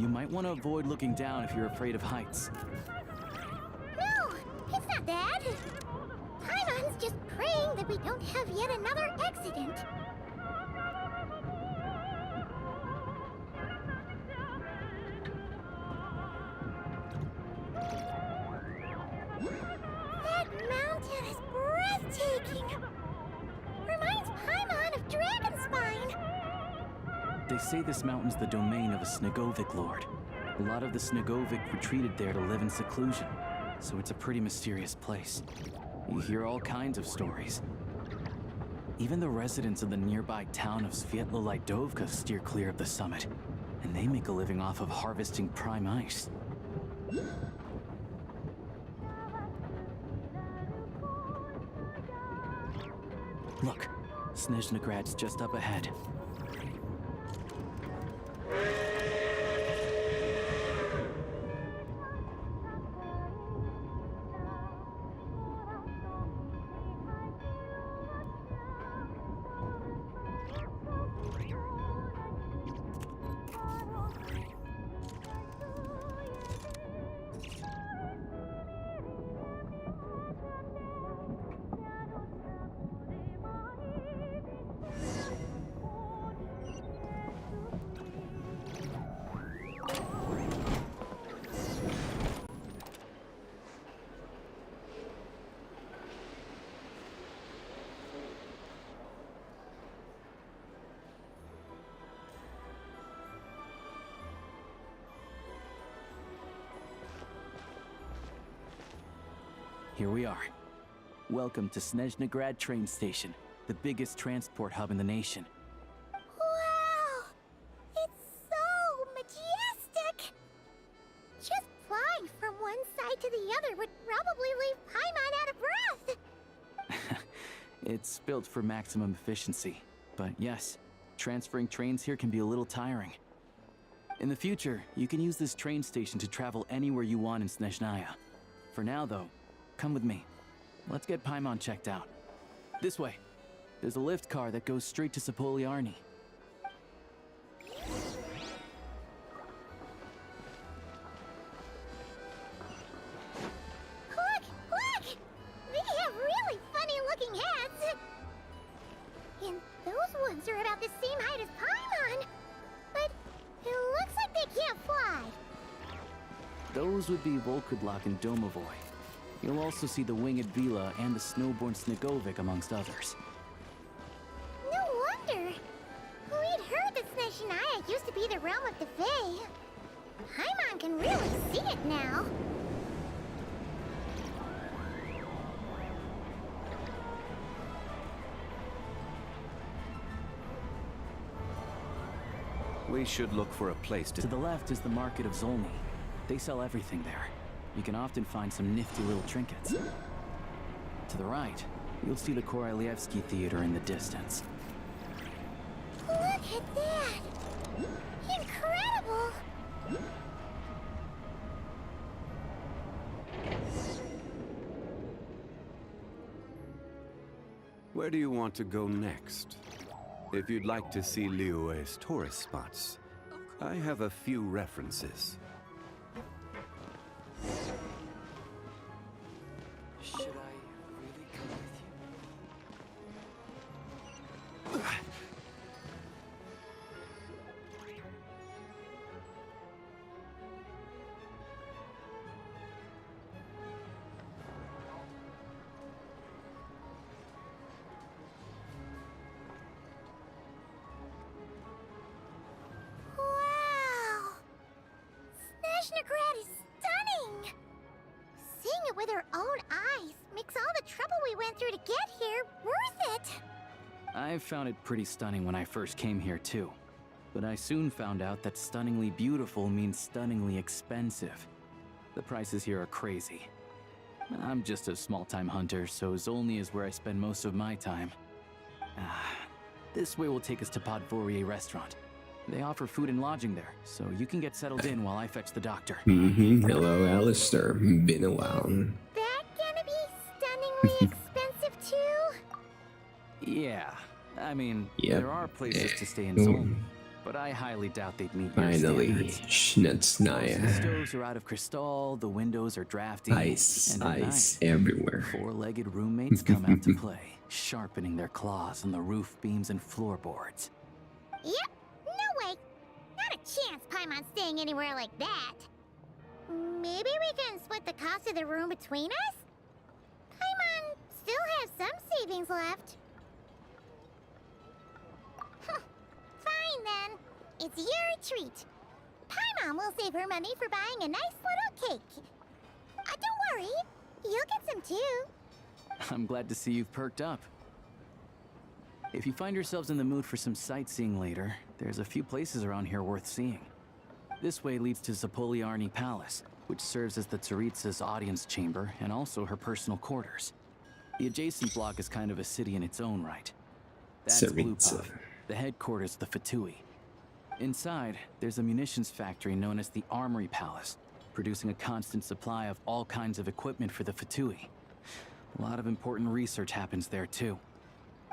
You might want to avoid looking down if you're afraid of heights. No, it's not that. Paimon's just praying that we don't have yet another accident. That mountain is breathtaking. Reminds Paimon of Dragonspine. They say this mountain's the domain of a Snegovic lord. A lot of the Snegovic retreated there to live in seclusion, so it's a pretty mysterious place. You hear all kinds of stories. Even the residents of the nearby town of Svietlo-Lidovka steer clear of the summit, and they make a living off of harvesting prime ice. Look, Snezhnograd's just up ahead. Here we are. Welcome to Snezhnograd train station, the biggest transport hub in the nation. Wow! It's so majestic! Just flying from one side to the other would probably leave Paimon out of breath! It's built for maximum efficiency, but yes, transferring trains here can be a little tiring. In the future, you can use this train station to travel anywhere you want in Snezhnaya. For now, though, come with me. Let's get Paimon checked out. This way. There's a lift car that goes straight to Sapoliarny. Look! Look! They have really funny-looking heads! And those ones are about the same height as Paimon! But it looks like they can't fly! Those would be Volkudlak and Domovoy. You'll also see the winged Vila and the snowborn Snegovic amongst others. No wonder! We'd heard that Snezhnaya used to be the realm of the Fae. Paimon can really see it now. We should look for a place to... To the left is the market of Zolny. They sell everything there. You can often find some nifty little trinkets. To the right, you'll see the Korolyevsky Theater in the distance. Look at that! Incredible! Where do you want to go next? If you'd like to see Liyue's tourist spots, I have a few references. Should I really come with you? Wow! Snezhnograd is stunning! Seeing it with our own eyes makes all the trouble we went through to get here worth it! I found it pretty stunning when I first came here too. But I soon found out that stunningly beautiful means stunningly expensive. The prices here are crazy. I'm just a small-time hunter, so Zolny is where I spend most of my time. This way will take us to Podvorier restaurant. They offer food and lodging there, so you can get settled in while I fetch the doctor. Hello, Alistair. Been a while. That gonna be stunningly expensive too? Yeah, I mean, Yep. there are places to stay in Zolny. but I highly doubt they'd meet your Finally, standards. Most of the Schnitznaya. stoves are out of crystal, the windows are drafty, Ice, and at ice night, everywhere. four-legged roommates come out to play, sharpening their claws on the roof beams and floorboards. Yep, no way. Not a chance Paimon's staying anywhere like that. Maybe we can split the cost of the room between us? Paimon still has some savings left. Fine then. It's your treat. Paimon will save her money for buying a nice little cake. Don't worry, you'll get some too. I'm glad to see you've perked up. If you find yourselves in the mood for some sightseeing later, there's a few places around here worth seeing. This way leads to Zapoliarny Palace, which serves as the Tsaritsa's audience chamber and also her personal quarters. The adjacent block is kind of a city in its own right. That's Blue Tsaritsa. Puff, the headquarters of the Fatui. Inside, there's a munitions factory known as the Armory Palace, producing a constant supply of all kinds of equipment for the Fatui. A lot of important research happens there too.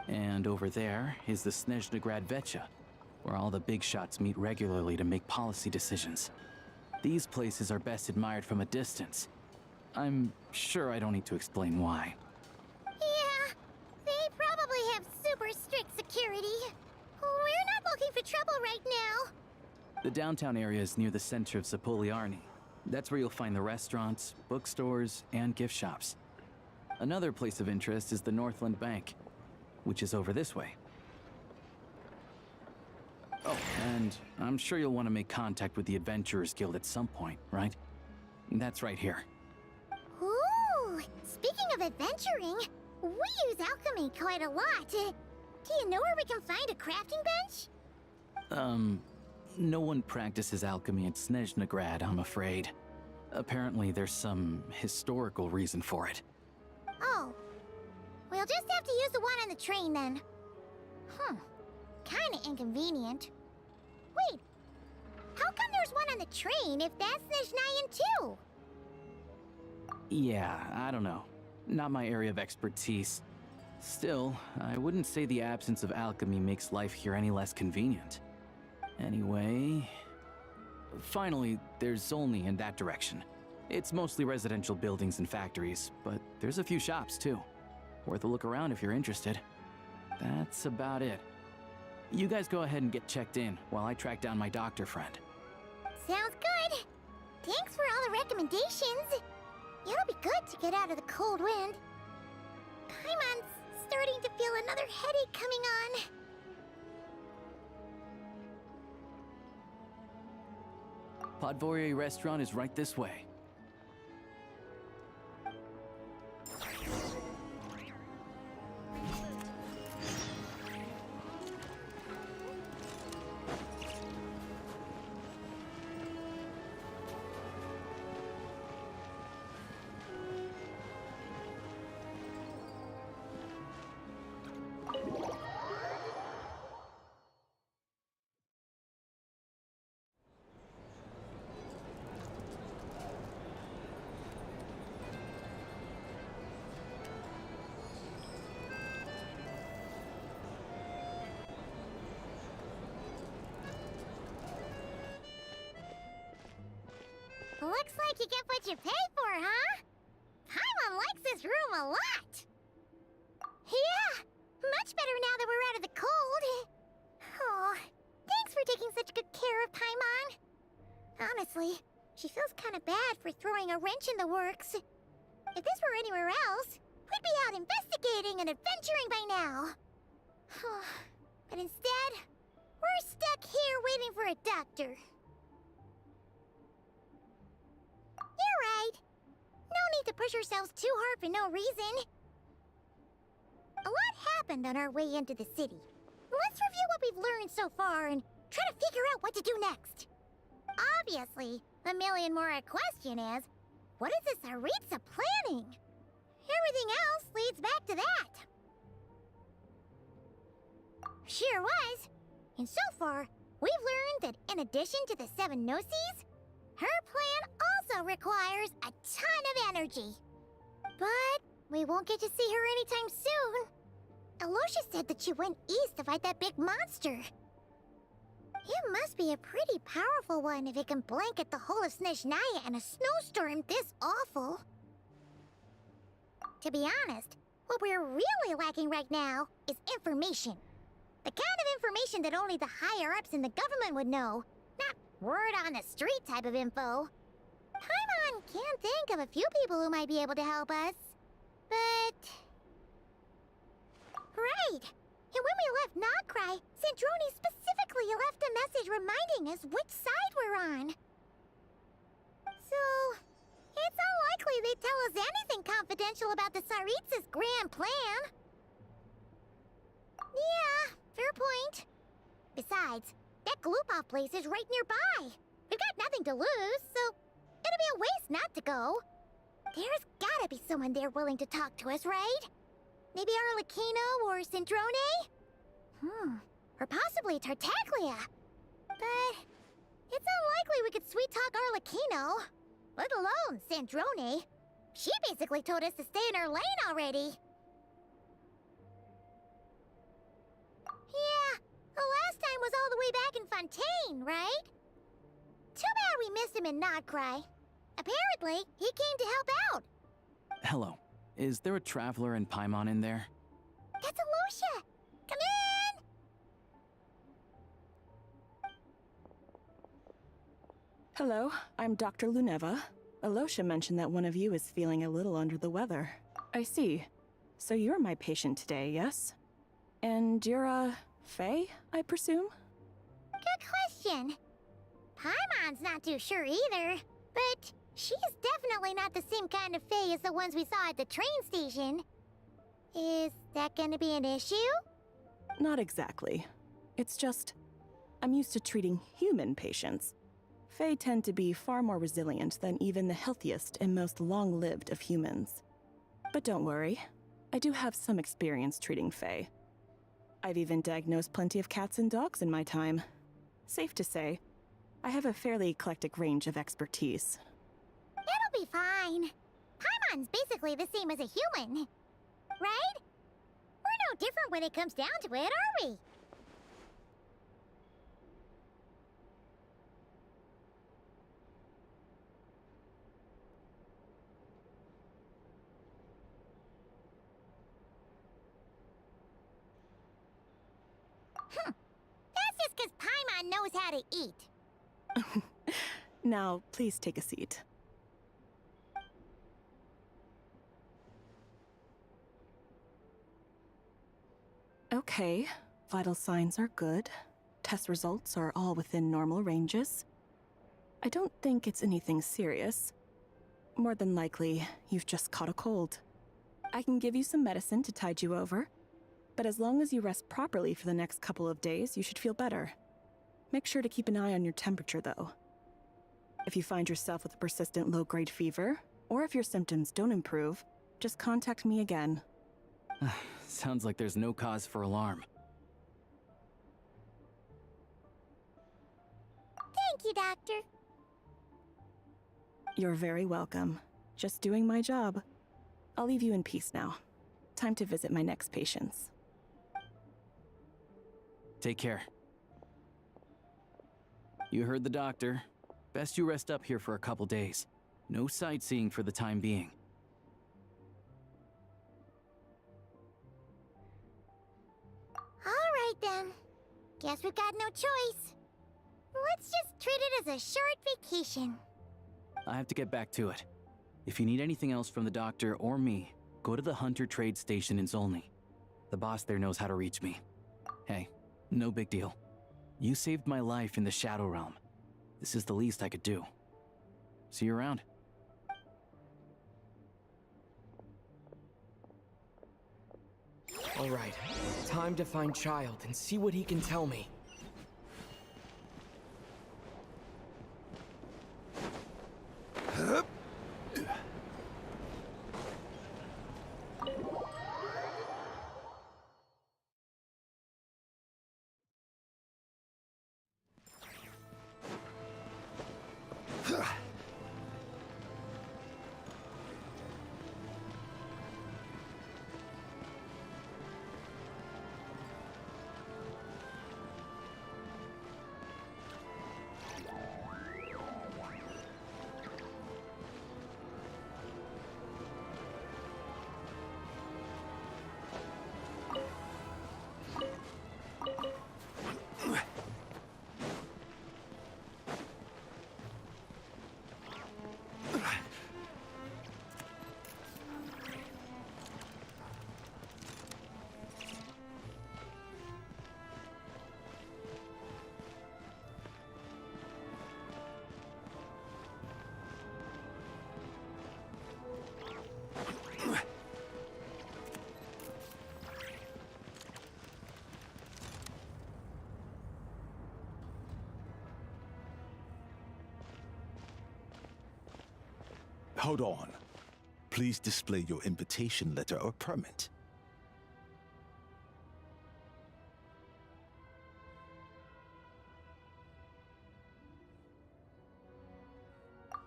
And over there is the Snezhnegrad Vecha, where all the big shots meet regularly to make policy decisions. These places are best admired from a distance. I'm sure I don't need to explain why. Yeah, they probably have super strict security. We're not looking for trouble right now. The downtown area is near the center of Zapoliarny. That's where you'll find the restaurants, bookstores, and gift shops. Another place of interest is the Northland Bank, which is over this way. Oh, and I'm sure you'll want to make contact with the Adventurers Guild at some point, right? That's right here. Ooh, speaking of adventuring, we use alchemy quite a lot. Do you know where we can find a crafting bench? No one practices alchemy at Snezhnegrad, I'm afraid. Apparently there's some historical reason for it. Oh, we'll just have to use the one on the train then. Kinda inconvenient. Wait, how come there's one on the train if that's Snezhnayan too? Yeah, I don't know. Not my area of expertise. Still, I wouldn't say the absence of alchemy makes life here any less convenient. Anyway... Finally, there's Zolny in that direction. It's mostly residential buildings and factories, but there's a few shops too. Worth a look around if you're interested. That's about it. You guys go ahead and get checked in while I track down my doctor friend. Sounds good. Thanks for all the recommendations. It'll be good to get out of the cold wind. Paimon's starting to feel another headache coming on. Podvorye restaurant is right this way. Looks like you get what you pay for, huh? Paimon likes this room a lot. Yeah, much better now that we're out of the cold. Oh, thanks for taking such good care of Paimon. Honestly, she feels kind of bad for throwing a wrench in the works. If this were anywhere else, we'd be out investigating and adventuring by now. But instead, we're stuck here waiting for a doctor. You're right. No need to push ourselves too hard for no reason. A lot happened on our way into the city. Let's review what we've learned so far and try to figure out what to do next. Obviously, the million more question is, what is this Tsaritsa planning? Everything else leads back to that. Sure was. And so far, we've learned that in addition to the 7 Gnosis, her plan also requires a ton of energy. But we won't get to see her anytime soon. Alosha said that she went east to fight that big monster. It must be a pretty powerful one if it can blanket the whole of Snezhnaya in a snowstorm this awful. To be honest, what we're really lacking right now is information. The kind of information that only the higher-ups in the government would know. Not word on the street type of info. Paimon can think of a few people who might be able to help us. But... Right! And when we left Nocry, Sandrone specifically left a message reminding us which side we're on. So... it's unlikely they'd tell us anything confidential about the Tsaritsa's grand plan. Yeah, fair point. Besides, that Gloop-off place is right nearby. We've got nothing to lose, so it'll be a waste not to go. There's gotta be someone there willing to talk to us, right? Maybe Arlecchino or Sandrone? Or possibly Tartaglia. But it's unlikely we could sweet-talk Arlecchino. Let alone Sandrone. She basically told us to stay in her lane already. Yeah, the last time was all the way back in Fontaine, right? Too bad we missed him in Nocry. Apparently, he came to help out. Hello. Is there a traveler and Paimon in there? That's Alosha! Come in! Hello, I'm Dr. Luneva. Alosha mentioned that one of you is feeling a little under the weather. I see. So you're my patient today, yes? And you're, Faye, I presume? Good question. Paimon's not too sure either, but she's definitely not the same kind of Fae as the ones we saw at the train station. Is that gonna be an issue? Not exactly. It's just, I'm used to treating human patients. Fae tend to be far more resilient than even the healthiest and most long-lived of humans. But don't worry, I do have some experience treating Fae. I've even diagnosed plenty of cats and dogs in my time. Safe to say, I have a fairly eclectic range of expertise. It'll be fine. Paimon's basically the same as a human. Right? We're no different when it comes down to it, are we? That's just because Paimon knows how to eat. Now, please take a seat. Okay, vital signs are good. Test results are all within normal ranges. I don't think it's anything serious. More than likely, you've just caught a cold. I can give you some medicine to tide you over, but as long as you rest properly for the next couple of days, you should feel better. Make sure to keep an eye on your temperature, though. If you find yourself with a persistent low-grade fever, or if your symptoms don't improve, just contact me again. Sounds like there's no cause for alarm. Thank you, Doctor. You're very welcome. Just doing my job. I'll leave you in peace now. Time to visit my next patients. Take care. You heard the doctor. Best you rest up here for a couple days. No sightseeing for the time being. All right, then. Guess we've got no choice. Let's just treat it as a short vacation. I have to get back to it. If you need anything else from the doctor or me, go to the Hunter Trade Station in Zolny. The boss there knows how to reach me. Hey, no big deal. You saved my life in the Shadow Realm. This is the least I could do. See you around. All right, time to find Child and see what he can tell me. Hold on. Please display your invitation letter or permit.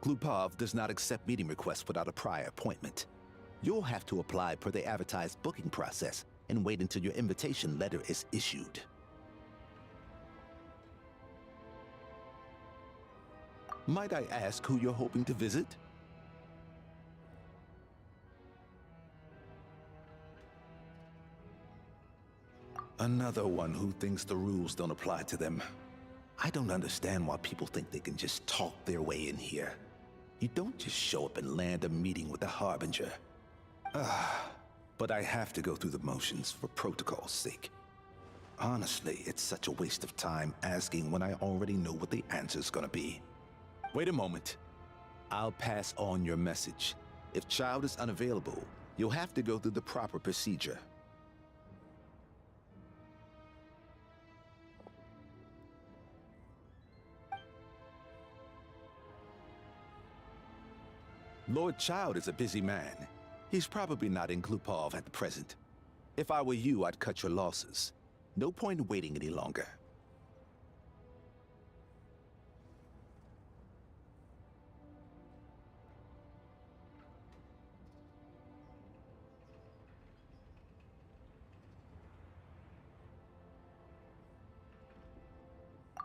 Glupov does not accept meeting requests without a prior appointment. You'll have to apply per the advertised booking process and wait until your invitation letter is issued. Might I ask who you're hoping to visit? Another one who thinks the rules don't apply to them. I don't understand why people think they can just talk their way in here. You don't just show up and land a meeting with the Harbinger. But I have to go through the motions for protocol's sake. Honestly, it's such a waste of time asking when I already know what the answer's gonna be. Wait a moment. I'll pass on your message. If Child is unavailable, you'll have to go through the proper procedure. Lord Child is a busy man. He's probably not in Glupov at the present. If I were you, I'd cut your losses. No point in waiting any longer.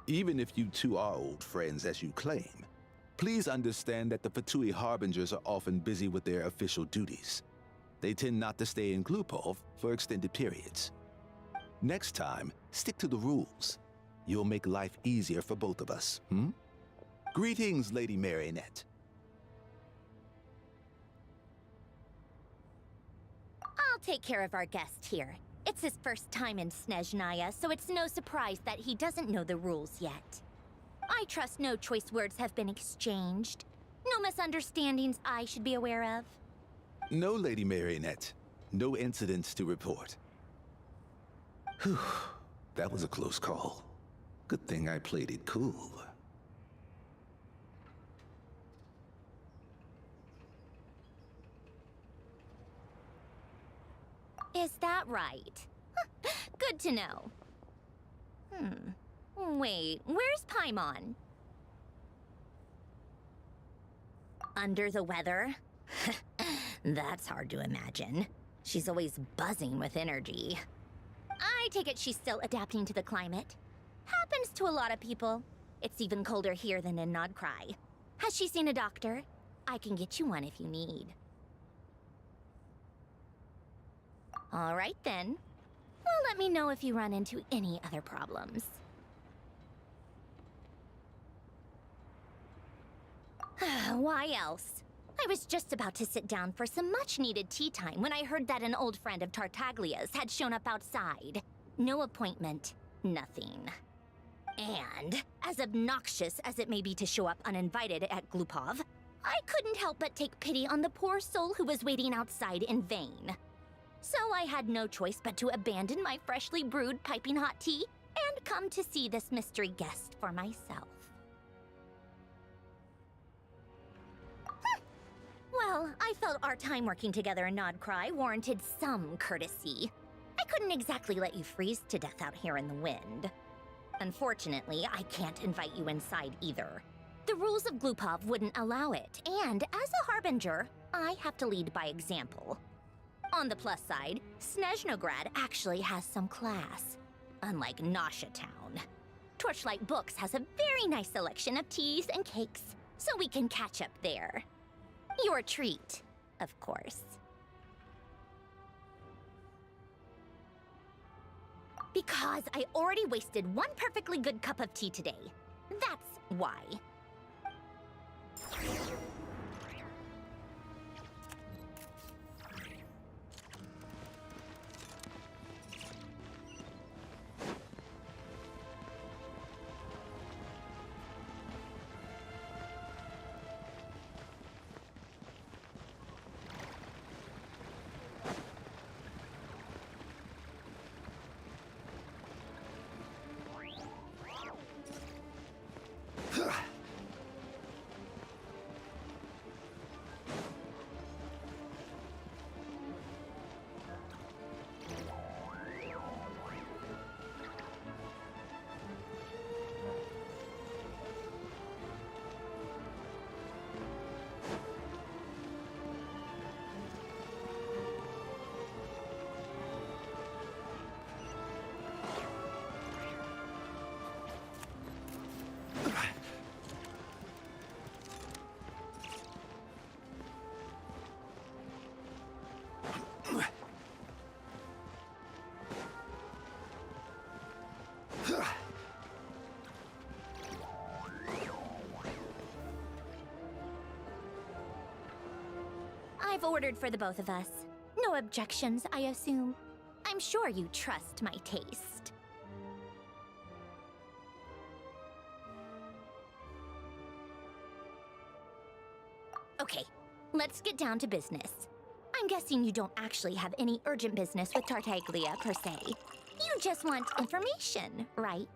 Even if you two are old friends as you claim, please understand that the Fatui Harbingers are often busy with their official duties. They tend not to stay in Glupov for extended periods. Next time, stick to the rules. You'll make life easier for both of us, Greetings, Lady Marionette. I'll take care of our guest here. It's his first time in Snezhnaya, so it's no surprise that he doesn't know the rules yet. I trust no choice words have been exchanged. No misunderstandings I should be aware of. No, Lady Marionette. No incidents to report. Whew, that was a close call. Good thing I played it cool. Is that right? Good to know. Wait, where's Paimon? Under the weather? That's hard to imagine. She's always buzzing with energy. I take it she's still adapting to the climate. Happens to a lot of people. It's even colder here than in Nodcry. Has she seen a doctor? I can get you one if you need. All right then. Well, let me know if you run into any other problems. Why else? I was just about to sit down for some much-needed tea time when I heard that an old friend of Tartaglia's had shown up outside. No appointment, nothing. And, as obnoxious as it may be to show up uninvited at Glupov, I couldn't help but take pity on the poor soul who was waiting outside in vain. So I had no choice but to abandon my freshly brewed piping hot tea and come to see this mystery guest for myself. Well, I felt our time working together in Nodcry warranted some courtesy. I couldn't exactly let you freeze to death out here in the wind. Unfortunately, I can't invite you inside either. The rules of Glupov wouldn't allow it, and as a Harbinger, I have to lead by example. On the plus side, Snezhnograd actually has some class, unlike Nasha Town. Torchlight Books has a very nice selection of teas and cakes, so we can catch up there. Your treat, of course. Because I already wasted one perfectly good cup of tea today. That's why. ordered for the both of us. No objections, I assume. I'm sure you trust my taste. Okay, let's get down to business. I'm guessing you don't actually have any urgent business with Tartaglia, per se. You just want information, right?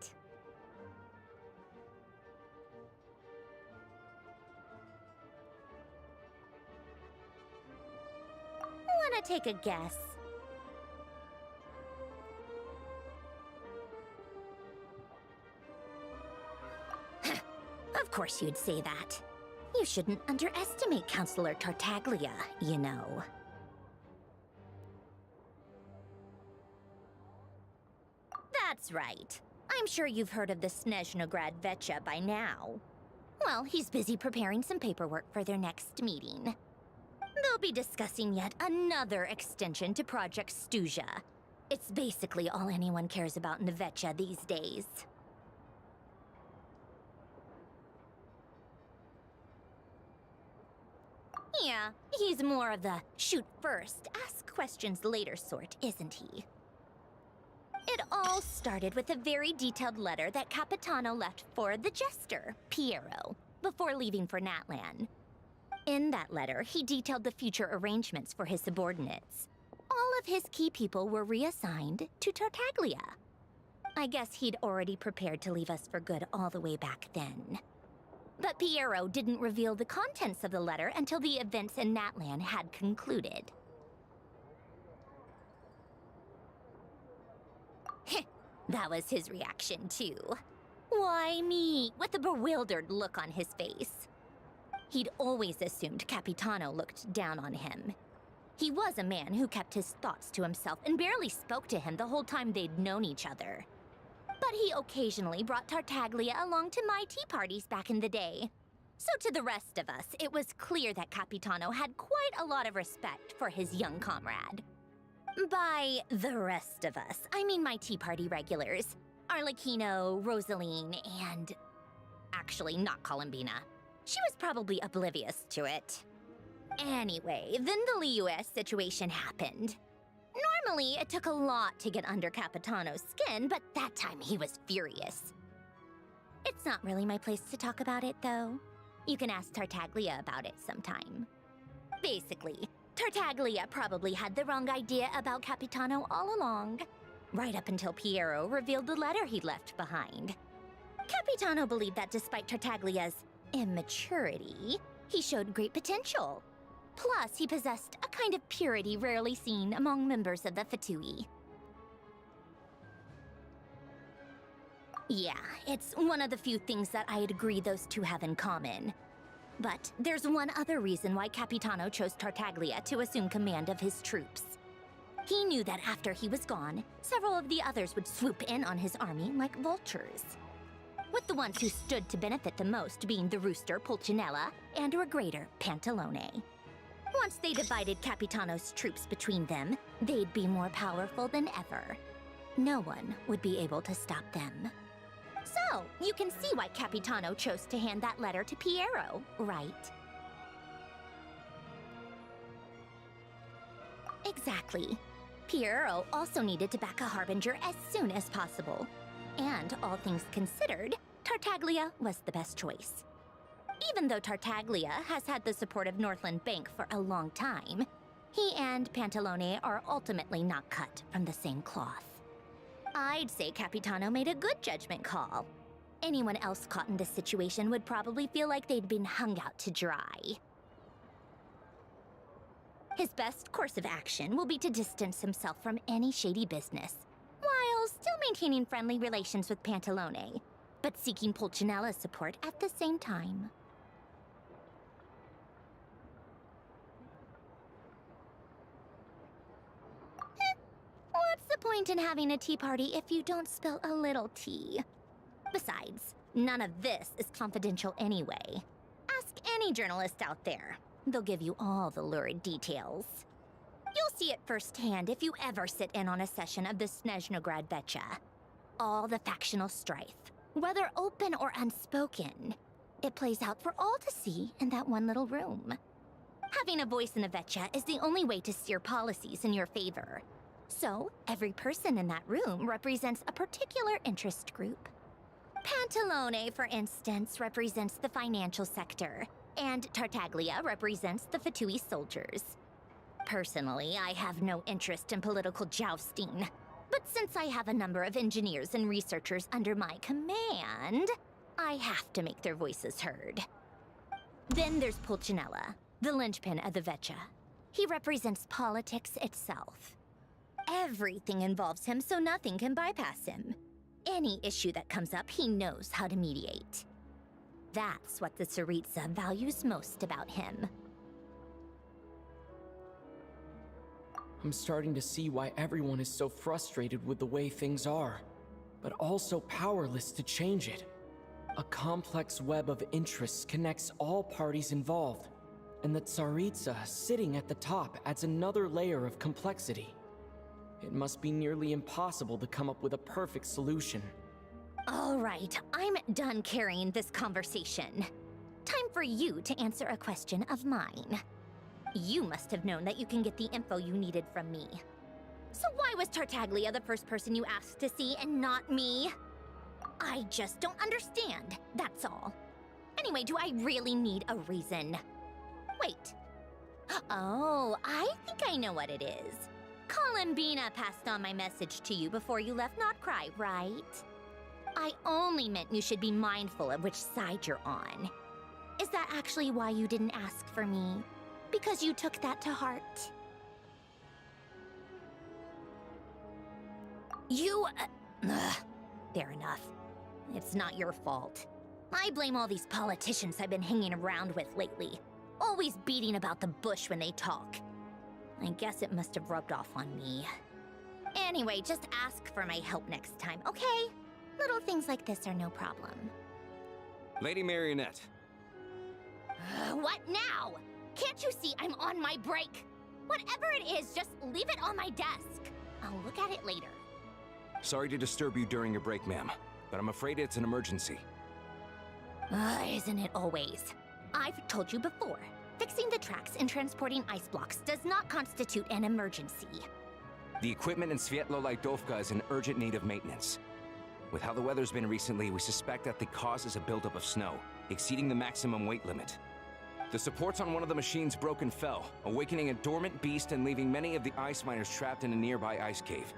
Wanna take a guess? Of course you'd say that. You shouldn't underestimate Counselor Tartaglia, you know. That's right. I'm sure you've heard of the Snezhnograd Vecha by now. Well, he's busy preparing some paperwork for their next meeting. They'll be discussing yet another extension to Project Stuja. It's basically all anyone cares about in the Vecha these days. Yeah, he's more of the shoot first, ask questions later sort, isn't he? It all started with a very detailed letter that Capitano left for the Jester, Piero, before leaving for Natlan. In that letter, he detailed the future arrangements for his subordinates. All of his key people were reassigned to Tartaglia. I guess he'd already prepared to leave us for good all the way back then. But Piero didn't reveal the contents of the letter until the events in Natlan had concluded. That was his reaction, too. Why me? With a bewildered look on his face. He'd always assumed Capitano looked down on him. He was a man who kept his thoughts to himself and barely spoke to him the whole time they'd known each other. But he occasionally brought Tartaglia along to my tea parties back in the day. So to the rest of us, it was clear that Capitano had quite a lot of respect for his young comrade. By the rest of us, I mean my tea party regulars. Arlecchino, Rosaline, and... actually, not Columbina. She was probably oblivious to it. Anyway, then the Liues situation happened. Normally, it took a lot to get under Capitano's skin, but that time he was furious. It's not really my place to talk about it, though. You can ask Tartaglia about it sometime. Basically, Tartaglia probably had the wrong idea about Capitano all along, right up until Piero revealed the letter he'd left behind. Capitano believed that despite Tartaglia's immaturity, he showed great potential. Plus, he possessed a kind of purity rarely seen among members of the Fatui. Yeah, it's one of the few things that I'd agree those two have in common. But there's one other reason why Capitano chose Tartaglia to assume command of his troops. He knew that after he was gone, several of the others would swoop in on his army like vultures. With the ones who stood to benefit the most being the Rooster, Pulcinella, and Regrator, Pantalone. Once they divided Capitano's troops between them, they'd be more powerful than ever. No one would be able to stop them. So, you can see why Capitano chose to hand that letter to Piero, right? Exactly. Piero also needed to back a Harbinger as soon as possible. And, all things considered, Tartaglia was the best choice. Even though Tartaglia has had the support of Northland Bank for a long time, he and Pantalone are ultimately not cut from the same cloth. I'd say Capitano made a good judgment call. Anyone else caught in this situation would probably feel like they'd been hung out to dry. His best course of action will be to distance himself from any shady business, while still maintaining friendly relations with Pantalone, but seeking Pulcinella's support at the same time. What's the point in having a tea party if you don't spill a little tea? Besides, none of this is confidential anyway. Ask any journalist out there. They'll give you all the lurid details. You'll see it firsthand if you ever sit in on a session of the Snezhnograd Vecha. All the factional strife, whether open or unspoken, it plays out for all to see in that one little room. Having a voice in the Vetcha is the only way to steer policies in your favor. So, every person in that room represents a particular interest group. Pantalone, for instance, represents the financial sector, and Tartaglia represents the Fatui soldiers. Personally, I have no interest in political jousting, but since I have a number of engineers and researchers under my command, I have to make their voices heard. Then there's Pulcinella, the linchpin of the Vetcha. He represents politics itself. Everything involves him, so nothing can bypass him. Any issue that comes up, he knows how to mediate. That's what the Tsaritsa values most about him. I'm starting to see why everyone is so frustrated with the way things are, but also powerless to change it. A complex web of interests connects all parties involved, and the Tsaritsa sitting at the top adds another layer of complexity. It must be nearly impossible to come up with a perfect solution. All right, I'm done carrying this conversation. Time for you to answer a question of mine. You must have known that you can get the info you needed from me. So why was Tartaglia the first person you asked to see and not me? I just don't understand, that's all. Anyway, do I really need a reason? Wait. Oh, I think I know what it is. Columbina passed on my message to you before you left Notcry, right? I only meant you should be mindful of which side you're on. Is that actually why you didn't ask for me? Because you took that to heart? Fair enough. It's not your fault. I blame all these politicians I've been hanging around with lately. Always beating about the bush when they talk. I guess it must have rubbed off on me. Anyway, just ask for my help next time, okay? Little things like this are no problem. Lady Marionette. What now? Can't you see I'm on my break? Whatever it is, just leave it on my desk. I'll look at it later. Sorry to disturb you during your break, ma'am, but I'm afraid it's an emergency. Isn't it always? I've told you before. Fixing the tracks and transporting ice blocks does not constitute an emergency. The equipment in Svietlolaidovka is in urgent need of maintenance. With how the weather's been recently, we suspect that the cause is a buildup of snow, exceeding the maximum weight limit. The supports on one of the machines broke and fell, awakening a dormant beast and leaving many of the ice miners trapped in a nearby ice cave.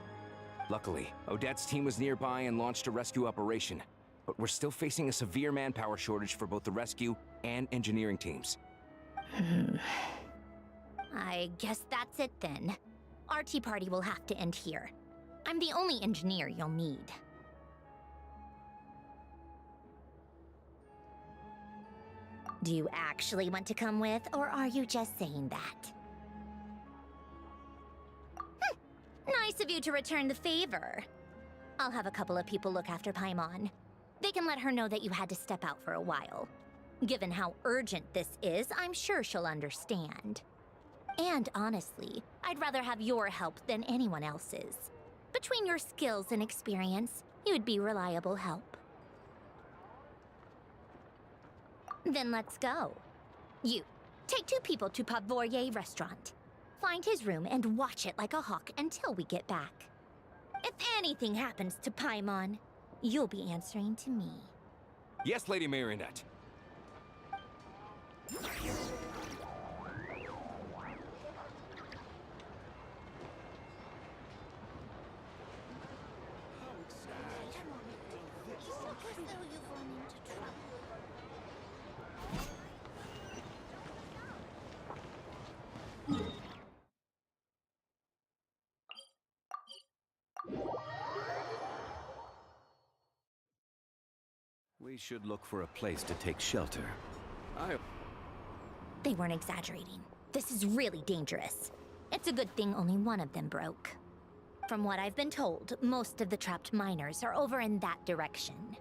Luckily, Odette's team was nearby and launched a rescue operation, but we're still facing a severe manpower shortage for both the rescue and engineering teams. I guess that's it then. Our tea party will have to end here. I'm the only engineer you'll need. Do you actually want to come with, or are you just saying that? Nice of you to return the favor. I'll have a couple of people look after Paimon. They can let her know that you had to step out for a while. Given how urgent this is, I'm sure she'll understand. And honestly, I'd rather have your help than anyone else's. Between your skills and experience, you'd be reliable help. Then let's go. You, take 2 people to Pavoyer restaurant. Find his room and watch it like a hawk until we get back. If anything happens to Paimon, you'll be answering to me. Yes, Lady Marionette. We should look for a place to take shelter. They weren't exaggerating. This is really dangerous. It's a good thing only one of them broke. From what I've been told, most of the trapped miners are over in that direction.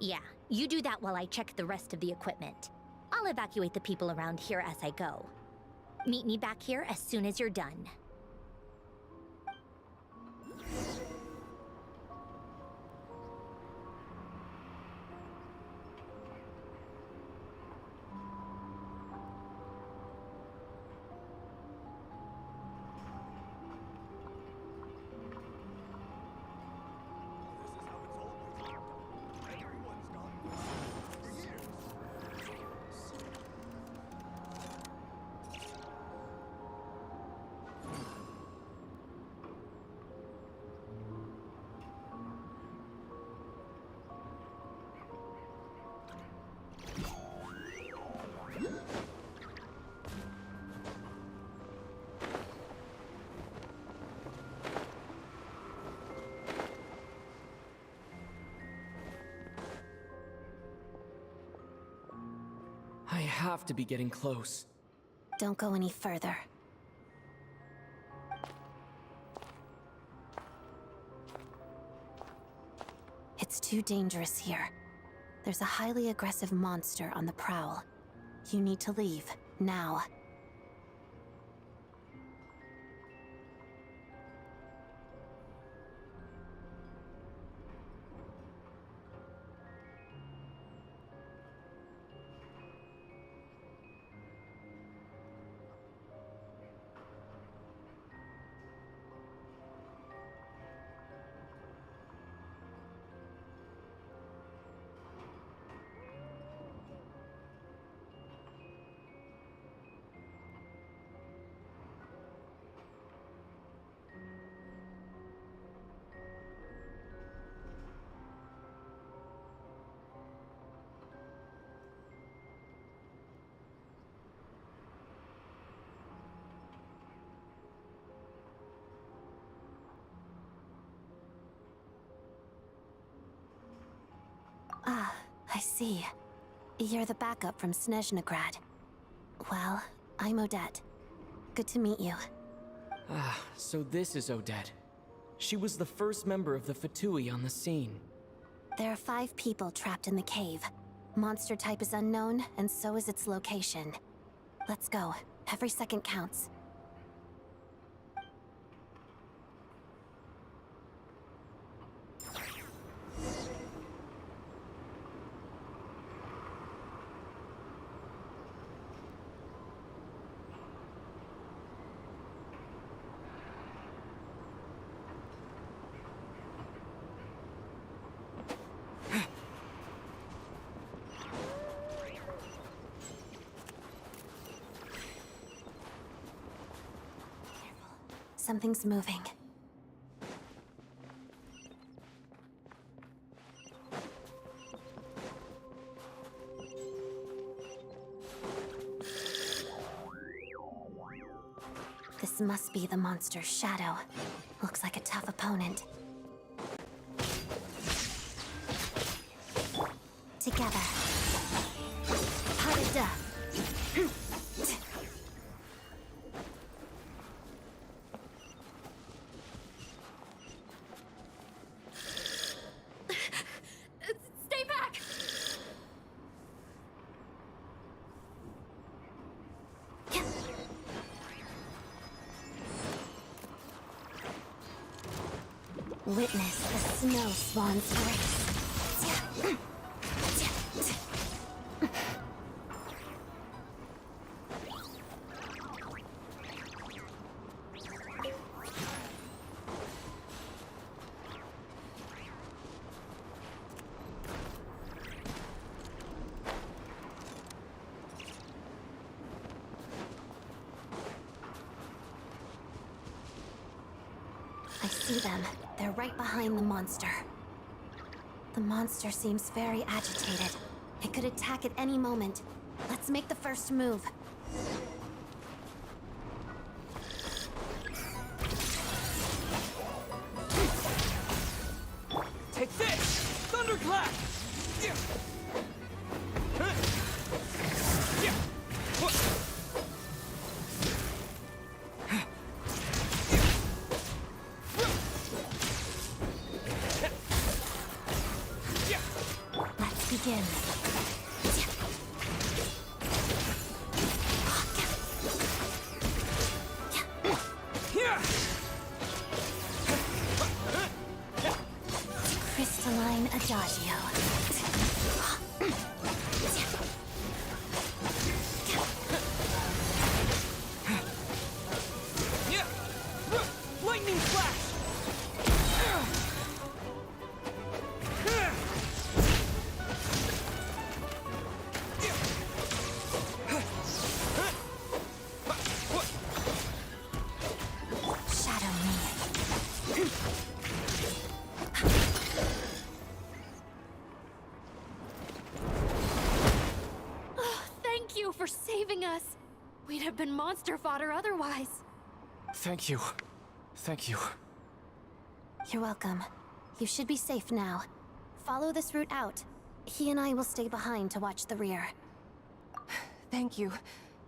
Yeah, you do that while I check the rest of the equipment. I'll evacuate the people around here as I go. Meet me back here as soon as you're done. have to be getting close. Don't go any further. It's too dangerous here. There's a highly aggressive monster on the prowl. You need to leave, now. Ah, I see. You're the backup from Snezhnegrad. Well, I'm Odette. Good to meet you. Ah, so this is Odette. She was the first member of the Fatui on the scene. There are 5 people trapped in the cave. Monster type is unknown, and so is its location. Let's go. Every second counts. Something's moving. This must be the monster's shadow. Looks like a tough opponent. Together. Harada. Stay back! Witness the snow swan's grace. I see them. They're right behind the monster. The monster seems very agitated. It could attack at any moment. Let's make the first move. Take this! Thunderclap! Let's begin. Crystalline Adagio. Lightning flash! Shadow me. Thank you for saving us. We'd have been monster fodder otherwise. Thank you. Thank you. You're welcome. You should be safe now. Follow this route out. He and I will stay behind to watch the rear. Thank you.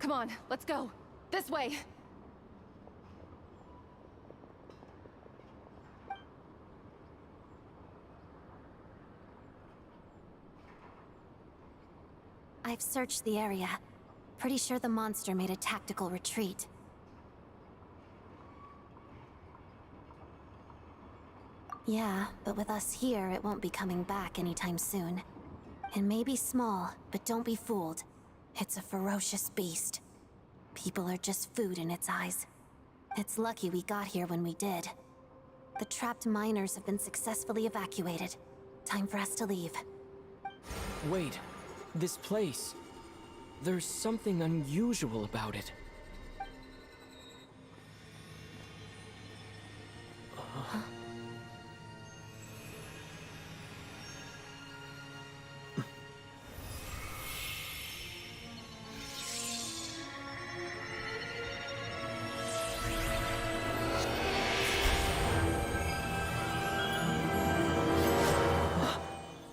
Come on, let's go. This way. I've searched the area. Pretty sure the monster made a tactical retreat. Yeah, but with us here, it won't be coming back anytime soon. It may be small, but don't be fooled. It's a ferocious beast. People are just food in its eyes. It's lucky we got here when we did. The trapped miners have been successfully evacuated. Time for us to leave. Wait, this place. There's something unusual about it.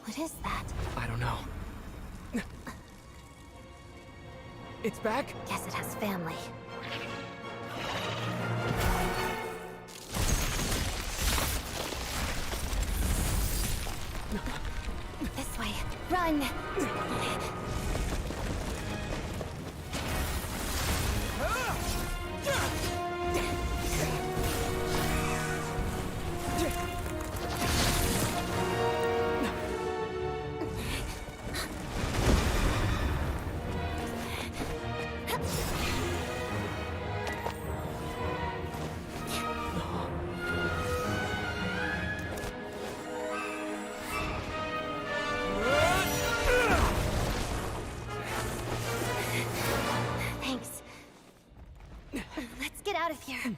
What is that? I don't know. It's back? Guess it has family. This way. Run! Thanks. Let's get out of here.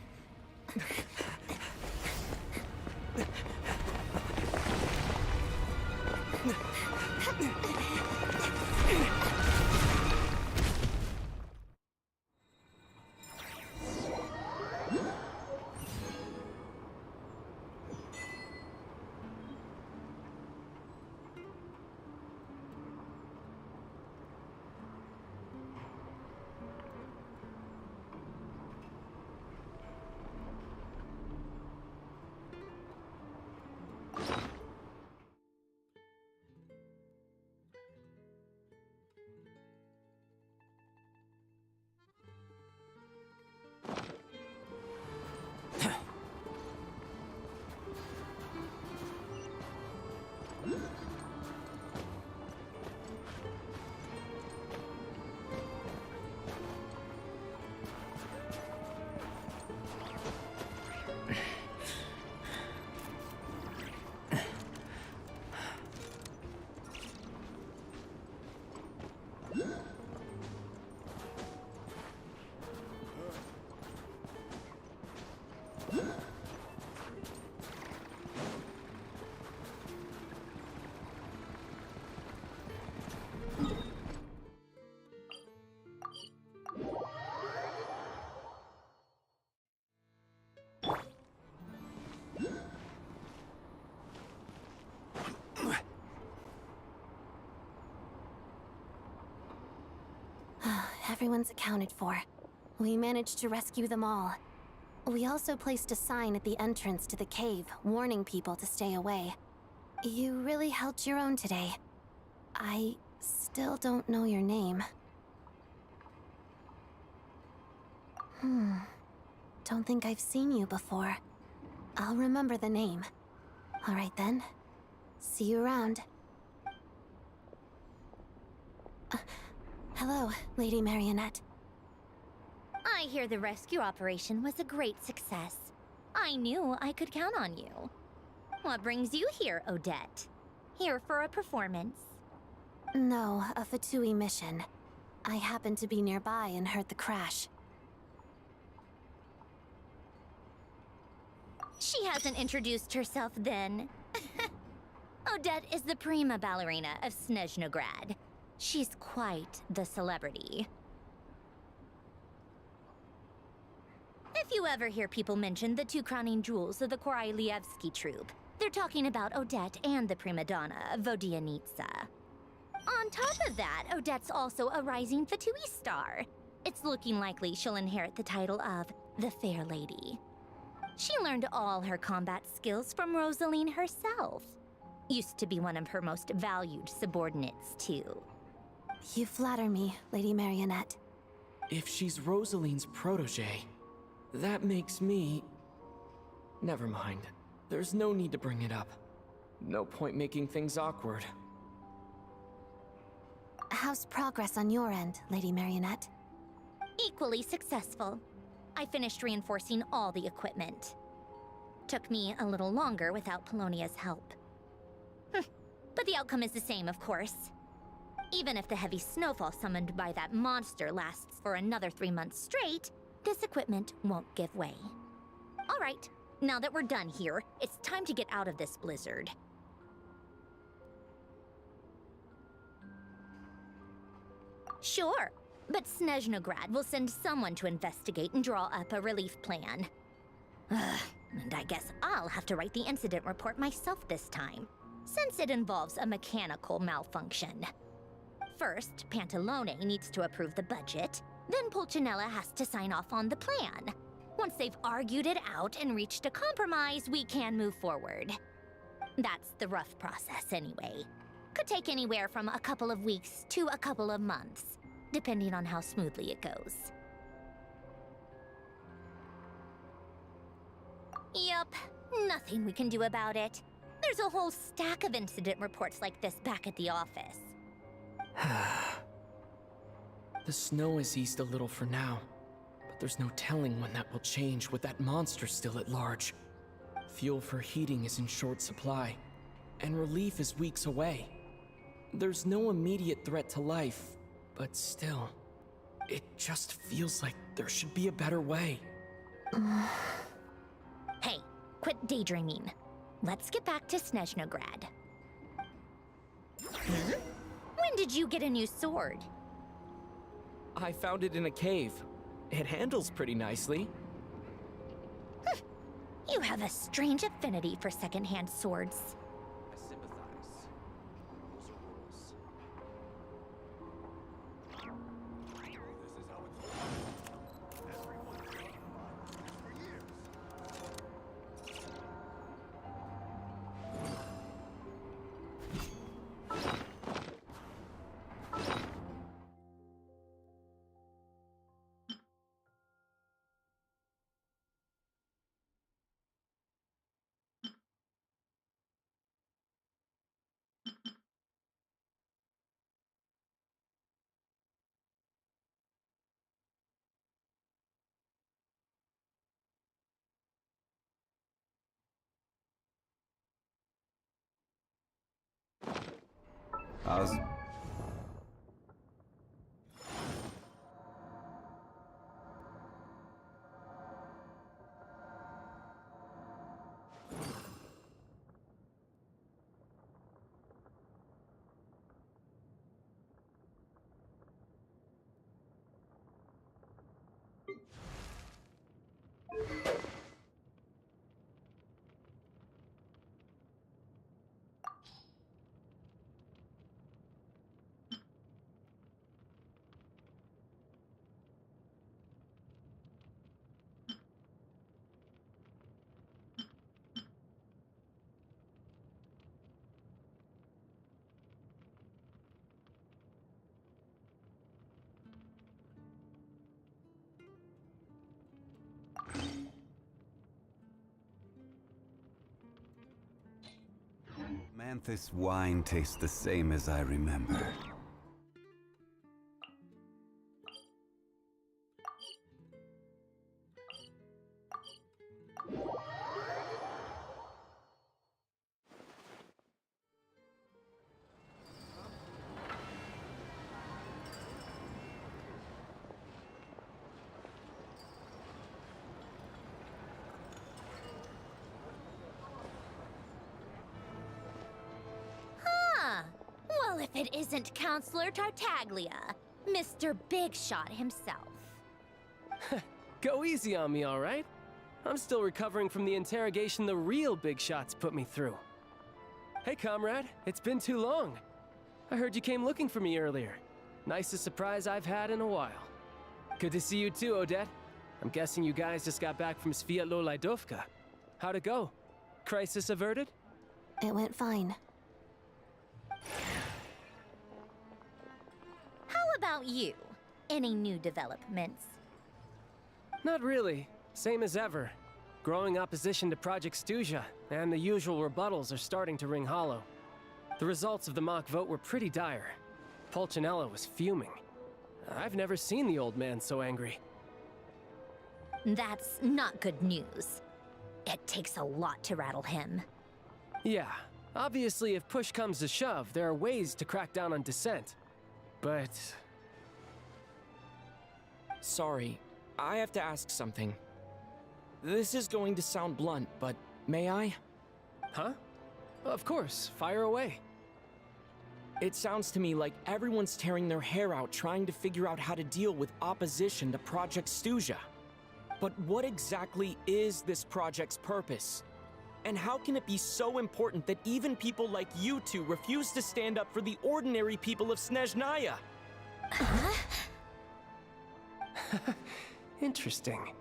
Everyone's accounted for. We managed to rescue them all. We also placed a sign at the entrance to the cave, warning people to stay away. You really held your own today. I still don't know your name. Don't think I've seen you before. I'll remember the name. All right then. See you around. Hello, Lady Marionette. I hear the rescue operation was a great success. I knew I could count on you. What brings you here, Odette? Here for a performance? No, a Fatui mission. I happened to be nearby and heard the crash. She hasn't introduced herself then. Odette is the prima ballerina of Snezhnograd. She's quite the celebrity. If you ever hear people mention the two crowning jewels of the Korailievsky troupe, they're talking about Odette and the prima donna, Vodyanitsa. On top of that, Odette's also a rising Fatui star. It's looking likely she'll inherit the title of the Fair Lady. She learned all her combat skills from Rosaline herself. Used to be one of her most valued subordinates, too. You flatter me, Lady Marionette. If she's Rosaline's protege, that makes me... Never mind. There's no need to bring it up. No point making things awkward. How's progress on your end, Lady Marionette? Equally successful. I finished reinforcing all the equipment. Took me a little longer without Polonia's help. But the outcome is the same, of course. Even if the heavy snowfall summoned by that monster lasts for another 3 months straight, this equipment won't give way. All right, now that we're done here, it's time to get out of this blizzard. Sure, but Snezhnograd will send someone to investigate and draw up a relief plan. And I guess I'll have to write the incident report myself this time, since it involves a mechanical malfunction. First, Pantalone needs to approve the budget, then Pulcinella has to sign off on the plan. Once they've argued it out and reached a compromise, we can move forward. That's the rough process anyway. Could take anywhere from a couple of weeks to a couple of months, depending on how smoothly it goes. Yup, nothing we can do about it. There's a whole stack of incident reports like this back at the office. The snow has eased a little for now, but there's no telling when that will change with that monster still at large. Fuel for heating is in short supply, and relief is weeks away. There's no immediate threat to life, but still, it just feels like there should be a better way. Hey, quit daydreaming. Let's get back to Snezhnograd. When did you get a new sword? I found it in a cave. It handles pretty nicely. You have a strange affinity for secondhand swords. I sympathize. Those are rules. How's... Manthus wine tastes the same as I remember. Well, if it isn't Counselor Tartaglia, Mr. Big Shot himself. Go easy on me, all right? I'm still recovering from the interrogation the real Big Shots put me through. Hey, comrade, it's been too long. I heard you came looking for me earlier. Nicest surprise I've had in a while. Good to see you too, Odette. I'm guessing you guys just got back from Sviatlo-Lajdovka. How'd it go? Crisis averted? It went fine. How about you? Any new developments? Not really. Same as ever. Growing opposition to Project Stuja, and the usual rebuttals are starting to ring hollow. The results of the mock vote were pretty dire. Pulcinella was fuming. I've never seen the old man so angry. That's not good news. It takes a lot to rattle him. Yeah, obviously if push comes to shove, there are ways to crack down on dissent. But... Sorry, I have to ask something. This is going to sound blunt, but may I? Huh? Of course, fire away. It sounds to me like everyone's tearing their hair out trying to figure out how to deal with opposition to Project Stuja. But what exactly is this project's purpose? And how can it be so important that even people like you two refuse to stand up for the ordinary people of Snezhnaya? Interesting.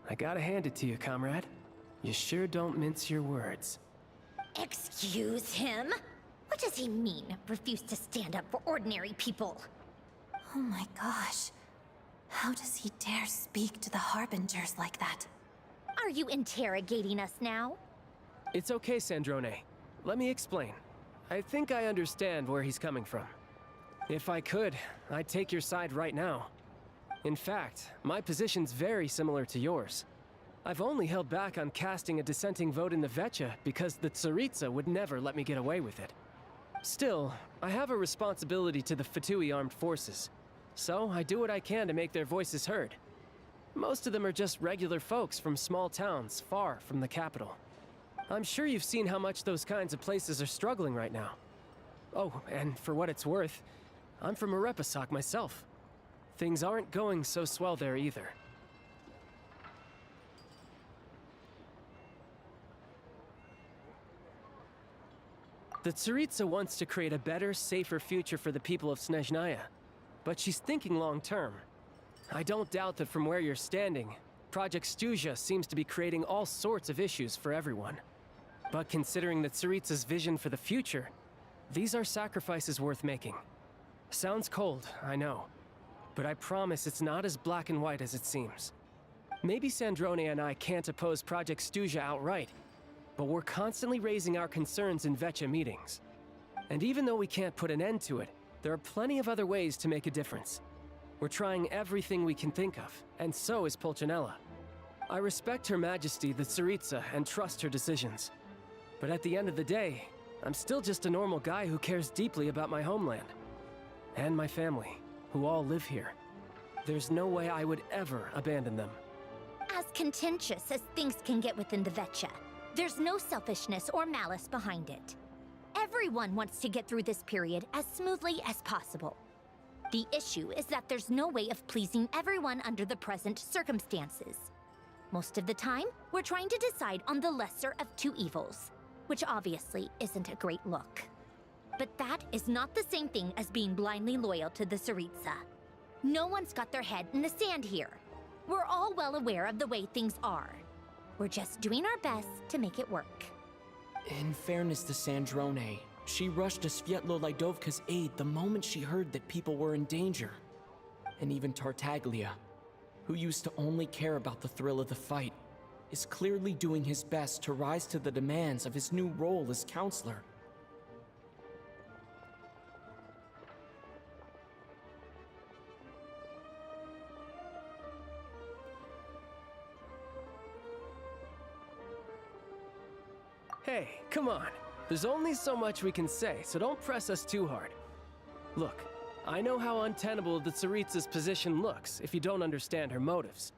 I gotta hand it to you, comrade. You sure don't mince your words. Excuse him? What does he mean, refuse to stand up for ordinary people? Oh my gosh. How does he dare speak to the Harbingers like that? Are you interrogating us now? It's okay, Sandrone. Let me explain. I think I understand where he's coming from. If I could, I'd take your side right now. In fact, my position's very similar to yours. I've only held back on casting a dissenting vote in the Vecha because the Tsaritsa would never let me get away with it. Still, I have a responsibility to the Fatui armed forces, so I do what I can to make their voices heard. Most of them are just regular folks from small towns far from the capital. I'm sure you've seen how much those kinds of places are struggling right now. Oh, and for what it's worth, I'm from Arepasak myself. Things aren't going so swell there either. The Tsaritsa wants to create a better, safer future for the people of Snezhnaya, but she's thinking long-term. I don't doubt that from where you're standing, Project Stuja seems to be creating all sorts of issues for everyone. But considering the Tsaritsa's vision for the future, these are sacrifices worth making. Sounds cold, I know, but I promise it's not as black and white as it seems. Maybe Sandrone and I can't oppose Project Stuja outright, but we're constantly raising our concerns in Vecha meetings. And even though we can't put an end to it, there are plenty of other ways to make a difference. We're trying everything we can think of, and so is Pulcinella. I respect Her Majesty the Tsaritsa and trust her decisions. But at the end of the day, I'm still just a normal guy who cares deeply about my homeland. And my family, who all live here. There's no way I would ever abandon them. As contentious as things can get within the Vecha, there's no selfishness or malice behind it. Everyone wants to get through this period as smoothly as possible. The issue is that there's no way of pleasing everyone under the present circumstances. Most of the time, we're trying to decide on the lesser of two evils, which obviously isn't a great look. But that is not the same thing as being blindly loyal to the Tsaritsa. No one's got their head in the sand here. We're all well aware of the way things are. We're just doing our best to make it work. In fairness to Sandrone, she rushed to Sviatlo-Lajdovka's aid the moment she heard that people were in danger. And even Tartaglia, who used to only care about the thrill of the fight, is clearly doing his best to rise to the demands of his new role as counselor. Hey, come on. There's only so much we can say, so don't press us too hard. Look, I know how untenable the Tsaritsa's position looks if you don't understand her motives.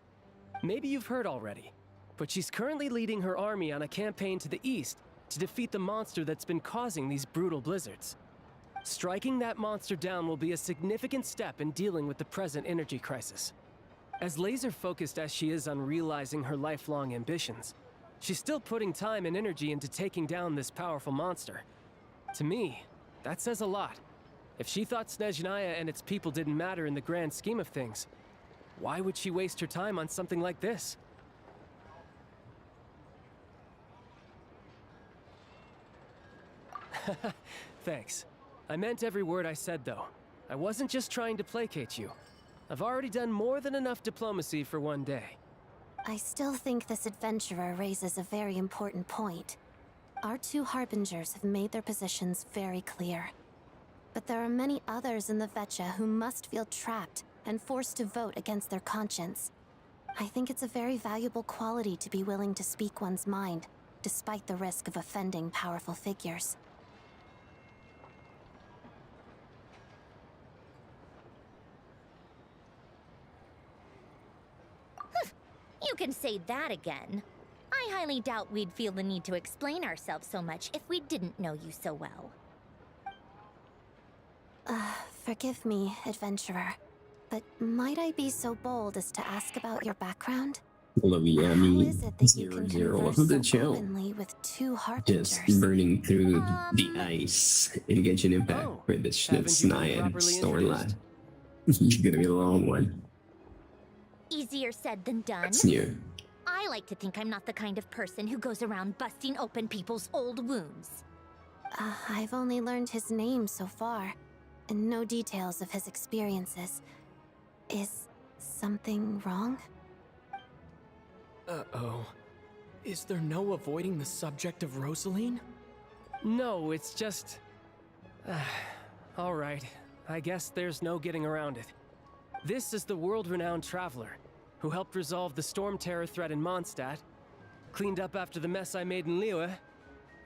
Maybe you've heard already, but she's currently leading her army on a campaign to the east to defeat the monster that's been causing these brutal blizzards. Striking that monster down will be a significant step in dealing with the present energy crisis. As laser-focused as she is on realizing her lifelong ambitions, she's still putting time and energy into taking down this powerful monster. To me, that says a lot. If she thought Snezhnaya and its people didn't matter in the grand scheme of things, why would she waste her time on something like this? Thanks. I meant every word I said, though. I wasn't just trying to placate you. I've already done more than enough diplomacy for one day. I still think this adventurer raises a very important point. Our two harbingers have made their positions very clear. But there are many others in the Vetcha who must feel trapped and forced to vote against their conscience. I think it's a very valuable quality to be willing to speak one's mind, despite the risk of offending powerful figures. You can say that again. I highly doubt we'd feel the need to explain ourselves so much if we didn't know you so well. Forgive me, adventurer, but might I be so bold as to ask about your background? Hello, How Yami. is it that you can 00. converse Welcome to the so channel. openly with two harbingers? Just burning through the ice in Genshin Impact Oh, for the haven't you been Snezhnaya properly storyline. It's gonna be a long one. Easier said than done. What's new? I like to think I'm not the kind of person who goes around busting open people's old wounds. I've only learned his name so far, and no details of his experiences. Is something wrong? Uh-oh. Is there no avoiding the subject of Rosaline? No, it's just... all right. I guess there's no getting around it. This is the world-renowned traveler who helped resolve the storm terror threat in Mondstadt, cleaned up after the mess I made in Liyue,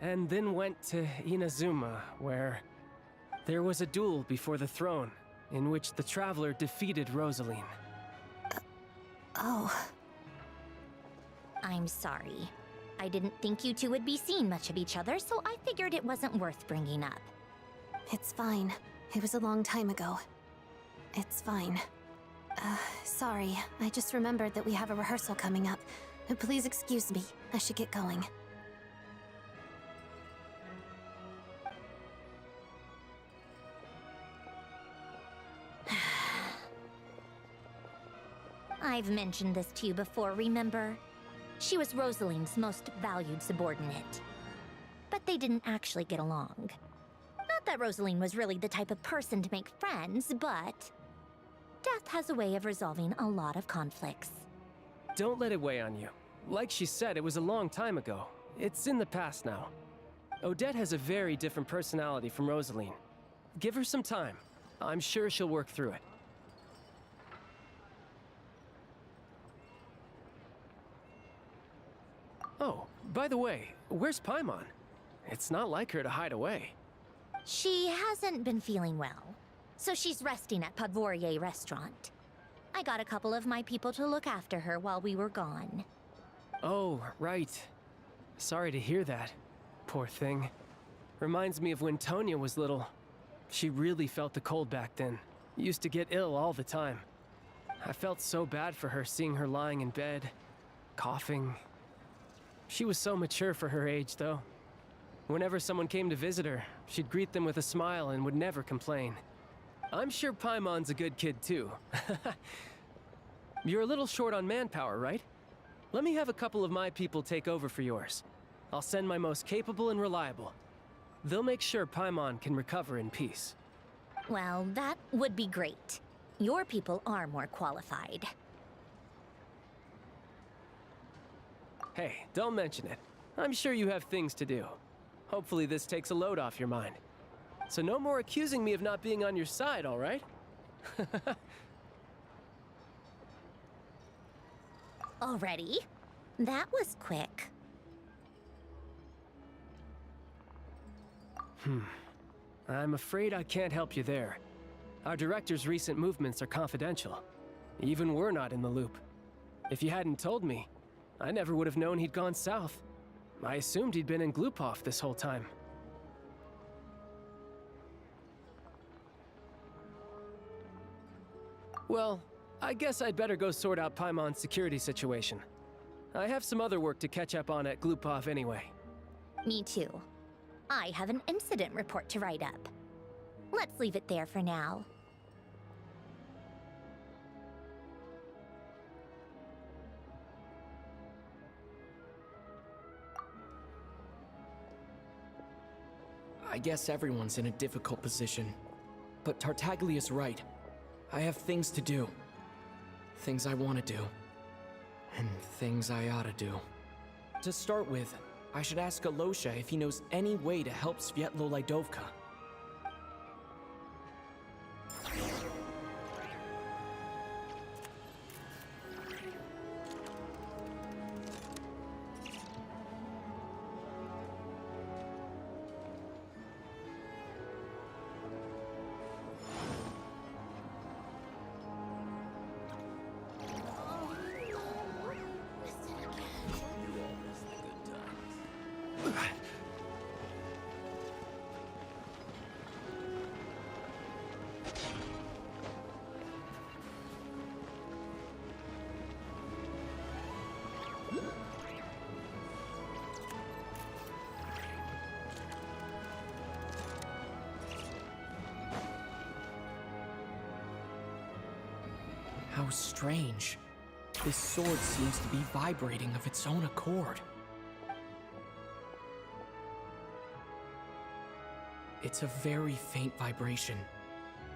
and then went to Inazuma, where there was a duel before the throne in which the traveler defeated Rosaline. Oh. I'm sorry. I didn't think you two would be seeing much of each other, so I figured it wasn't worth bringing up. It's fine. It was a long time ago. It's fine. Sorry. I just remembered that we have a rehearsal coming up. Please excuse me. I should get going. I've mentioned this to you before, remember? She was Rosaline's most valued subordinate. But they didn't actually get along. Not that Rosaline was really the type of person to make friends, but death has a way of resolving a lot of conflicts. Don't let it weigh on you. Like she said, it was a long time ago. It's in the past now. Odette has a very different personality from Rosaline. Give her some time. I'm sure she'll work through it. Oh, by the way, where's Paimon? It's not like her to hide away. She hasn't been feeling well, so she's resting at Podvorier restaurant. I got a couple of my people to look after her while we were gone. Oh, right. Sorry to hear that. Poor thing. Reminds me of when Tonya was little. She really felt the cold back then. Used to get ill all the time. I felt so bad for her seeing her lying in bed, coughing. She was so mature for her age, though. Whenever someone came to visit her, she'd greet them with a smile and would never complain. I'm sure Paimon's a good kid, too. You're a little short on manpower, right? Let me have a couple of my people take over for yours. I'll send my most capable and reliable. They'll make sure Paimon can recover in peace. Well, that would be great. Your people are more qualified. Hey, don't mention it. I'm sure you have things to do. Hopefully this takes a load off your mind. So no more accusing me of not being on your side, all right? Already? That was quick. I'm afraid I can't help you there. Our director's recent movements are confidential. Even we're not in the loop. If you hadn't told me, I never would have known he'd gone south. I assumed he'd been in Glupov this whole time. Well, I guess I'd better go sort out Paimon's security situation. I have some other work to catch up on at Glupov anyway. Me too. I have an incident report to write up. Let's leave it there for now. I guess everyone's in a difficult position. But Tartaglia's right. I have things to do. Things I want to do. And things I ought to do. To start with, I should ask Alosha if he knows any way to help Svietlo Lydovka. How strange. This sword seems to be vibrating of its own accord. It's a very faint vibration,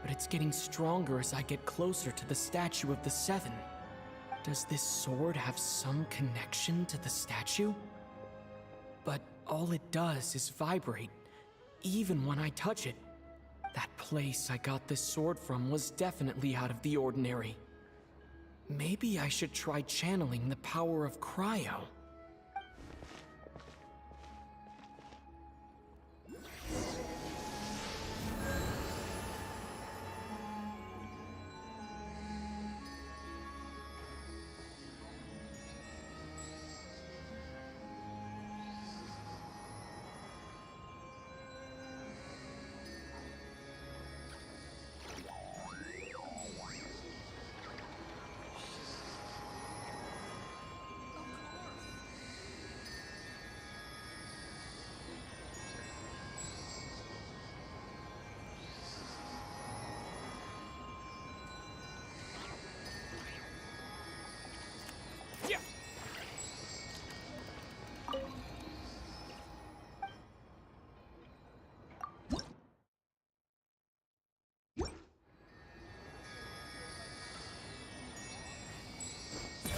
but it's getting stronger as I get closer to the statue of the Seven. Does this sword have some connection to the statue? But all it does is vibrate, even when I touch it. That place I got this sword from was definitely out of the ordinary. Maybe I should try channeling the power of cryo.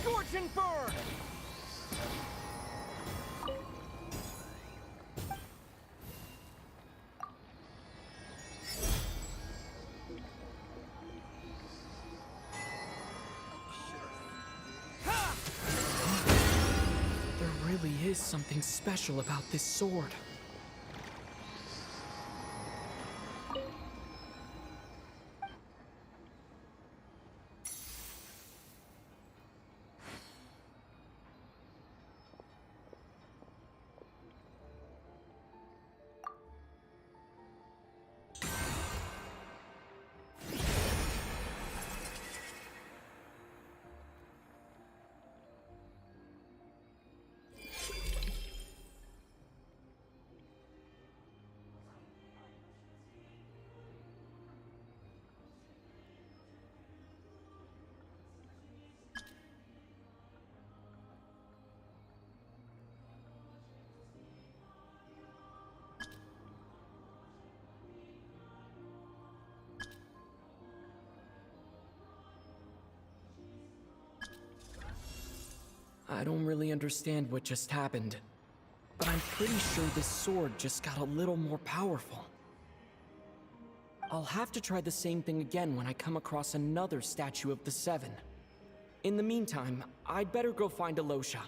Scorching burn! There really is something special about this sword. I don't really understand what just happened, but I'm pretty sure this sword just got a little more powerful. I'll have to try the same thing again when I come across another statue of the Seven. In the meantime, I'd better go find Alosha.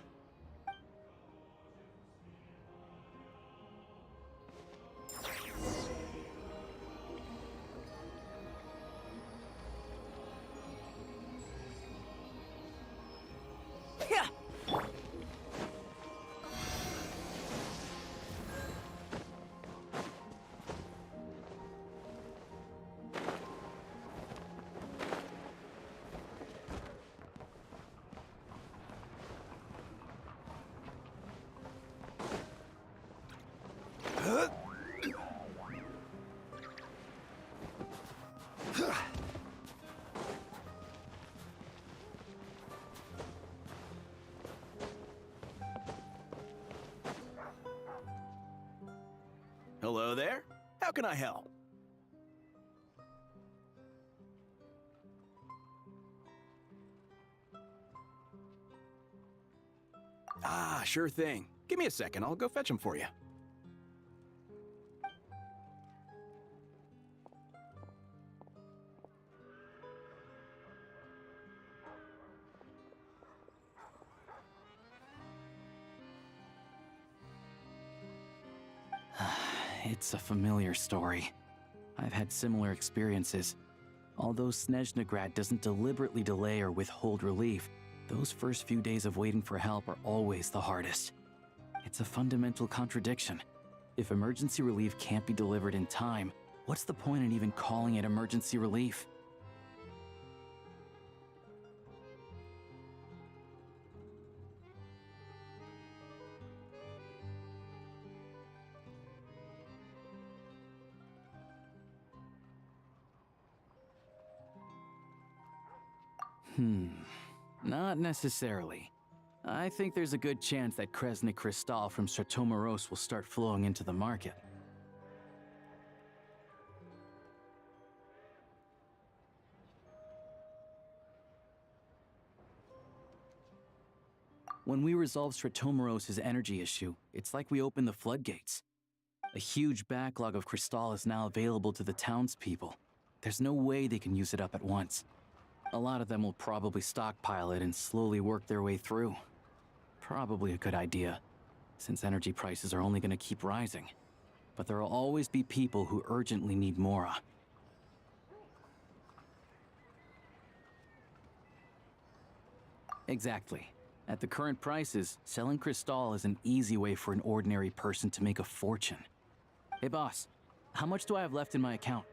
Hello there. How can I help? Ah, sure thing. Give me a second, I'll go fetch them for you. It's a familiar story. I've had similar experiences. Although Snezhnegrad doesn't deliberately delay or withhold relief, those first few days of waiting for help are always the hardest. It's a fundamental contradiction. If emergency relief can't be delivered in time, what's the point in even calling it emergency relief? Not necessarily. I think there's a good chance that Kresnik Crystal from Stratomoros will start flowing into the market. When we resolve Stratomoros' energy issue, it's like we open the floodgates. A huge backlog of Crystal is now available to the townspeople. There's no way they can use it up at once. A lot of them will probably stockpile it and slowly work their way through. Probably a good idea, since energy prices are only going to keep rising. But there will always be people who urgently need Mora. Exactly. At the current prices, selling Crystal is an easy way for an ordinary person to make a fortune. Hey boss, how much do I have left in my account?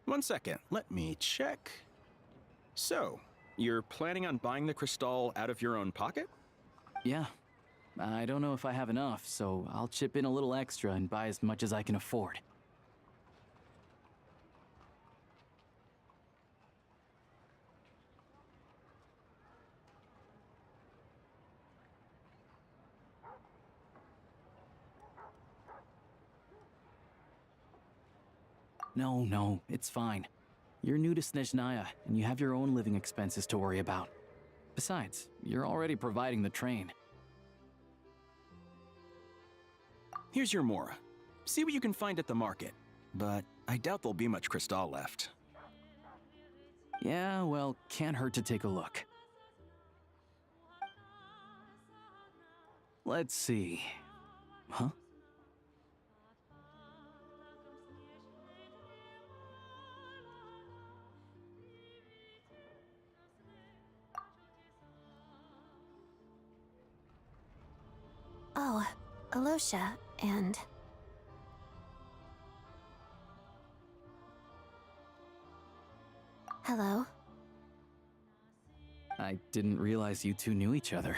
1 second, let me check. So, you're planning on buying the Crystal out of your own pocket? Yeah. I don't know if I have enough, so I'll chip in a little extra and buy as much as I can afford. No, it's fine. You're new to Snezhnaya, and you have your own living expenses to worry about. Besides, you're already providing the train. Here's your Mora. See what you can find at the market, but I doubt there'll be much Crystal left. Yeah, well, can't hurt to take a look. Let's see. Huh? Oh, Alosha, and... Hello? I didn't realize you two knew each other.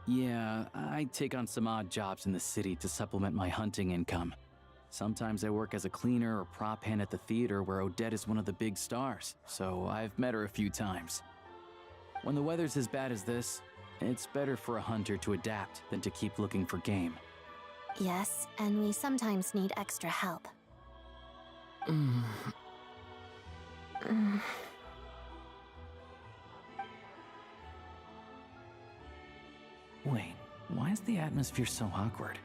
Yeah, I take on some odd jobs in the city to supplement my hunting income. Sometimes I work as a cleaner or prop hand at the theater where Odette is one of the big stars, so I've met her a few times. When the weather's as bad as this, it's better for a hunter to adapt than to keep looking for game. Yes, and we sometimes need extra help. Wait, why is the atmosphere so awkward?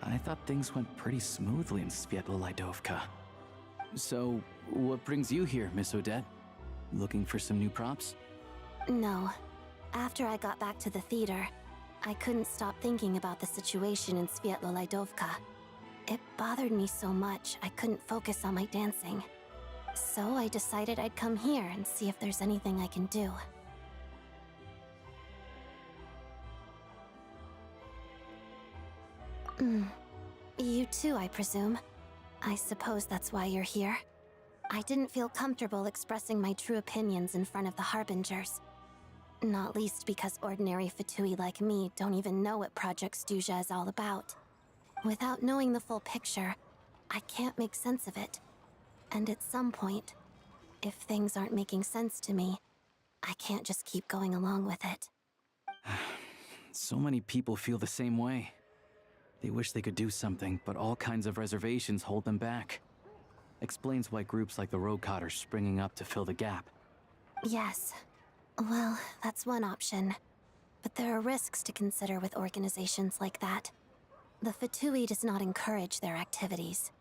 I thought things went pretty smoothly in Svietlolaidovka. So, what brings you here, Miss Odette? Looking for some new props? No. After I got back to the theater, I couldn't stop thinking about the situation in Svietlolaidovka. It bothered me so much, I couldn't focus on my dancing. So I decided I'd come here and see if there's anything I can do. You too, I presume. I suppose that's why you're here. I didn't feel comfortable expressing my true opinions in front of the Harbingers. Not least because ordinary Fatui like me don't even know what Project Stuja is all about. Without knowing the full picture, I can't make sense of it. And at some point, if things aren't making sense to me, I can't just keep going along with it. So many people feel the same way. They wish they could do something, but all kinds of reservations hold them back. Explains why groups like the Rokot are springing up to fill the gap. Yes. Well, that's one option. But there are risks to consider with organizations like that. The Fatui does not encourage their activities.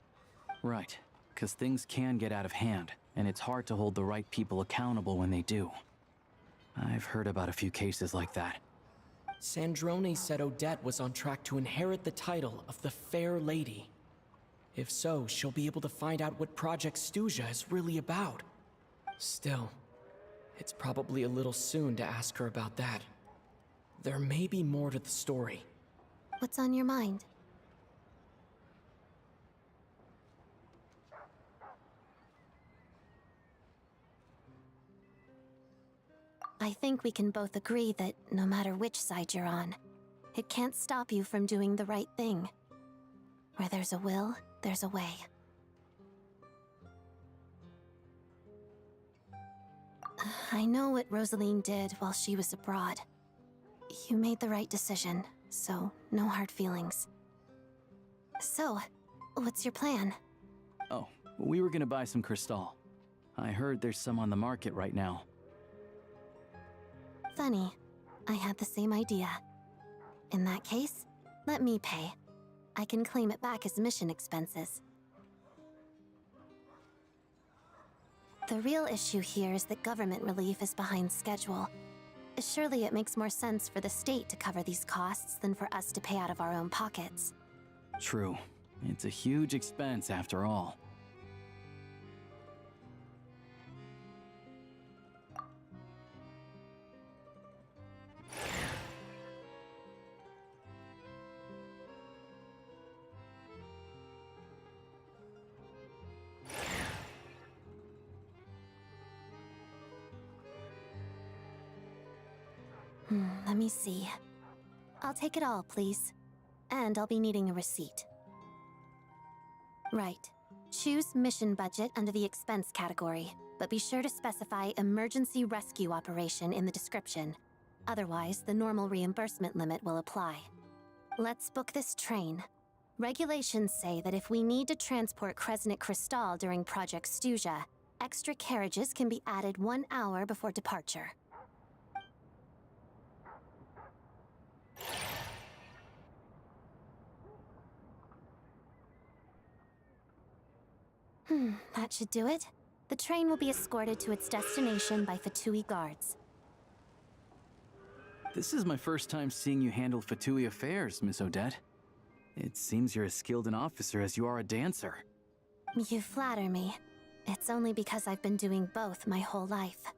Right, because things can get out of hand, and it's hard to hold the right people accountable when they do. I've heard about a few cases like that. Sandrone said Odette was on track to inherit the title of the Fair Lady. If so, she'll be able to find out what Project Stuja is really about. Still, it's probably a little soon to ask her about that. There may be more to the story. What's on your mind? I think we can both agree that no matter which side you're on, it can't stop you from doing the right thing. Where there's a will, there's a way. I know what Rosaline did while she was abroad. You made the right decision, so no hard feelings. So, what's your plan? Oh, we were gonna buy some Crystal. I heard there's some on the market right now. Funny. I had the same idea. In that case, let me pay. I can claim it back as mission expenses. The real issue here is that government relief is behind schedule. Surely it makes more sense for the state to cover these costs than for us to pay out of our own pockets. True. It's a huge expense after all. Let me see. I'll take it all, please. And I'll be needing a receipt. Right. Choose mission budget under the expense category, but be sure to specify emergency rescue operation in the description. Otherwise, the normal reimbursement limit will apply. Let's book this train. Regulations say that if we need to transport Kresnik Crystal during Project Stuja, extra carriages can be added 1 hour before departure. That should do it. The train will be escorted to its destination by Fatui guards. This is my first time seeing you handle Fatui affairs, Miss Odette. It seems you're as skilled an officer as you are a dancer. You flatter me. It's only because I've been doing both my whole life.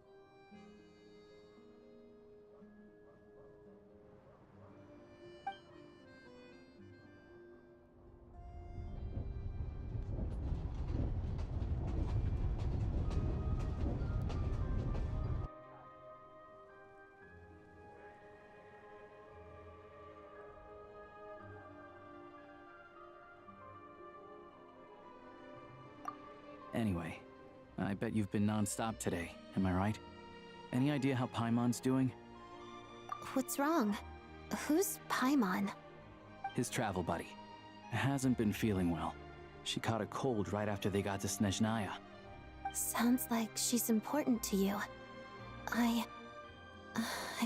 Anyway, I bet you've been non-stop today, am I right? Any idea how Paimon's doing? What's wrong? Who's Paimon? His travel buddy. Hasn't been feeling well. She caught a cold right after they got to Snezhnaya. Sounds like she's important to you. I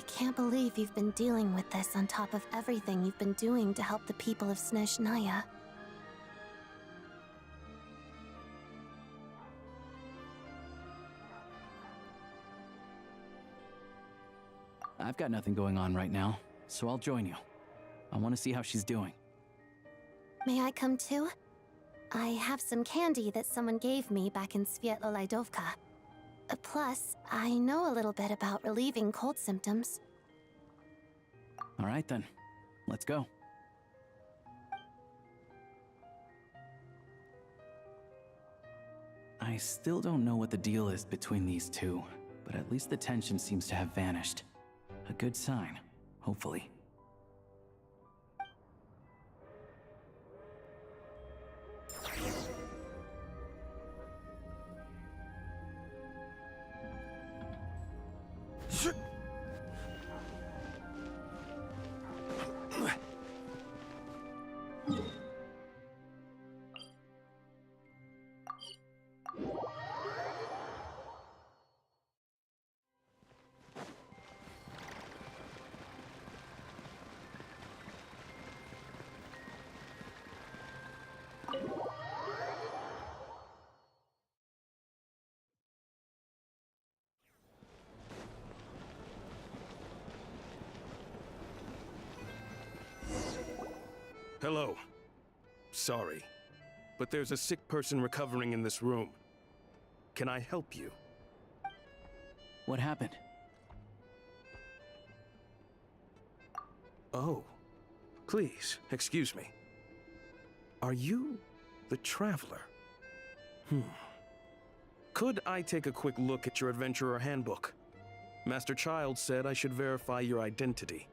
can't believe you've been dealing with this on top of everything you've been doing to help the people of Snezhnaya. I've got nothing going on right now, so I'll join you. I want to see how she's doing. May I come too? I have some candy that someone gave me back in Svietlo-Laidovka. Plus, I know a little bit about relieving cold symptoms. All right then, let's go. I still don't know what the deal is between these two, but at least the tension seems to have vanished. A good sign, hopefully. Hello. Sorry, but there's a sick person recovering in this room. Can I help you? What happened? Oh, please, excuse me. Are you the Traveler? Could I take a quick look at your Adventurer Handbook? Master Child said I should verify your identity.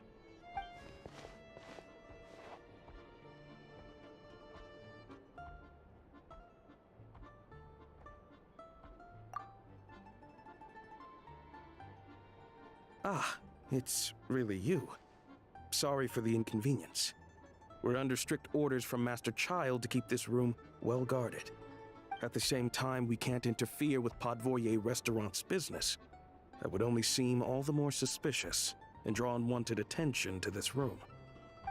Ah, it's really you. Sorry for the inconvenience. We're under strict orders from Master Child to keep this room well guarded. At the same time, we can't interfere with Podvoye Restaurant's business. That would only seem all the more suspicious and draw unwanted attention to this room.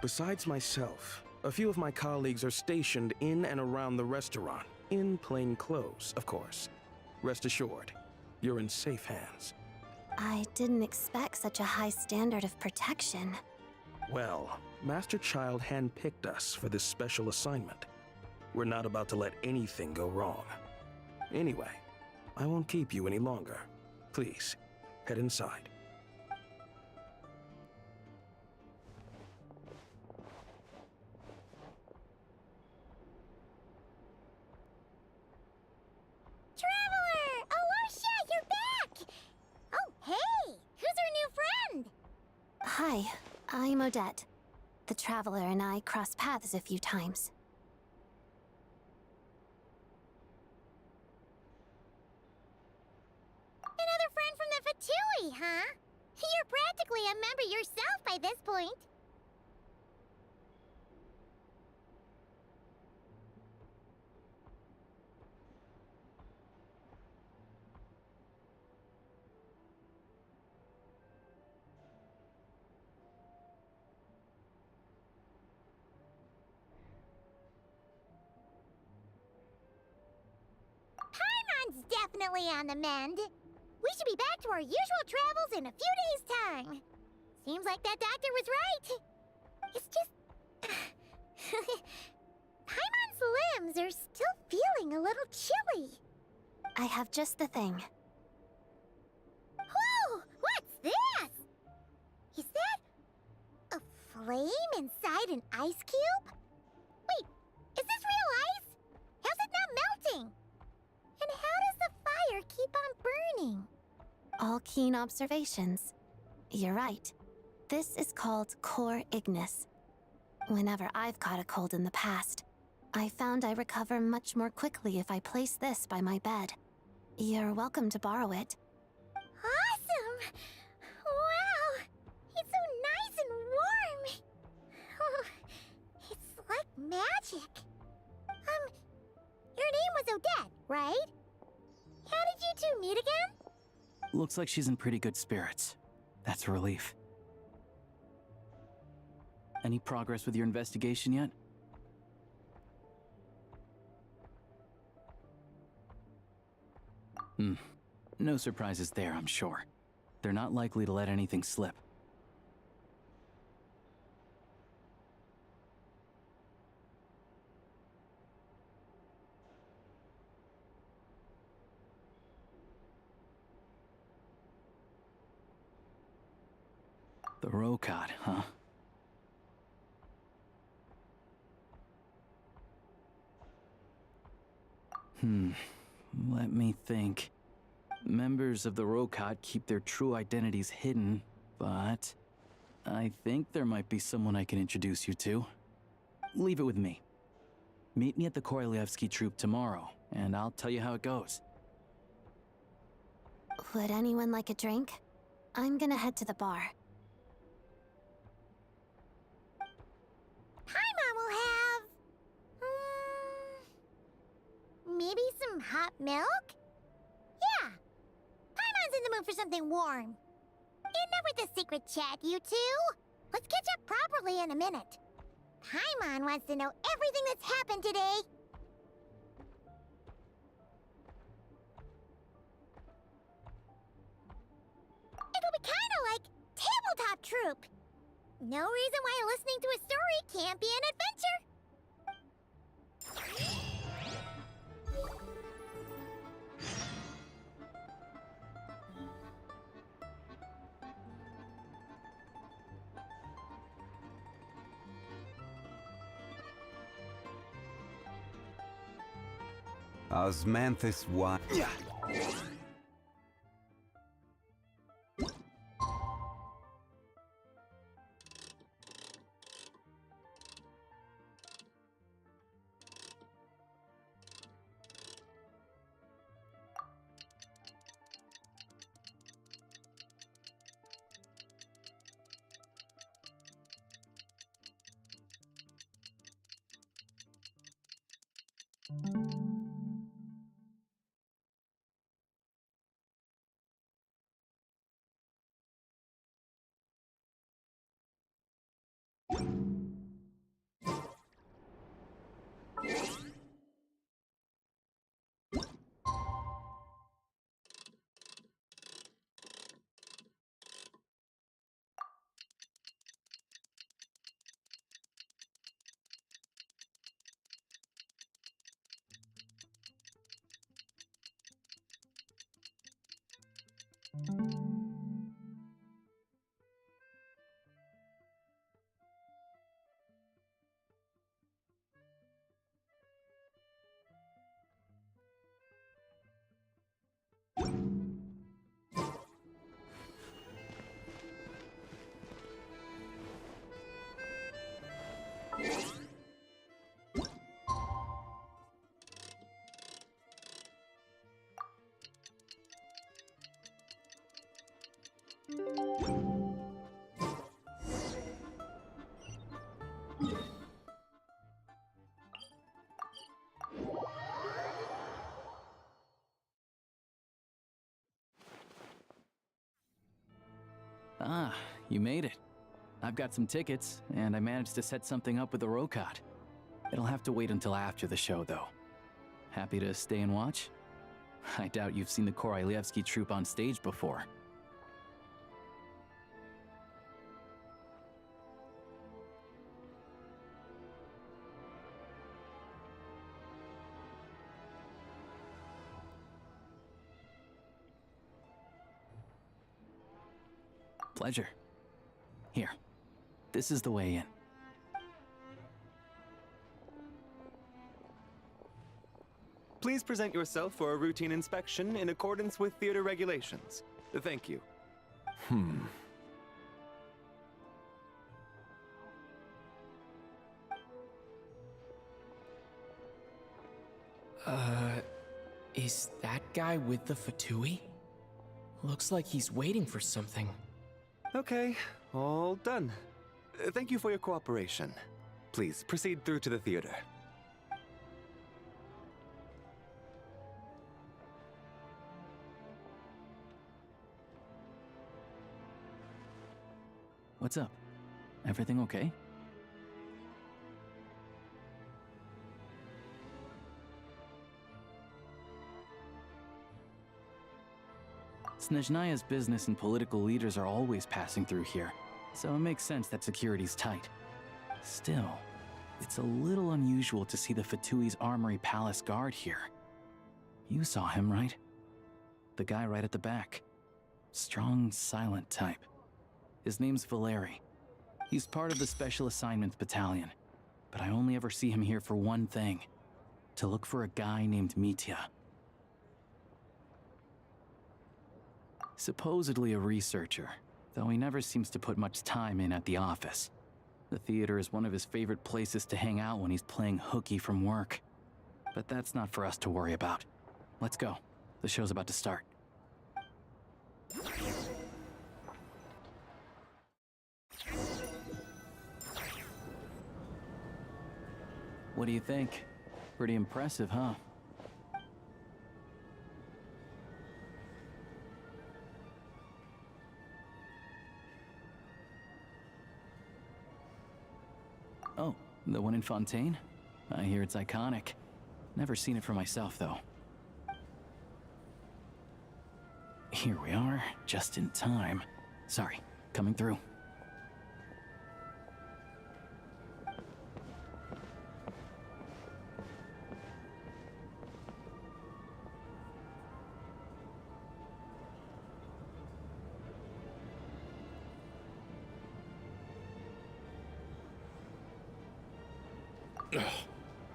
Besides myself, a few of my colleagues are stationed in and around the restaurant, in plain clothes, of course. Rest assured, you're in safe hands. I didn't expect such a high standard of protection. Well, Master Child handpicked us for this special assignment. We're not about to let anything go wrong. Anyway, I won't keep you any longer. Please, head inside. Traveler! Alosha, you're back! Oh, hey! Who's our new friend? Hi, I'm Odette. The Traveler and I crossed paths a few times. Another friend from the Fatui, huh? You're practically a member yourself by this point. Paimon's definitely on the mend. We should be back to our usual travels in a few days' time. Seems like that doctor was right. It's just... Paimon's limbs are still feeling a little chilly. I have just the thing. Whoa! What's this? Is that... a flame inside an ice cube? Wait, is this real ice? How's it not melting? And how does the fire keep on burning? All keen observations. You're right. This is called core ignis. Whenever I've caught a cold in the past, I found I recover much more quickly if I place this by my bed. You're welcome to borrow it. Awesome! Wow! It's so nice and warm! Oh, it's like magic. Your name was Odette, right? How did you two meet again? Looks like she's in pretty good spirits. That's a relief. Any progress with your investigation yet? No surprises there, I'm sure. They're not likely to let anything slip. The Rokot, huh? Let me think. Members of the Rokot keep their true identities hidden, but I think there might be someone I can introduce you to. Leave it with me. Meet me at the Korolyevsky Troop tomorrow, and I'll tell you how it goes. Would anyone like a drink? I'm gonna head to the bar. Paimon will have... maybe some hot milk? Yeah. Paimon's in the mood for something warm. Enough with the secret chat, you two. Let's catch up properly in a minute. Paimon wants to know everything that's happened today. It'll be kinda like tabletop troop. No reason why listening to a story can't be an adventure. Osmanthus what? Ah, you made it. I've got some tickets, and I managed to set something up with the Rokot. It'll have to wait until after the show, though. Happy to stay and watch? I doubt you've seen the Korolyevsky Troop on stage before. Pleasure. Here. This is the way in. Please present yourself for a routine inspection in accordance with theater regulations. Thank you. Is that guy with the Fatui? Looks like he's waiting for something. Okay, all done. Thank you for your cooperation. Please proceed through to the theater. What's up? Everything okay? Snezhnaya's business and political leaders are always passing through here, so it makes sense that security's tight. Still, it's a little unusual to see the Fatui's Armory Palace guard here. You saw him, right? The guy right at the back. Strong, silent type. His name's Valeri. He's part of the Special Assignments Battalion, but I only ever see him here for one thing: to look for a guy named Mitya. Supposedly a researcher, though he never seems to put much time in at the office. The theater is one of his favorite places to hang out when he's playing hooky from work. But that's not for us to worry about. Let's go. The show's about to start. What do you think? Pretty impressive, huh? Oh, the one in Fontaine? I hear it's iconic. Never seen it for myself, though. Here we are, just in time. Sorry, coming through.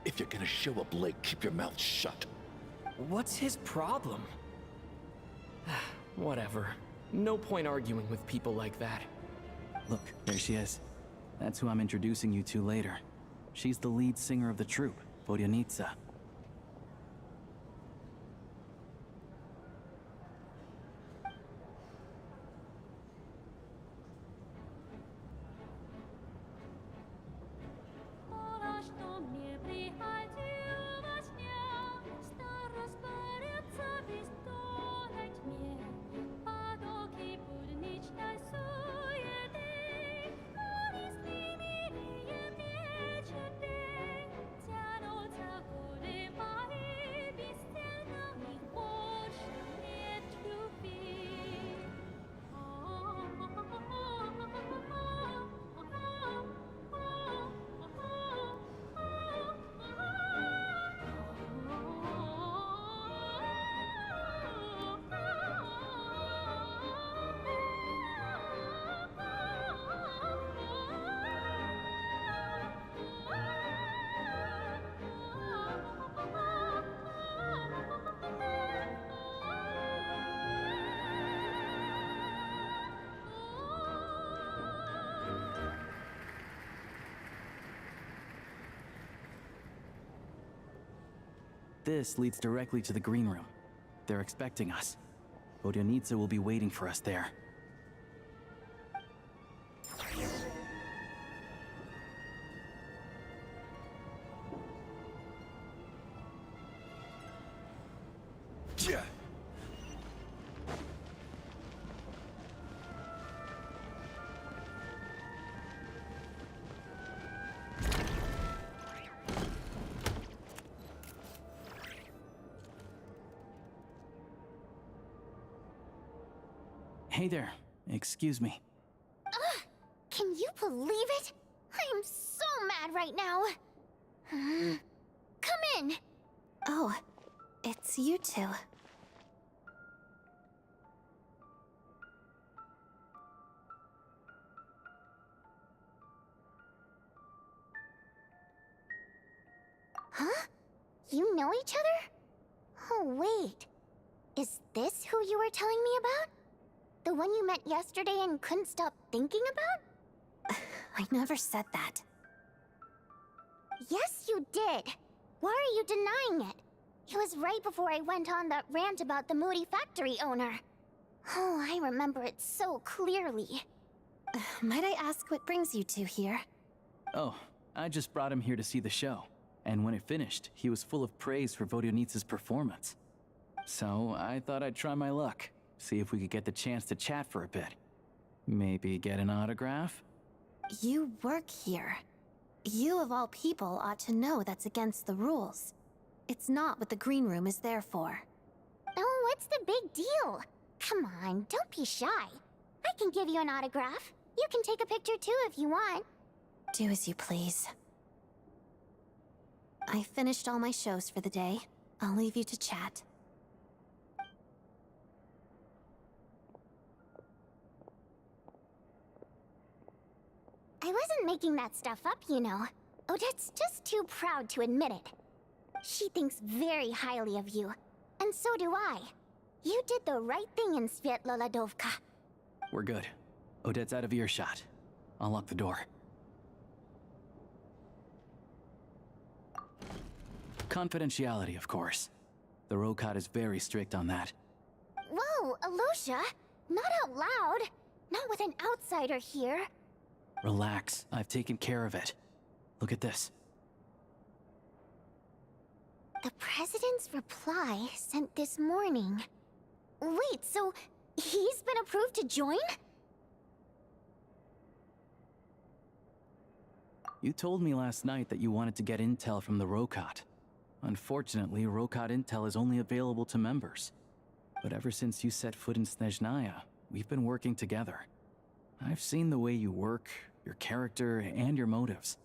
If you're gonna show up late, keep your mouth shut. What's his problem? Whatever. No point arguing with people like that. Look, there she is. That's who I'm introducing you to later. She's the lead singer of the troupe, Vodyanitsa. This leads directly to the green room. They're expecting us. Vodyanitsa will be waiting for us there. Yeah. Hey there. Excuse me. Can you believe it? I am so mad right now. Come in. Oh, it's you two. Huh? You know each other? Oh, wait. Is this who you were telling me about? The one you met yesterday and couldn't stop thinking about? I never said that. Yes, you did. Why are you denying it? It was right before I went on that rant about the moody factory owner. Oh, I remember it so clearly. Might I ask what brings you two here? Oh, I just brought him here to see the show. And when it finished, he was full of praise for Vodyanitsa's performance. So I thought I'd try my luck. See if we could get the chance to chat for a bit. Maybe get an autograph? You work here. You of all people ought to know that's against the rules. It's not what the green room is there for. Oh, what's the big deal? Come on, don't be shy. I can give you an autograph. You can take a picture too if you want. Do as you please. I finished all my shows for the day. I'll leave you to chat. I wasn't making that stuff up, you know. Odette's just too proud to admit it. She thinks very highly of you, and so do I. You did the right thing in Svietloladovka. We're good. Odette's out of earshot. I'll lock the door. Confidentiality, of course. The Rokot is very strict on that. Whoa, Alosha! Not out loud! Not with an outsider here! Relax, I've taken care of it. Look at this. The President's reply sent this morning. Wait, so he's been approved to join? You told me last night that you wanted to get intel from the Rokot. Unfortunately, Rokot intel is only available to members. But ever since you set foot in Snezhnaya, we've been working together. I've seen the way you work, your character, and your motives.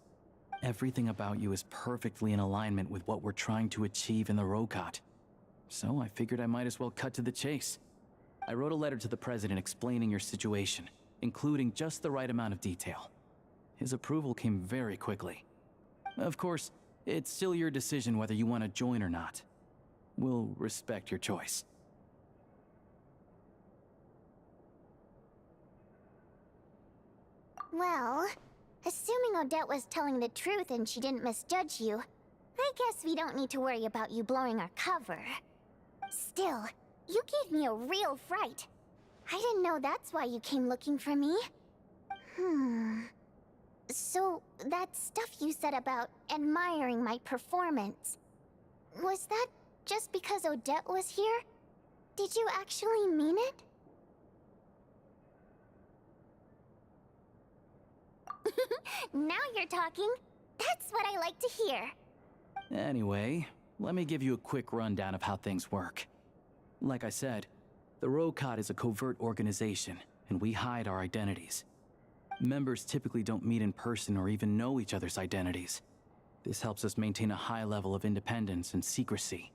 Everything about you is perfectly in alignment with what we're trying to achieve in the Rokot. So I figured I might as well cut to the chase. I wrote a letter to the President explaining your situation, including just the right amount of detail. His approval came very quickly. Of course, it's still your decision whether you want to join or not. We'll respect your choice. Well, assuming Odette was telling the truth and she didn't misjudge you, I guess we don't need to worry about you blowing our cover. Still, you gave me a real fright. I didn't know that's why you came looking for me. So, that stuff you said about admiring my performance, was that just because Odette was here? Did you actually mean it? Now you're talking. That's what I like to hear. Anyway, let me give you a quick rundown of how things work. Like I said, the Rokot is a covert organization, and we hide our identities. Members typically don't meet in person or even know each other's identities. This helps us maintain a high level of independence and secrecy.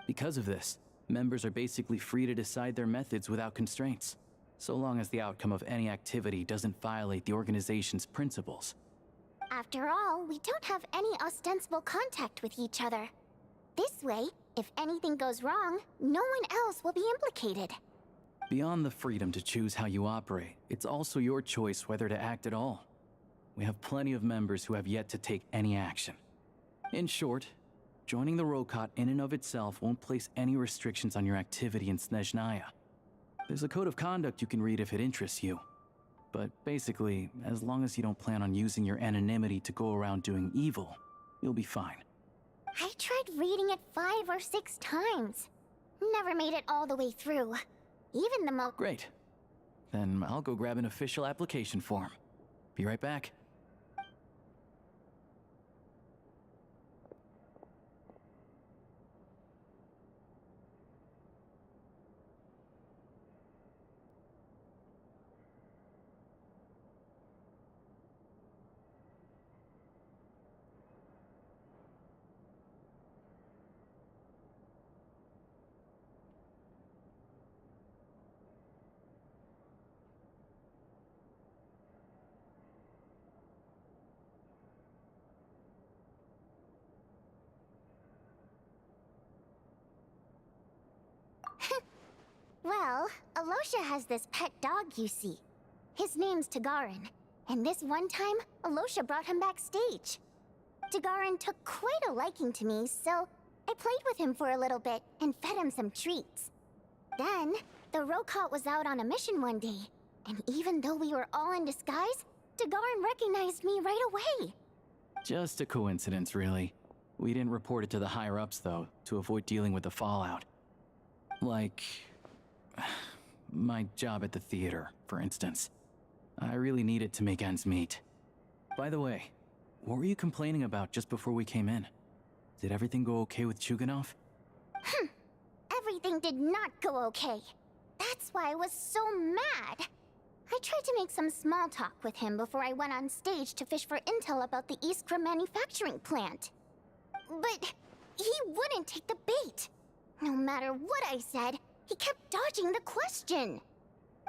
Because of this, members are basically free to decide their methods without constraints, so long as the outcome of any activity doesn't violate the organization's principles. After all, we don't have any ostensible contact with each other. This way, if anything goes wrong, no one else will be implicated. Beyond the freedom to choose how you operate, it's also your choice whether to act at all. We have plenty of members who have yet to take any action. In short, joining the Rokot in and of itself won't place any restrictions on your activity in Snezhnaya. There's a code of conduct you can read if it interests you. But basically, as long as you don't plan on using your anonymity to go around doing evil, you'll be fine. I tried reading it 5 or 6 times. Never made it all the way through. Even the most— Great. Then I'll go grab an official application form. Be right back. Well, Alosha has this pet dog, you see. His name's Tagarin, and this one time, Alosha brought him backstage. Tagarin took quite a liking to me, so I played with him for a little bit and fed him some treats. Then, the Rokot was out on a mission one day, and even though we were all in disguise, Tagarin recognized me right away. Just a coincidence, really. We didn't report it to the higher-ups, though, to avoid dealing with the fallout. Like my job at the theater, for instance. I really need it to make ends meet. By the way, what were you complaining about just before we came in? Did everything go okay with Chuganov? Everything did not go okay. That's why I was so mad. I tried to make some small talk with him before I went on stage to fish for intel about the Iskra manufacturing plant. But he wouldn't take the bait. No matter what I said, he kept dodging the question.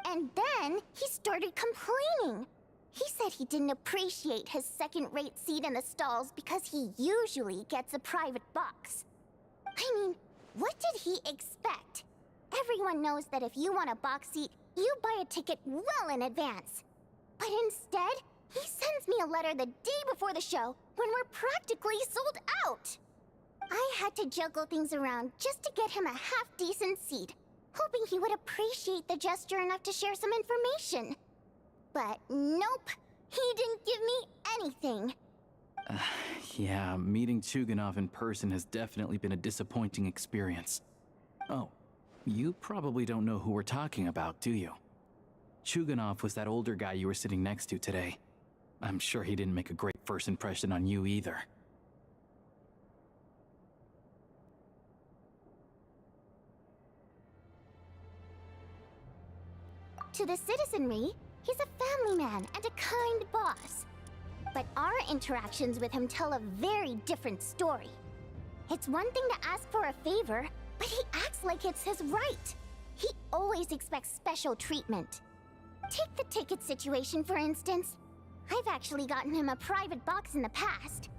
And then he started complaining. He said he didn't appreciate his second-rate seat in the stalls because he usually gets a private box. I mean, what did he expect? Everyone knows that if you want a box seat, you buy a ticket well in advance. But instead, he sends me a letter the day before the show when we're practically sold out. I had to juggle things around just to get him a half-decent seat, hoping he would appreciate the gesture enough to share some information. But nope, he didn't give me anything. Yeah, meeting Chuganov in person has definitely been a disappointing experience. Oh, you probably don't know who we're talking about, do you? Chuganov was that older guy you were sitting next to today. I'm sure he didn't make a great first impression on you either. To the citizenry, he's a family man and a kind boss. But our interactions with him tell a very different story. It's one thing to ask for a favor, but he acts like it's his right. He always expects special treatment. Take the ticket situation, for instance. I've actually gotten him a private box in the past.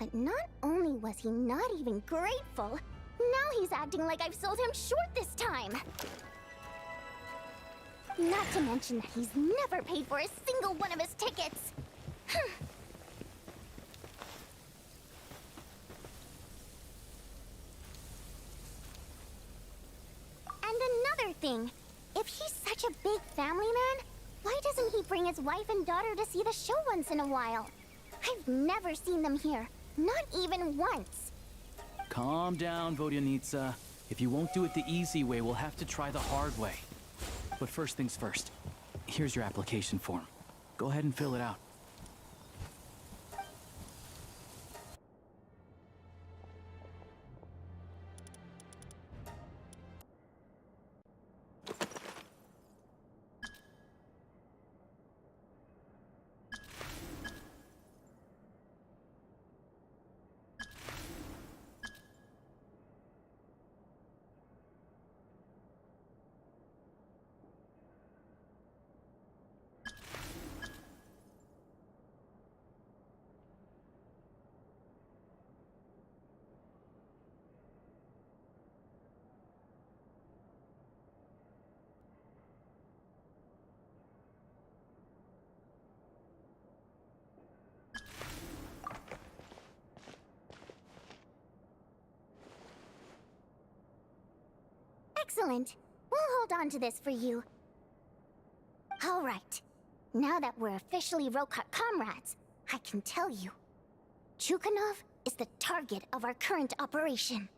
But not only was he not even grateful, now he's acting like I've sold him short this time. Not to mention that he's never paid for a single one of his tickets. And another thing, if he's such a big family man, why doesn't he bring his wife and daughter to see the show once in a while? I've never seen them here, not even once. Calm down, Vodyanitsa. If you won't do it the easy way, we'll have to try the hard way. But first things first, here's your application form. Go ahead and fill it out. Excellent. We'll hold on to this for you. All right. Now that we're officially Rokart comrades, I can tell you. Chuganov is the target of our current operation.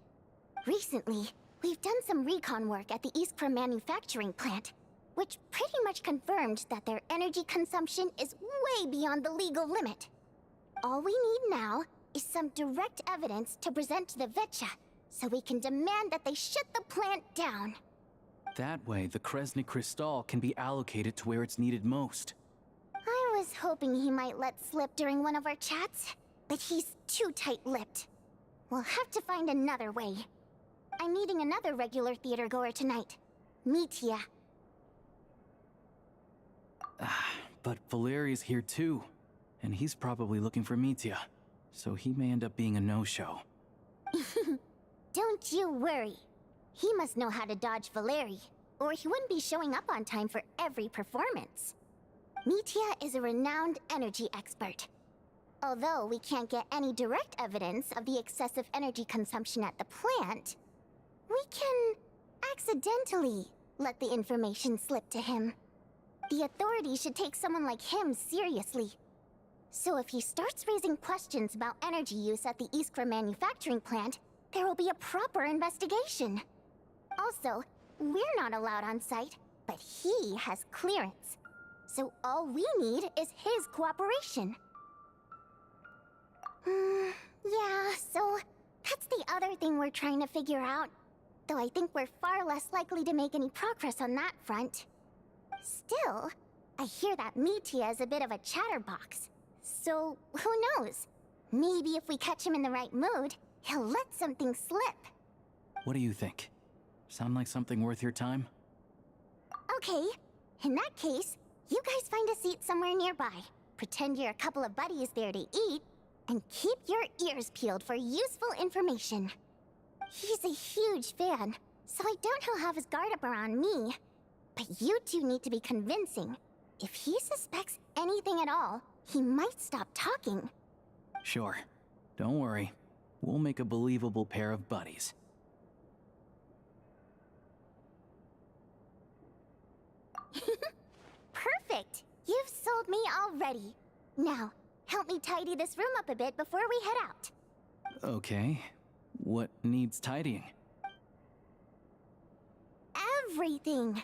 Recently, we've done some recon work at the Iskra manufacturing plant, which pretty much confirmed that their energy consumption is way beyond the legal limit. All we need now is some direct evidence to present to the Vetcha, so we can demand that they shut the plant down. That way, the Kresny Crystal can be allocated to where it's needed most. I was hoping he might let slip during one of our chats, but he's too tight-lipped. We'll have to find another way. I'm meeting another regular theater goer tonight, Mitya. But Valeri's here too, and he's probably looking for Mitya, so he may end up being a no-show. Don't you worry. He must know how to dodge Valeri, or he wouldn't be showing up on time for every performance. Mitya is a renowned energy expert. Although we can't get any direct evidence of the excessive energy consumption at the plant, we can accidentally let the information slip to him. The authorities should take someone like him seriously. So if he starts raising questions about energy use at the Iskra manufacturing plant, there will be a proper investigation. Also, we're not allowed on site, but he has clearance. So all we need is his cooperation. Yeah, so that's the other thing we're trying to figure out. Though I think we're far less likely to make any progress on that front. Still, I hear that Mitya is a bit of a chatterbox. So, who knows? Maybe if we catch him in the right mood, he'll let something slip. What do you think? Sound like something worth your time? Okay, in that case, you guys find a seat somewhere nearby. Pretend you're a couple of buddies there to eat, and keep your ears peeled for useful information. He's a huge fan, so I doubt he'll have his guard up around me. But you two need to be convincing. If he suspects anything at all, he might stop talking. Sure. Don't worry. We'll make a believable pair of buddies. Perfect! You've sold me already. Now, help me tidy this room up a bit before we head out. Okay. What needs tidying? Everything!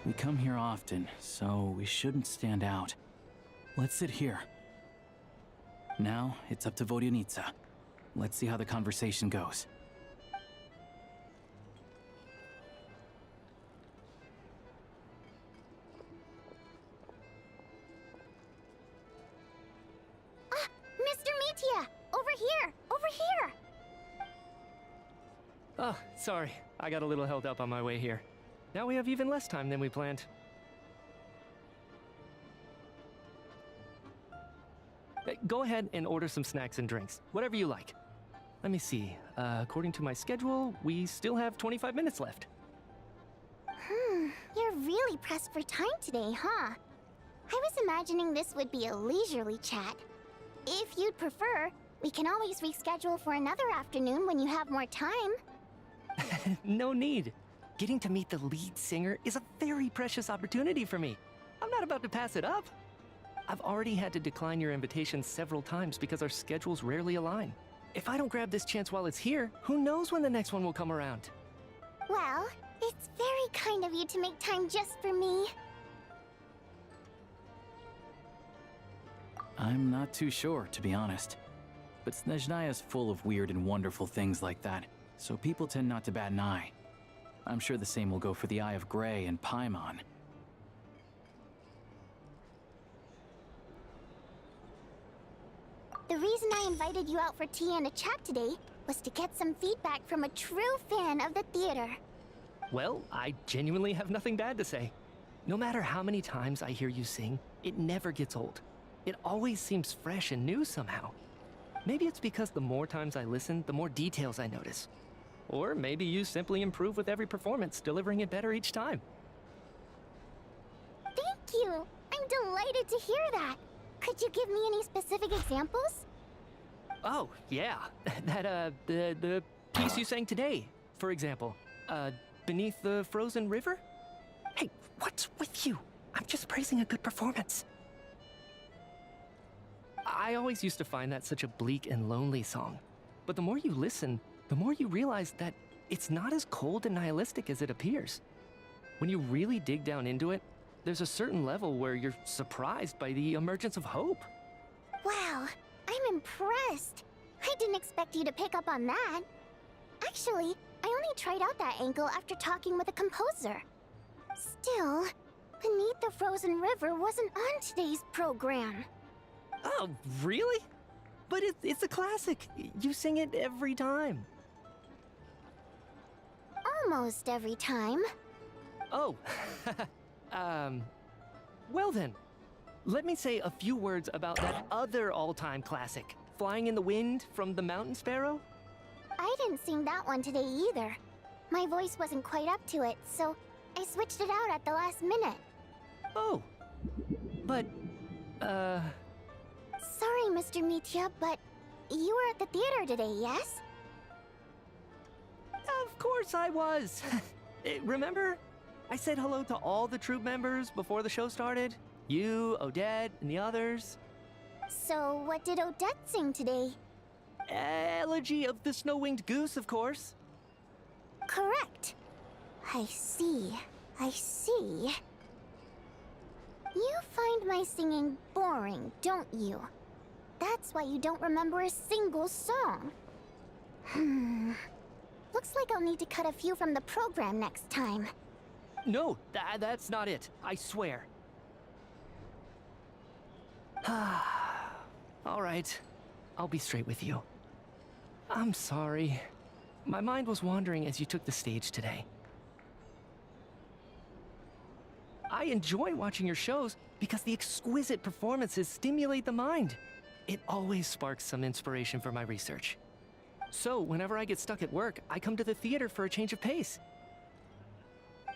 We come here often, so we shouldn't stand out. Let's sit here. Now, it's up to Vodyanica. Let's see how the conversation goes. Mr. Mitya! Over here! Over here! Oh, sorry. I got a little held up on my way here. Now we have even less time than we planned. Go ahead and order some snacks and drinks, whatever you like. Let me see. According to my schedule, we still have 25 minutes left. You're really pressed for time today, huh? I was imagining this would be a leisurely chat. If you'd prefer, we can always reschedule for another afternoon when you have more time. No need. Getting to meet the lead singer is a very precious opportunity for me. I'm not about to pass it up. I've already had to decline your invitation several times because our schedules rarely align. If I don't grab this chance while it's here, who knows when the next one will come around? Well, it's very kind of you to make time just for me. I'm not too sure, to be honest. But Snezhnaya's full of weird and wonderful things like that, so people tend not to bat an eye. I'm sure the same will go for the Eye of Grey and Paimon. The reason I invited you out for tea and a chat today was to get some feedback from a true fan of the theater. Well, I genuinely have nothing bad to say. No matter how many times I hear you sing, it never gets old. It always seems fresh and new somehow. Maybe it's because the more times I listen, the more details I notice. Or maybe you simply improve with every performance, delivering it better each time. Thank you! I'm delighted to hear that! Could you give me any specific examples? Oh, yeah. The piece you sang today, for example. Beneath the Frozen River? Hey, what's with you? I'm just praising a good performance. I always used to find that such a bleak and lonely song. But the more you listen, the more you realize that it's not as cold and nihilistic as it appears. When you really dig down into it, there's a certain level where you're surprised by the emergence of hope. Wow, I'm impressed. I didn't expect you to pick up on that. Actually, I only tried out that angle after talking with a composer. Still, Beneath the Frozen River wasn't on today's program. Oh, really? But it's a classic. You sing it every time. Almost every time. Oh, well then. Let me say a few words about that other all-time classic, Flying in the Wind from the Mountain Sparrow. I didn't sing that one today either. My voice wasn't quite up to it, so I switched it out at the last minute. Oh, but, Sorry, Mr. Mitya, but you were at the theater today, yes? Of course I was. Remember? I said hello to all the troupe members before the show started. You, Odette, and the others. So, what did Odette sing today? Elegy of the Snow-Winged Goose, of course. Correct. I see. I see. You find my singing boring, don't you? That's why you don't remember a single song. Looks like I'll need to cut a few from the program next time. No, that's not it. I swear. All right. I'll be straight with you. I'm sorry. My mind was wandering as you took the stage today. I enjoy watching your shows because the exquisite performances stimulate the mind. It always sparks some inspiration for my research. So, whenever I get stuck at work, I come to the theater for a change of pace.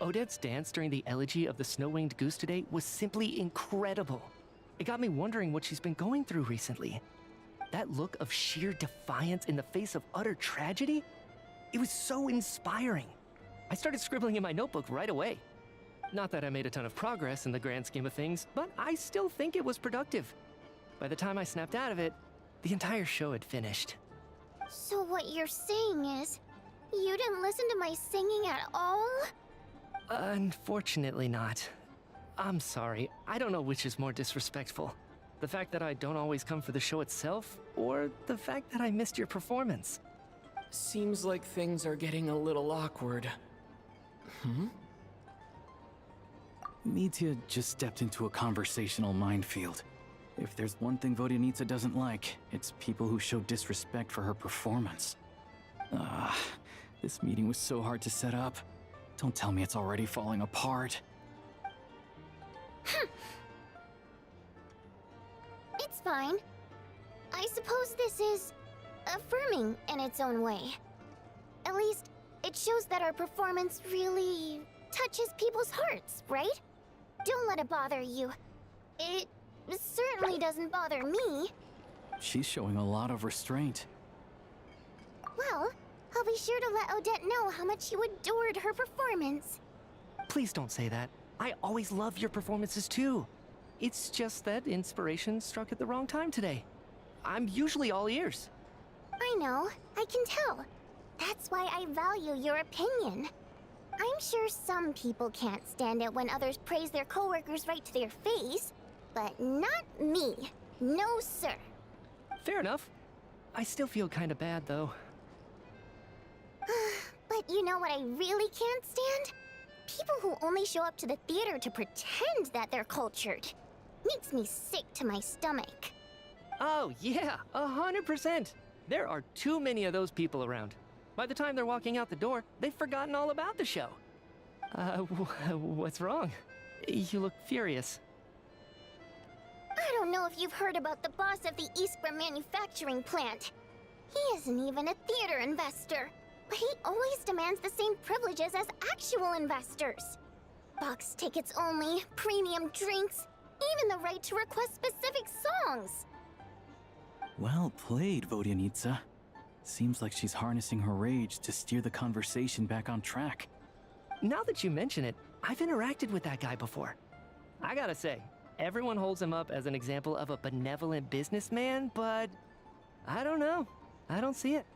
Odette's dance during the Elegy of the Snow-Winged Goose today was simply incredible. It got me wondering what she's been going through recently. That look of sheer defiance in the face of utter tragedy? It was so inspiring. I started scribbling in my notebook right away. Not that I made a ton of progress in the grand scheme of things, but I still think it was productive. By the time I snapped out of it, the entire show had finished. So what you're saying is, you didn't listen to my singing at all? Unfortunately not. I'm sorry, I don't know which is more disrespectful. The fact that I don't always come for the show itself, or the fact that I missed your performance. Seems like things are getting a little awkward. Mitya just stepped into a conversational minefield. If there's one thing Vodyanitsa doesn't like, it's people who show disrespect for her performance. This meeting was so hard to set up. Don't tell me it's already falling apart. It's fine. I suppose this is affirming in its own way. At least, it shows that our performance really touches people's hearts, right? Don't let it bother you. It certainly doesn't bother me. She's showing a lot of restraint. Well, I'll be sure to let Odette know how much you adored her performance. Please don't say that. I always love your performances too. It's just that inspiration struck at the wrong time today. I'm usually all ears. I know, I can tell. That's why I value your opinion. I'm sure some people can't stand it when others praise their coworkers right to their face, but not me. No, sir. Fair enough. I still feel kinda bad though. But you know what I really can't stand? People who only show up to the theater to pretend that they're cultured. Makes me sick to my stomach. Oh yeah, 100%. There are too many of those people around. By the time they're walking out the door, they've forgotten all about the show. What's wrong? You look furious. I don't know if you've heard about the boss of the Iskra manufacturing plant. He isn't even a theater investor, but he always demands the same privileges as actual investors. Box tickets only, premium drinks, even the right to request specific songs. Well played, Vodyanitsa. Seems like she's harnessing her rage to steer the conversation back on track. Now that you mention it, I've interacted with that guy before. I gotta say, everyone holds him up as an example of a benevolent businessman, but I don't know. I don't see it.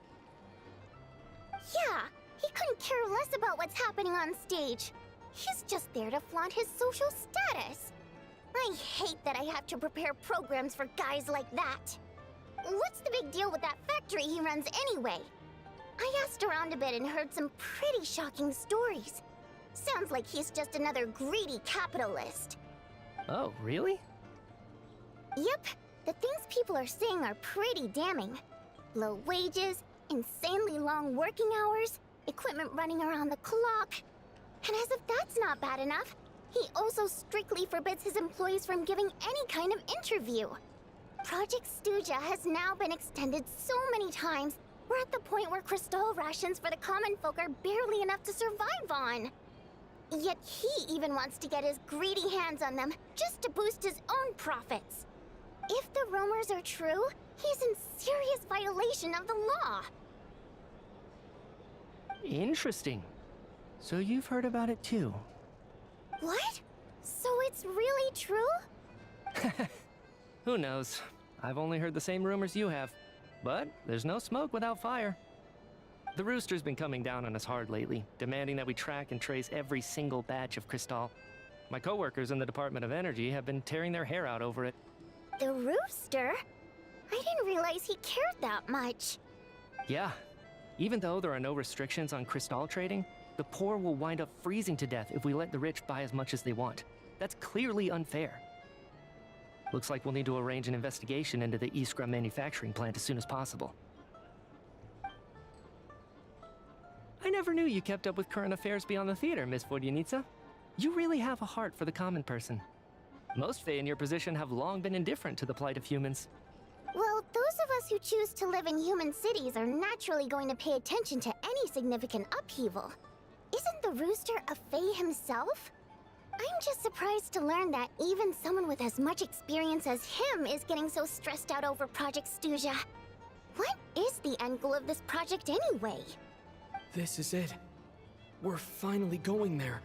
Yeah, he couldn't care less about what's happening on stage. He's just there to flaunt his social status. I hate that I have to prepare programs for guys like that. What's the big deal with that factory he runs anyway? I asked around a bit and heard some pretty shocking stories. Sounds like he's just another greedy capitalist. Oh, really? Yep, the things people are saying are pretty damning. Low wages, insanely long working hours, equipment running around the clock. And as if that's not bad enough, he also strictly forbids his employees from giving any kind of interview. Project Stuja has now been extended so many times, we're at the point where crystal rations for the common folk are barely enough to survive on. Yet he even wants to get his greedy hands on them just to boost his own profits. If the rumors are true, he's in serious violation of the law. Interesting. So you've heard about it too? What? So it's really true? Who knows? I've only heard the same rumors you have. But there's no smoke without fire. The Rooster's been coming down on us hard lately, demanding that we track and trace every single batch of Crystal. My coworkers in the Department of Energy have been tearing their hair out over it. The Rooster? I didn't realize he cared that much. Yeah. Even though there are no restrictions on Crystal trading, the poor will wind up freezing to death if we let the rich buy as much as they want. That's clearly unfair. Looks like we'll need to arrange an investigation into the Iskra manufacturing plant as soon as possible. I never knew you kept up with current affairs beyond the theater, Miss Vodyanica. You really have a heart for the common person. Most Fae in your position have long been indifferent to the plight of humans. Well, those of us who choose to live in human cities are naturally going to pay attention to any significant upheaval. Isn't the Rooster a Fae himself? I'm just surprised to learn that even someone with as much experience as him is getting so stressed out over Project Stuja. What is the end goal of this project anyway? This is it. We're finally going there.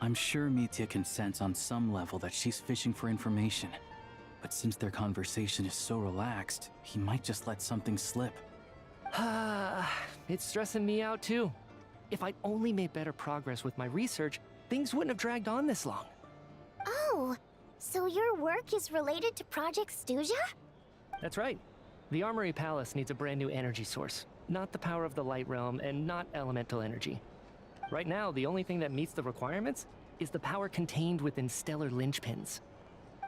I'm sure Mitya can sense on some level that she's fishing for information. But since their conversation is so relaxed, he might just let something slip. It's stressing me out too. If I'd only made better progress with my research, things wouldn't have dragged on this long. Oh, so your work is related to Project Stuja? That's right. The Armory Palace needs a brand new energy source. Not the power of the Light Realm, and not elemental energy. Right now, the only thing that meets the requirements is the power contained within stellar linchpins.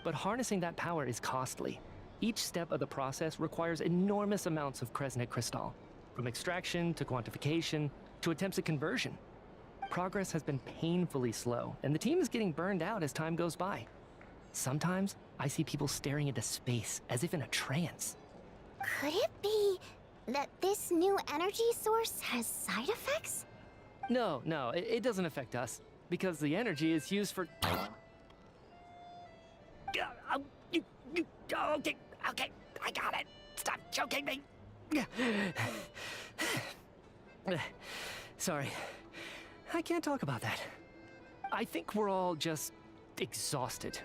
But harnessing that power is costly. Each step of the process requires enormous amounts of Kresnik crystal, from extraction to quantification to attempts at conversion. Progress has been painfully slow, and the team is getting burned out as time goes by. Sometimes, I see people staring into space as if in a trance. Could it be that this new energy source has side effects? No, it doesn't affect us, because the energy is used for... Okay, I got it. Stop choking me. Sorry, I can't talk about that. I think we're all just exhausted.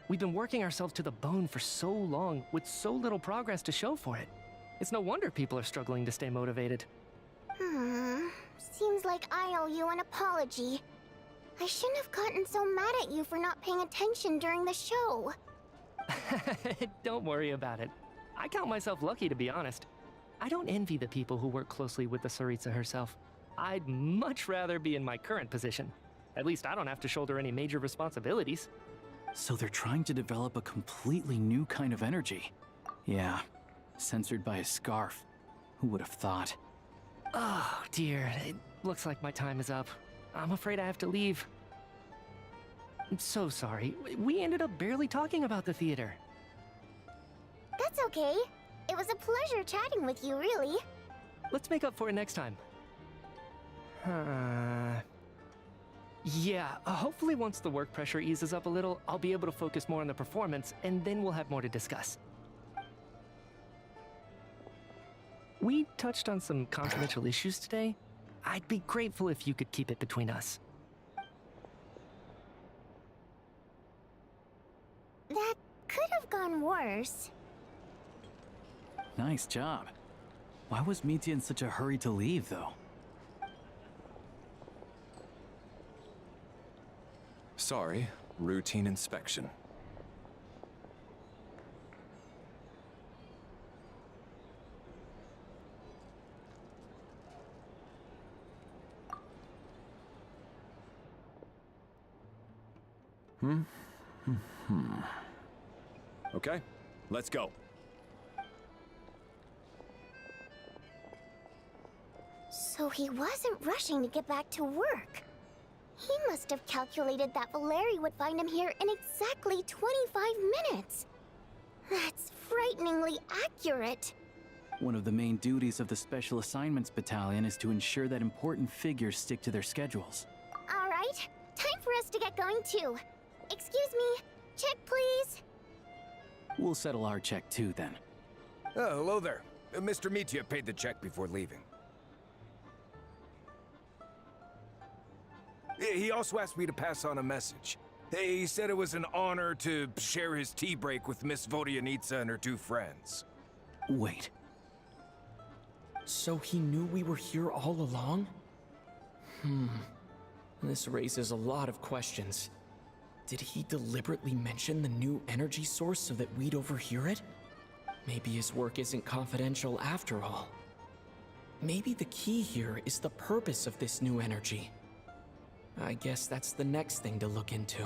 We've been working ourselves to the bone for so long with so little progress to show for it. It's no wonder people are struggling to stay motivated. Seems like I owe you an apology. I shouldn't have gotten so mad at you for not paying attention during the show. Don't worry about it. I count myself lucky, to be honest. I don't envy the people who work closely with the Tsaritsa herself. I'd much rather be in my current position. At least I don't have to shoulder any major responsibilities. So they're trying to develop a completely new kind of energy. Yeah, censored by a scarf. Who would have thought? Oh, dear. It looks like my time is up. I'm afraid I have to leave. I'm so sorry. We ended up barely talking about the theater. That's okay. It was a pleasure chatting with you, really. Let's make up for it next time. Yeah, hopefully once the work pressure eases up a little, I'll be able to focus more on the performance, and then we'll have more to discuss. We touched on some confidential issues today. I'd be grateful if you could keep it between us. That could have gone worse. Nice job. Why was Mitya in such a hurry to leave, though? Sorry, routine inspection. Okay, let's go. So he wasn't rushing to get back to work. He must have calculated that Valeri would find him here in exactly 25 minutes. That's frighteningly accurate. One of the main duties of the Special Assignments Battalion is to ensure that important figures stick to their schedules. All right, time for us to get going too. Excuse me, check please. We'll settle our check too, then. Oh, hello there. Mr. Mitya paid the check before leaving. He also asked me to pass on a message. He said it was an honor to share his tea break with Miss Vodyanitsa and her two friends. Wait. So he knew we were here all along? This raises a lot of questions. Did he deliberately mention the new energy source so that we'd overhear it? Maybe his work isn't confidential after all. Maybe the key here is the purpose of this new energy. I guess that's the next thing to look into.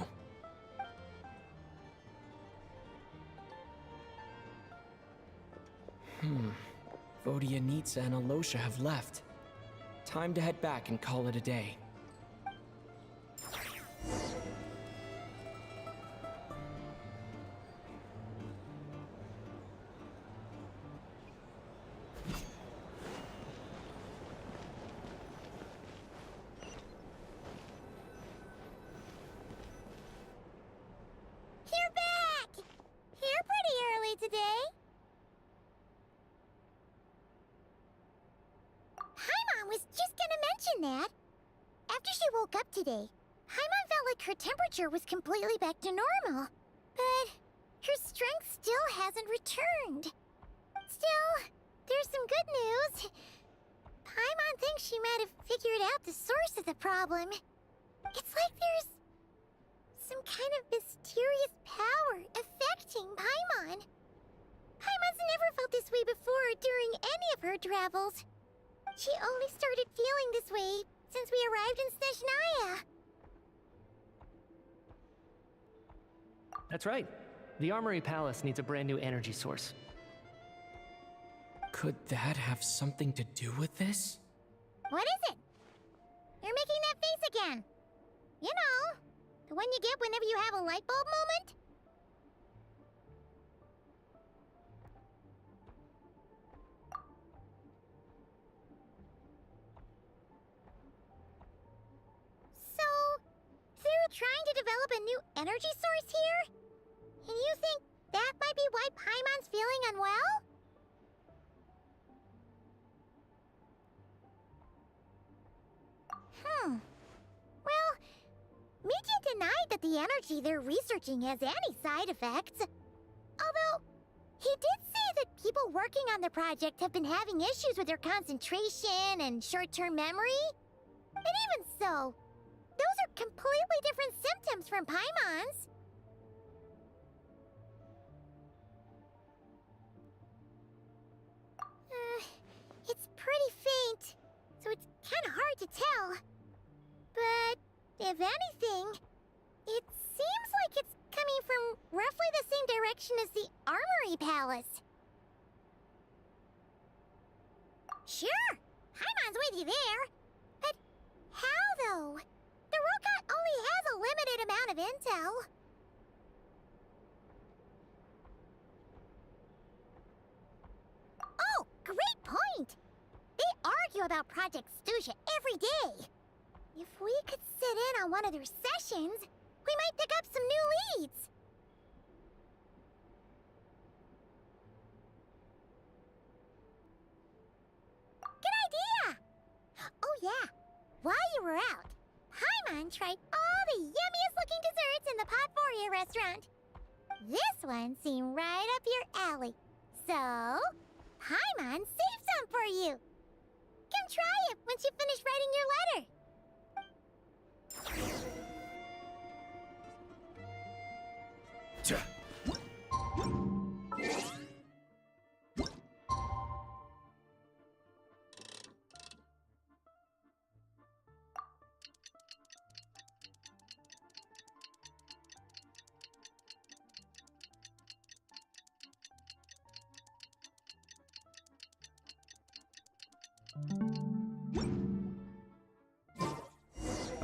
Vodyanitsa and Alosha have left. Time to head back and call it a day. You're back! Here pretty early today. Paimon was just gonna mention that. After she woke up today, Paimon felt like her temperature was completely back to normal. But her strength still hasn't returned. Still, there's some good news. Paimon thinks she might have figured out the source of the problem. It's like there's some kind of mysterious power affecting Paimon. Paimon's never felt this way before during any of her travels. She only started feeling this way since we arrived in Snezhnaya. That's right. The Armory Palace needs a brand new energy source. Could that have something to do with this? What is it? You're making that face again. You know, the one you get whenever you have a light bulb moment? So, they're trying to develop a new energy source here? And you think that might be why Paimon's feeling unwell? Well, Mitya denied that the energy they're researching has any side effects. Although, he did say that people working on the project have been having issues with their concentration and short-term memory. And even so, those are completely different symptoms from Paimon's. It's pretty faint, so it's kind of hard to tell. But if anything, it seems like it's coming from roughly the same direction as the Armory Palace. Sure, Paimon's with you there. But how, though? The robot only has a limited amount of intel. Oh, great point! They argue about Project Stuja every day. If we could sit in on one of their sessions, we might pick up some new leads. Good idea! Oh yeah, while you were out, Paimon tried all the yummiest looking desserts in the Potvoria restaurant. This one seemed right up your alley. So, Paimon saved some for you. Come try it once you finish writing your letter.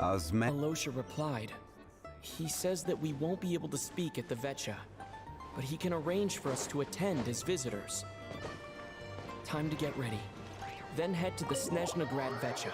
Alosha replied. He says that we won't be able to speak at the Vetcha, but he can arrange for us to attend as visitors. Time to get ready. Then head to the Snezhnograd Vetcha.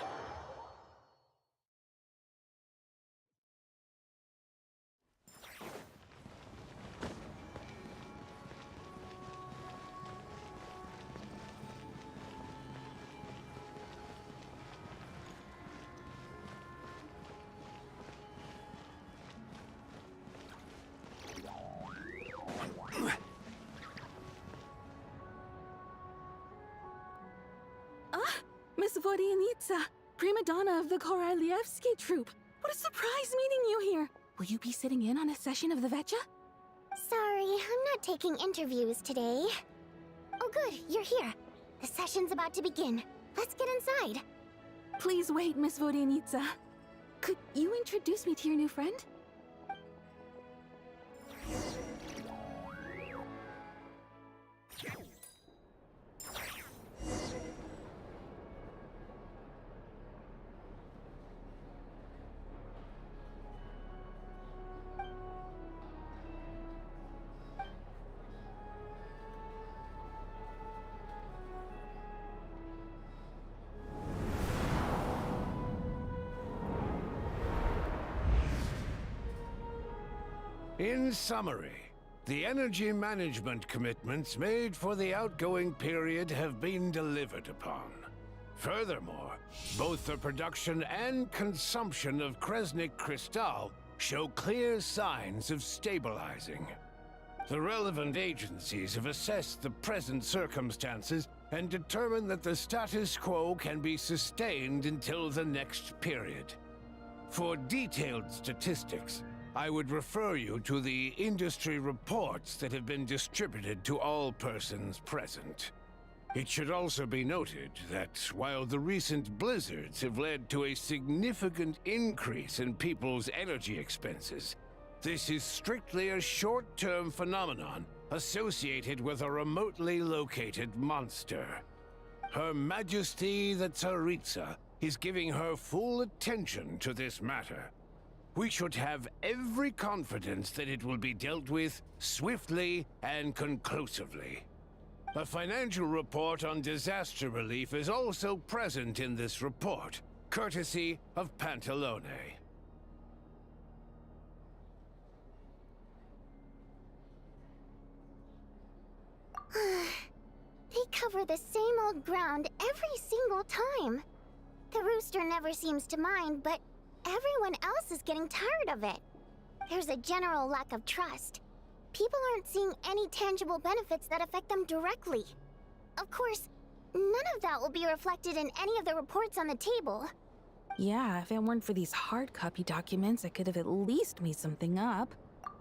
Miss Vodianitsa, prima donna of the Koralievsky troupe. What a surprise meeting you here. Will you be sitting in on a session of the Vetcha? Sorry, I'm not taking interviews today. Oh good, you're here. The session's about to begin. Let's get inside. Please wait, Miss Vodianitsa. Could you introduce me to your new friend? In summary, the energy management commitments made for the outgoing period have been delivered upon. Furthermore, both the production and consumption of Kresnik Crystal show clear signs of stabilizing. The relevant agencies have assessed the present circumstances and determined that the status quo can be sustained until the next period. For detailed statistics, I would refer you to the industry reports that have been distributed to all persons present. It should also be noted that while the recent blizzards have led to a significant increase in people's energy expenses, this is strictly a short-term phenomenon associated with a remotely located monster. Her Majesty the Tsaritsa is giving her full attention to this matter. We should have every confidence that it will be dealt with swiftly and conclusively. A financial report on disaster relief is also present in this report, courtesy of Pantalone. They cover the same old ground every single time. The rooster never seems to mind, but everyone else is getting tired of it. There's a general lack of trust. People aren't seeing any tangible benefits that affect them directly. Of course, none of that will be reflected in any of the reports on the table. Yeah, if it weren't for these hard copy documents, I could have at least made something up.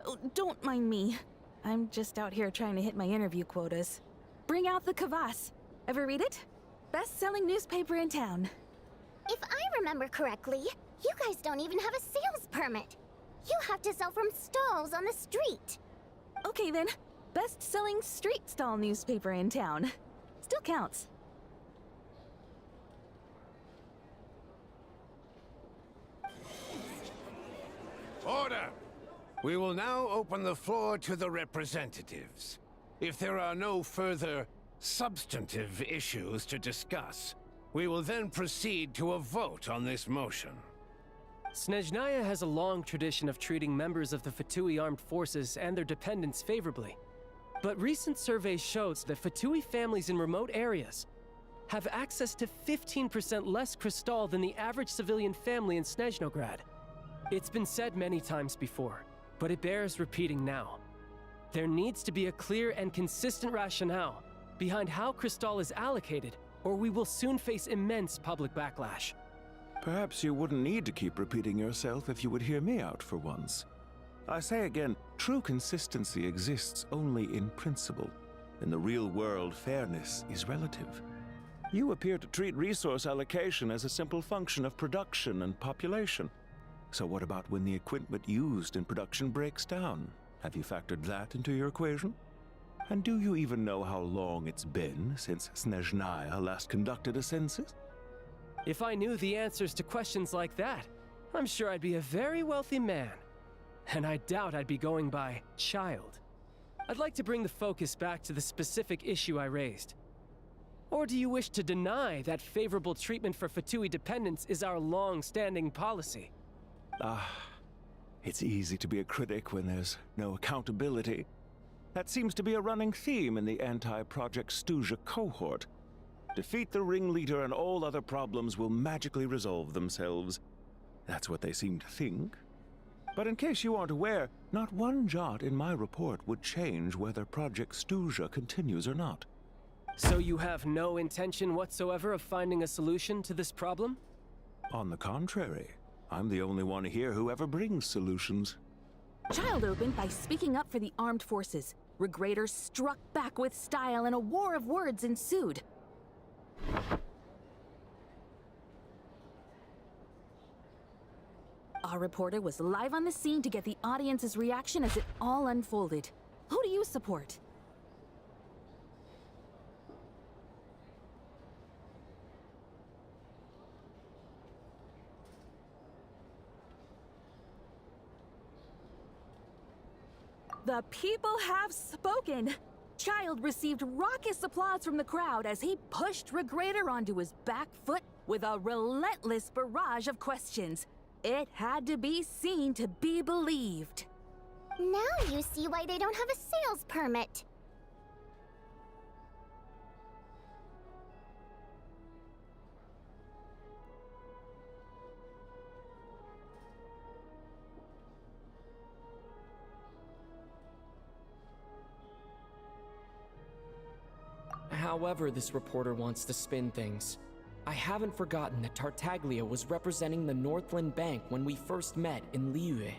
Oh, don't mind me. I'm just out here trying to hit my interview quotas. Bring out the kvass. Ever read it? Best-selling newspaper in town. If I remember correctly, you guys don't even have a sales permit. You have to sell from stalls on the street. Okay then, best-selling street stall newspaper in town. Still counts. Order! We will now open the floor to the representatives. If there are no further substantive issues to discuss, we will then proceed to a vote on this motion. Snezhnaya has a long tradition of treating members of the Fatui armed forces and their dependents favorably. But recent surveys shows that Fatui families in remote areas have access to 15% less crystal than the average civilian family in Snezhnograd. It's been said many times before, but it bears repeating now. There needs to be a clear and consistent rationale behind how crystal is allocated, or we will soon face immense public backlash. Perhaps you wouldn't need to keep repeating yourself if you would hear me out for once. I say again, true consistency exists only in principle. In the real world, fairness is relative. You appear to treat resource allocation as a simple function of production and population. So what about when the equipment used in production breaks down? Have you factored that into your equation? And do you even know how long it's been since Snezhnaya last conducted a census? If I knew the answers to questions like that, I'm sure I'd be a very wealthy man. And I doubt I'd be going by child. I'd like to bring the focus back to the specific issue I raised. Or do you wish to deny that favorable treatment for Fatui dependents is our long-standing policy? It's easy to be a critic when there's no accountability. That seems to be a running theme in the anti-Project Stuja cohort. Defeat the ringleader and all other problems will magically resolve themselves. That's what they seem to think. But in case you aren't aware, not one jot in my report would change whether Project Stuja continues or not. So you have no intention whatsoever of finding a solution to this problem? On the contrary, I'm the only one here who ever brings solutions. Child opened by speaking up for the armed forces. Regrator struck back with style and a war of words ensued. Our reporter was live on the scene to get the audience's reaction as it all unfolded. Who do you support? The people have spoken! Child received raucous applause from the crowd as he pushed Regrator onto his back foot with a relentless barrage of questions. It had to be seen to be believed. Now you see why they don't have a sales permit. However this reporter wants to spin things, I haven't forgotten that Tartaglia was representing the Northland Bank when we first met in Liyue.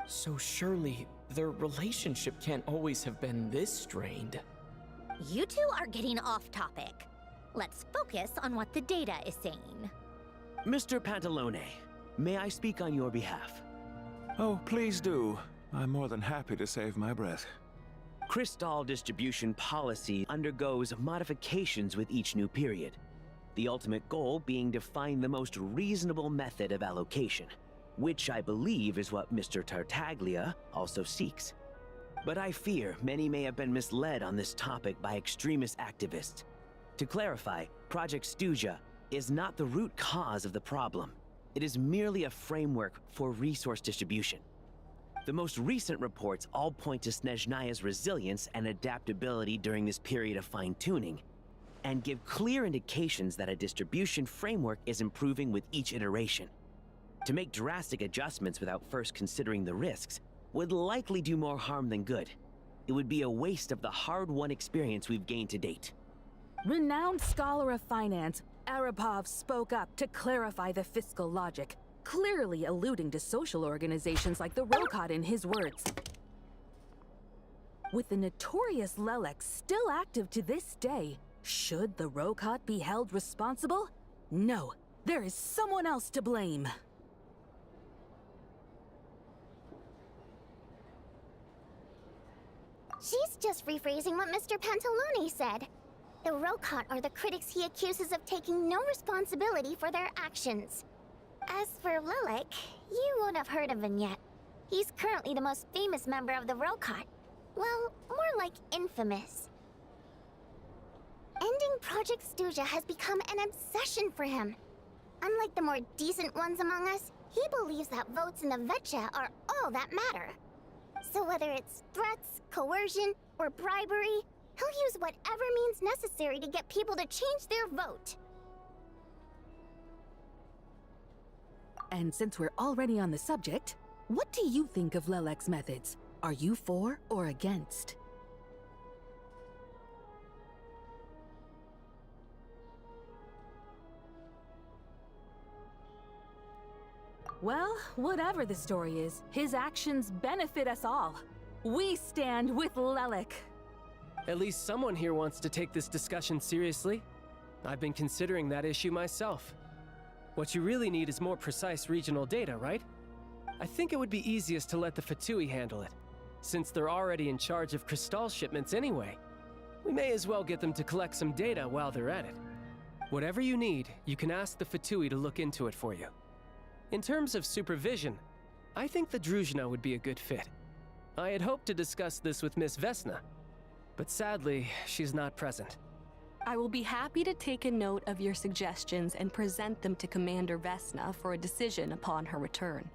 So surely, their relationship can't always have been this strained. You two are getting off topic. Let's focus on what the data is saying. Mr. Pantalone, may I speak on your behalf? Oh, please do. I'm more than happy to save my breath. Crystal distribution policy undergoes modifications with each new period. The ultimate goal being to find the most reasonable method of allocation, which I believe is what Mr. Tartaglia also seeks. But I fear many may have been misled on this topic by extremist activists. To clarify, Project Stuja is not the root cause of the problem. It is merely a framework for resource distribution. The most recent reports all point to Snezhnaya's resilience and adaptability during this period of fine-tuning, and give clear indications that a distribution framework is improving with each iteration. To make drastic adjustments without first considering the risks would likely do more harm than good. It would be a waste of the hard-won experience we've gained to date. Renowned scholar of finance, Arapov spoke up to clarify the fiscal logic, clearly alluding to social organizations like the Rokot in his words. With the notorious Lelek still active to this day, should the Rokot be held responsible? No, there is someone else to blame. She's just rephrasing what Mr. Pantalone said. The Rokot are the critics he accuses of taking no responsibility for their actions. As for Lelek, you won't have heard of him yet. He's currently the most famous member of the Rokot. Well, more like infamous. Ending Project Stuja has become an obsession for him. Unlike the more decent ones among us, he believes that votes in the Vetcha are all that matter. So whether it's threats, coercion, or bribery, he'll use whatever means necessary to get people to change their vote. And since we're already on the subject, what do you think of Lelek's methods? Are you for or against? Well, whatever the story is, his actions benefit us all. We stand with Lelek. At least someone here wants to take this discussion seriously. I've been considering that issue myself. What you really need is more precise regional data, right? I think it would be easiest to let the Fatui handle it, since they're already in charge of Crystal shipments anyway. We may as well get them to collect some data while they're at it. Whatever you need, you can ask the Fatui to look into it for you. In terms of supervision, I think the Druzhna would be a good fit. I had hoped to discuss this with Miss Vesna, but sadly, she's not present. I will be happy to take a note of your suggestions and present them to Commander Vesna for a decision upon her return.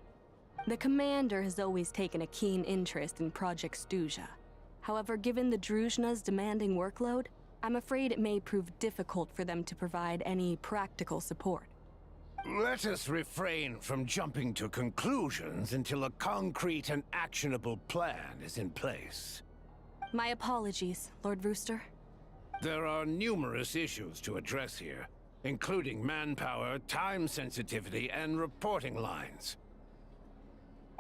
The Commander has always taken a keen interest in Project Stuja. However, given the Druzhna's demanding workload, I'm afraid it may prove difficult for them to provide any practical support. Let us refrain from jumping to conclusions until a concrete and actionable plan is in place. My apologies, Lord Rooster. There are numerous issues to address here, including manpower, time sensitivity, and reporting lines.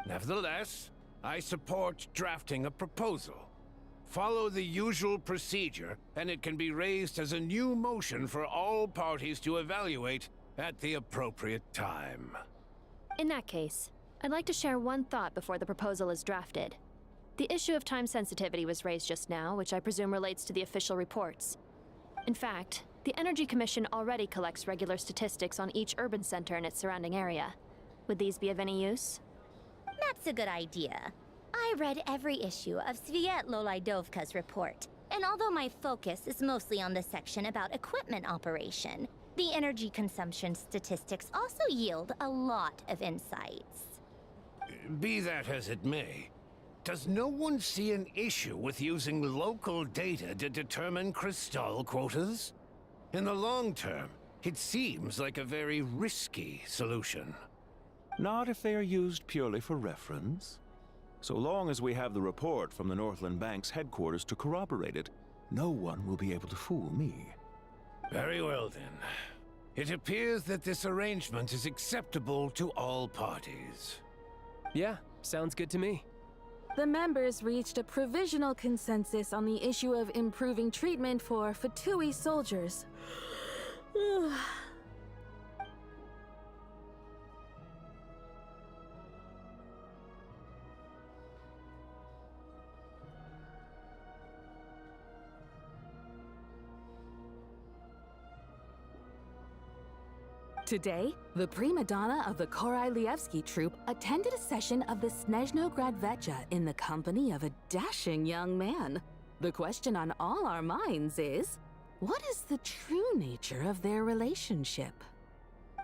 Nevertheless, I support drafting a proposal. Follow the usual procedure, and it can be raised as a new motion for all parties to evaluate at the appropriate time. In that case, I'd like to share one thought before the proposal is drafted. The issue of time sensitivity was raised just now, which I presume relates to the official reports. In fact, the Energy Commission already collects regular statistics on each urban center and its surrounding area. Would these be of any use? That's a good idea. I read every issue of Svietlolaidovka's report, and although my focus is mostly on the section about equipment operation, the energy consumption statistics also yield a lot of insights. Be that as it may, does no one see an issue with using local data to determine crystal quotas? In the long term, it seems like a very risky solution. Not if they are used purely for reference. So long as we have the report from the Northland Bank's headquarters to corroborate it, no one will be able to fool me. Very well then. It appears that this arrangement is acceptable to all parties. Yeah, sounds good to me. The members reached a provisional consensus on the issue of improving treatment for Fatui soldiers. Today, the prima donna of the Korailievsky troupe attended a session of the Snezhnograd Vecha in the company of a dashing young man. The question on all our minds is, what is the true nature of their relationship?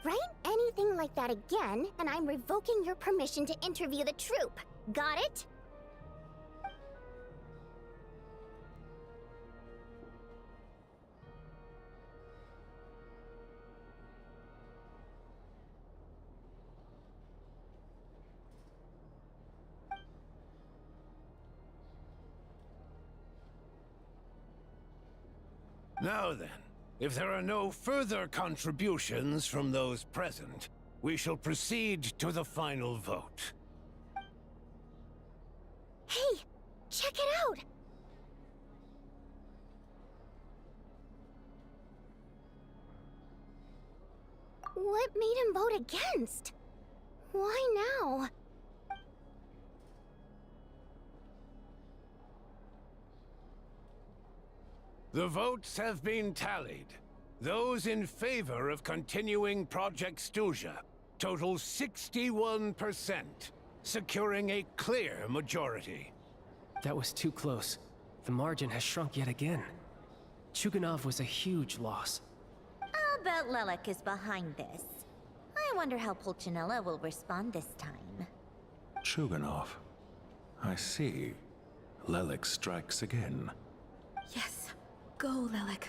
Write anything like that again, and I'm revoking your permission to interview the troupe. Got it? Now then, if there are no further contributions from those present, we shall proceed to the final vote. Hey, check it out! What made him vote against? Why now? The votes have been tallied. Those in favor of continuing Project Stuja total 61%, securing a clear majority. That was too close. The margin has shrunk yet again. Chuganov was a huge loss. I'll bet Lelik is behind this. I wonder how Pulcinella will respond this time. Chuganov. I see. Lelik strikes again. Yes. Go, Lelik.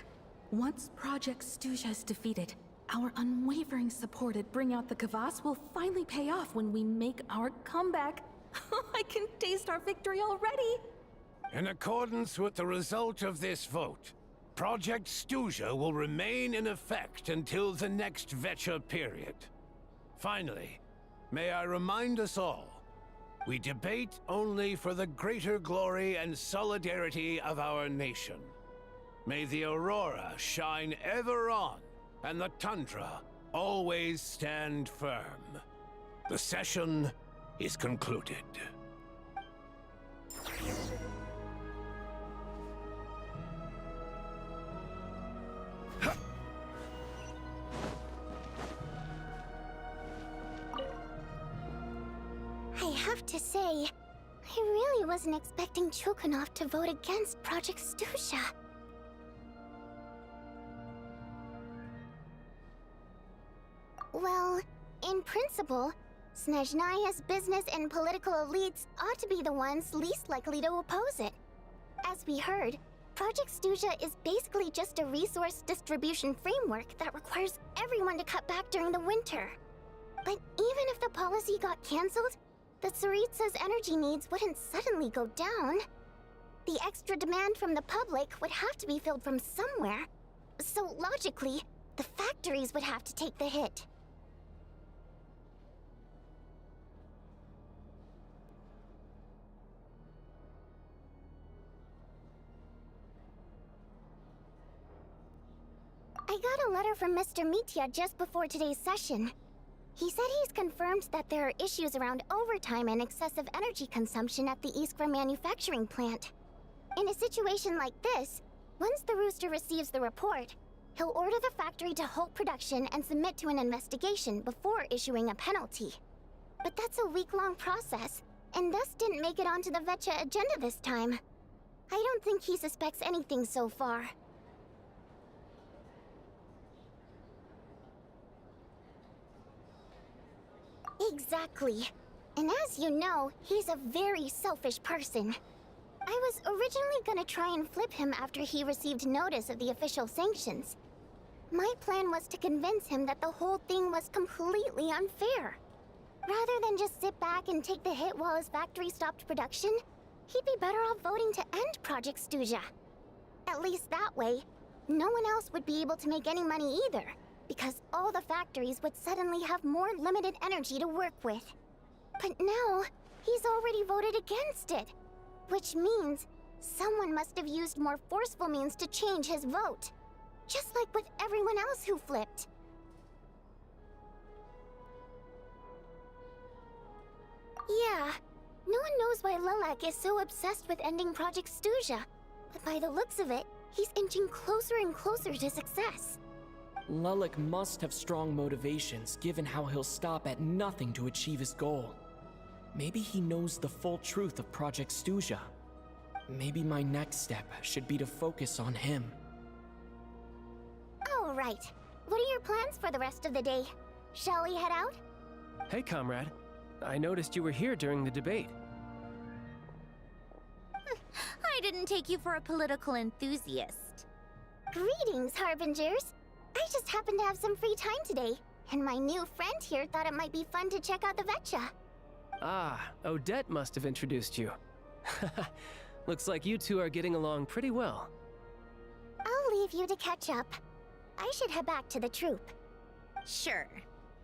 Once Project Stuja is defeated, our unwavering support at Bring Out the Kvass will finally pay off when we make our comeback. I can taste our victory already! In accordance with the result of this vote, Project Stuja will remain in effect until the next Vecha period. Finally, may I remind us all, we debate only for the greater glory and solidarity of our nation. May the aurora shine ever on, and the tundra always stand firm. The session is concluded. to say, I really wasn't expecting Chulkanov to vote against Project Stusha. Well, in principle, Snezhnaya's business and political elites ought to be the ones least likely to oppose it. As we heard, Project Stusha is basically just a resource distribution framework that requires everyone to cut back during the winter. But even if the policy got cancelled, the Tsaritsa's energy needs wouldn't suddenly go down. The extra demand from the public would have to be filled from somewhere. So logically, the factories would have to take the hit. I got a letter from Mr. Mitya just before today's session. He said he's confirmed that there are issues around overtime and excessive energy consumption at the Iskra manufacturing plant. In a situation like this, once the Rooster receives the report, he'll order the factory to halt production and submit to an investigation before issuing a penalty. But that's a week-long process, and thus didn't make it onto the Vetcha agenda this time. I don't think he suspects anything so far. Exactly. And as you know, he's a very selfish person. I was originally gonna try and flip him after he received notice of the official sanctions. My plan was to convince him that the whole thing was completely unfair. Rather than just sit back and take the hit while his factory stopped production, he'd be better off voting to end Project Stusha. At least that way, no one else would be able to make any money either, because all the factories would suddenly have more limited energy to work with. But now, he's already voted against it, which means someone must have used more forceful means to change his vote, just like with everyone else who flipped. Yeah, no one knows why Lilac is so obsessed with ending Project Stusha, but by the looks of it, he's inching closer and closer to success. Lilac must have strong motivations, given how he'll stop at nothing to achieve his goal. Maybe he knows the full truth of Project Stusha. Maybe my next step should be to focus on him. Oh, right. What are your plans for the rest of the day? Shall we head out? Hey, comrade. I noticed you were here during the debate. I didn't take you for a political enthusiast. Greetings, Harbingers. I just happened to have some free time today, and my new friend here thought it might be fun to check out the Vetcha. Ah, Odette must have introduced you. Looks like you two are getting along pretty well. I'll leave you to catch up. I should head back to the troop. Sure.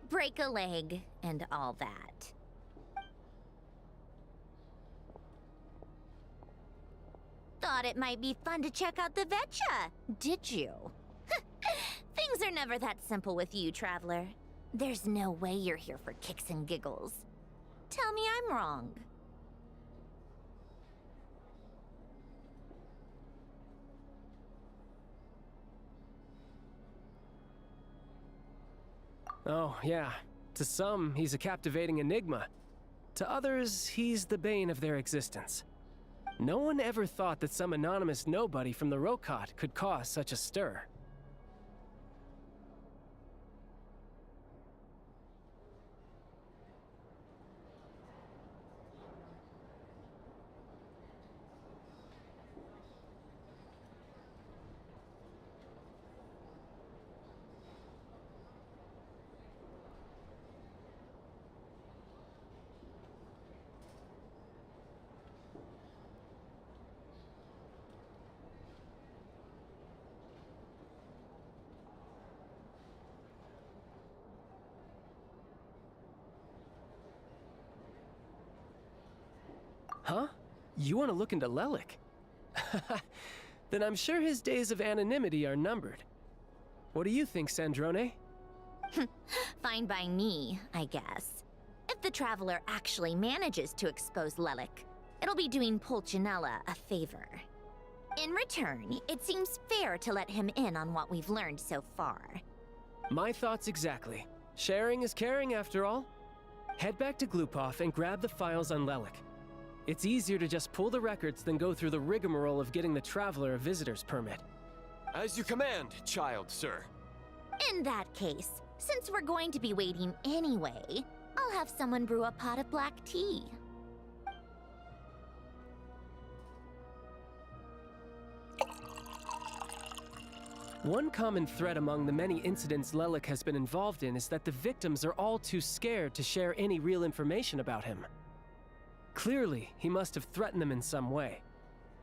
Break a leg and all that. Thought it might be fun to check out the Vetcha, did you? Things are never that simple with you, Traveler. There's no way you're here for kicks and giggles. Tell me I'm wrong. Oh, yeah. To some, he's a captivating enigma. To others, he's the bane of their existence. No one ever thought that some anonymous nobody from the Rokot could cause such a stir. Huh? You want to look into Lelik? Then I'm sure his days of anonymity are numbered. What do you think, Sandrone? Fine by me, I guess. If the Traveler actually manages to expose Lelik, it'll be doing Pulcinella a favor. In return, it seems fair to let him in on what we've learned so far. My thoughts exactly. Sharing is caring, after all. Head back to Glupov and grab the files on Lelik. It's easier to just pull the records than go through the rigmarole of getting the Traveler a visitor's permit. As you command, child, sir. In that case, since we're going to be waiting anyway, I'll have someone brew a pot of black tea. One common thread among the many incidents Lelik has been involved in is that the victims are all too scared to share any real information about him. Clearly, he must have threatened them in some way.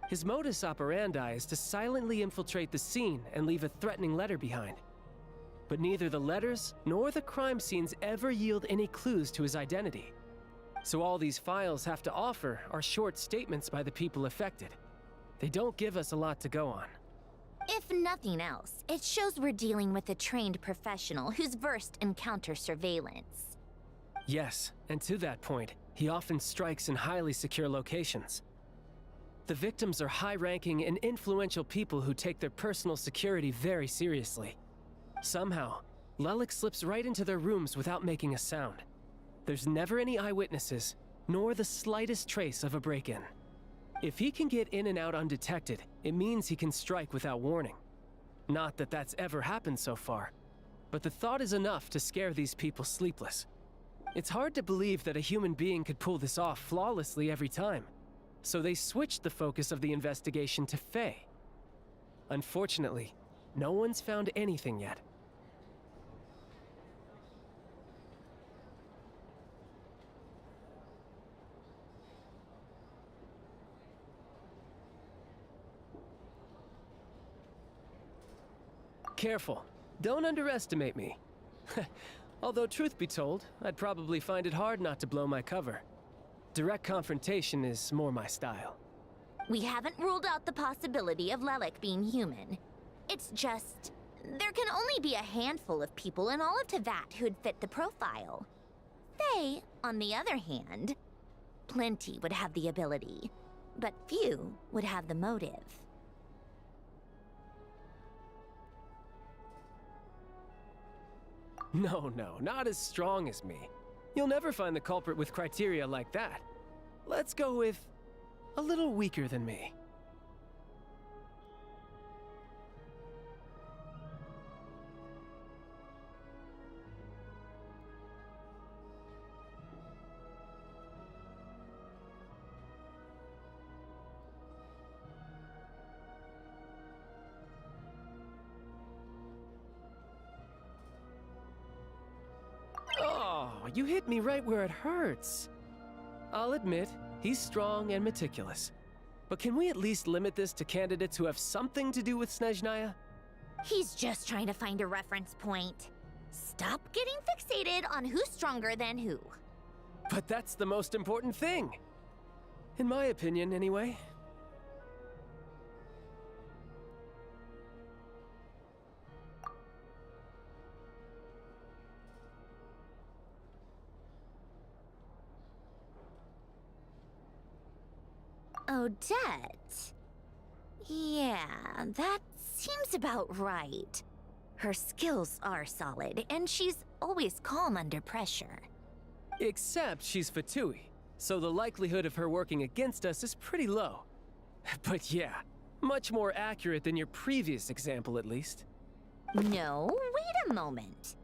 His modus operandi is to silently infiltrate the scene and leave a threatening letter behind. But neither the letters nor the crime scenes ever yield any clues to his identity. So all these files have to offer are short statements by the people affected. They don't give us a lot to go on. If nothing else, it shows we're dealing with a trained professional who's versed in counter-surveillance. Yes, and to that point, he often strikes in highly secure locations. The victims are high-ranking and influential people who take their personal security very seriously. Somehow, Lelik slips right into their rooms without making a sound. There's never any eyewitnesses, nor the slightest trace of a break-in. If he can get in and out undetected, it means he can strike without warning. Not that that's ever happened so far, but the thought is enough to scare these people sleepless. It's hard to believe that a human being could pull this off flawlessly every time, so they switched the focus of the investigation to Faye. Unfortunately, no one's found anything yet. Careful. Don't underestimate me. Although, truth be told, I'd probably find it hard not to blow my cover. Direct confrontation is more my style. We haven't ruled out the possibility of Lelik being human. It's just, there can only be a handful of people in all of Teyvat who'd fit the profile. Faye, on the other hand, plenty would have the ability, but few would have the motive. No, not as strong as me. You'll never find the culprit with criteria like that. Let's go with a little weaker than me. Oh, you hit me right where it hurts. I'll admit, he's strong and meticulous. But can we at least limit this to candidates who have something to do with Snezhnaya? He's just trying to find a reference point. Stop getting fixated on who's stronger than who. But that's the most important thing. In my opinion, anyway. Odette? Yeah, that seems about right. Her skills are solid, and she's always calm under pressure. Except she's Fatui, so the likelihood of her working against us is pretty low. But yeah, much more accurate than your previous example, at least. No, wait a moment.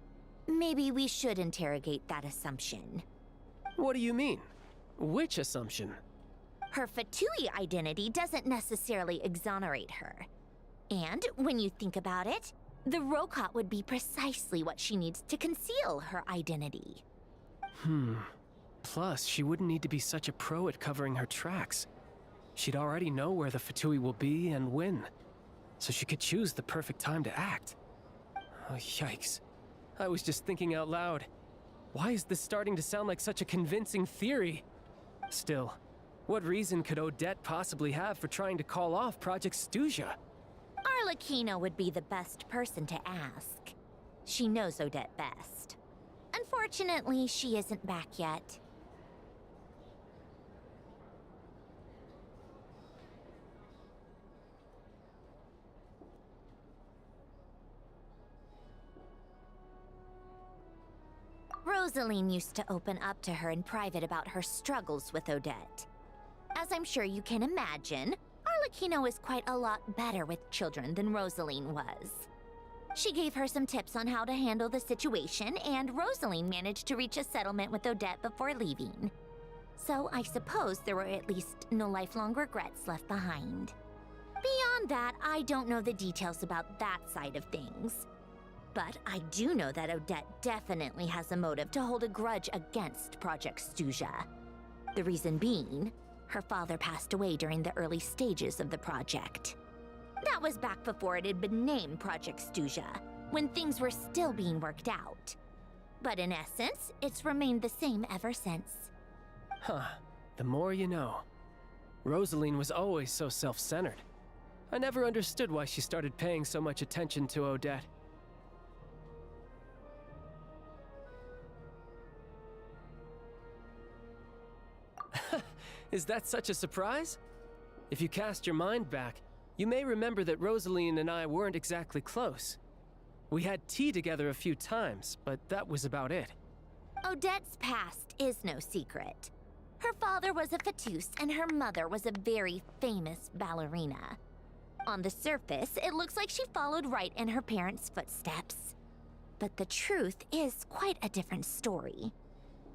Maybe we should interrogate that assumption. What do you mean? Which assumption? Her Fatui identity doesn't necessarily exonerate her. And when you think about it, the Rokot would be precisely what she needs to conceal her identity. Plus, she wouldn't need to be such a pro at covering her tracks. She'd already know where the Fatui will be and when, so she could choose the perfect time to act. Oh, yikes. I was just thinking out loud. Why is this starting to sound like such a convincing theory? Still, what reason could Odette possibly have for trying to call off Project Stuzia? Arlecchino would be the best person to ask. She knows Odette best. Unfortunately, she isn't back yet. Rosaline used to open up to her in private about her struggles with Odette. As I'm sure you can imagine, Arlecchino is quite a lot better with children than Rosaline was. She gave her some tips on how to handle the situation, and Rosaline managed to reach a settlement with Odette before leaving. So I suppose there were at least no lifelong regrets left behind. Beyond that, I don't know the details about that side of things. But I do know that Odette definitely has a motive to hold a grudge against Project Stuja. The reason being, her father passed away during the early stages of the project. That was back before it had been named Project Stuja, when things were still being worked out. But in essence, it's remained the same ever since. Huh. The more you know. Rosaline was always so self-centered. I never understood why she started paying so much attention to Odette. Is that such a surprise? If you cast your mind back, you may remember that Rosaline and I weren't exactly close. We had tea together a few times, but that was about it. Odette's past is no secret. Her father was a fatus and her mother was a very famous ballerina. On the surface, it looks like she followed right in her parents' footsteps. But the truth is quite a different story.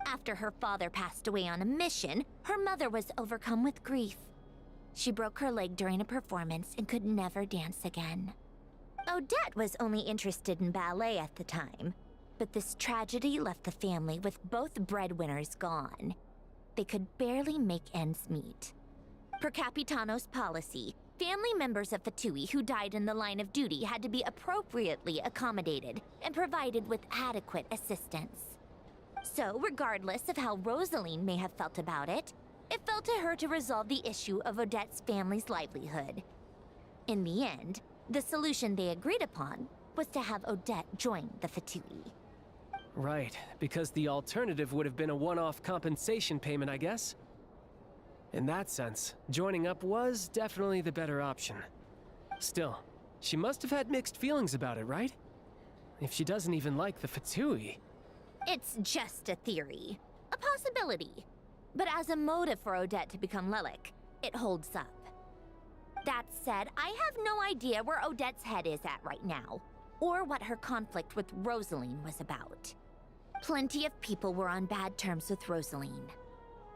After her father passed away on a mission, her mother was overcome with grief. She broke her leg during a performance and could never dance again. Odette was only interested in ballet at the time, but this tragedy left the family with both breadwinners gone. They could barely make ends meet. Per Capitano's policy, family members of Fatui who died in the line of duty had to be appropriately accommodated and provided with adequate assistance. So, regardless of how Rosaline may have felt about it, it fell to her to resolve the issue of Odette's family's livelihood. In the end, the solution they agreed upon was to have Odette join the Fatui. Right, because the alternative would have been a one-off compensation payment, I guess. In that sense, joining up was definitely the better option. Still, she must have had mixed feelings about it, right? If she doesn't even like the Fatui... It's just a theory, a possibility. But as a motive for Odette to become Lelik, it holds up. That said, I have no idea where Odette's head is at right now, or what her conflict with Rosaline was about. Plenty of people were on bad terms with Rosaline.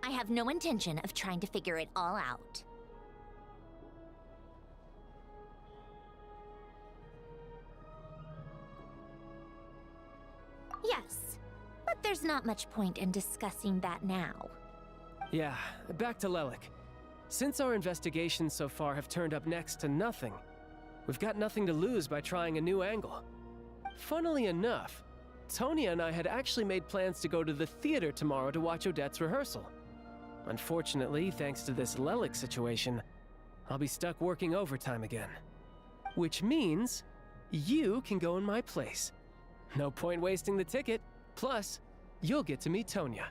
I have no intention of trying to figure it all out. Yes, but there's not much point in discussing that now. Yeah, back to Lelik. Since our investigations so far have turned up next to nothing, we've got nothing to lose by trying a new angle. Funnily enough, Tonya and I had actually made plans to go to the theater tomorrow to watch Odette's rehearsal. Unfortunately, thanks to this Lelik situation, I'll be stuck working overtime again. Which means you can go in my place. No point wasting the ticket. Plus, you'll get to meet Tonya.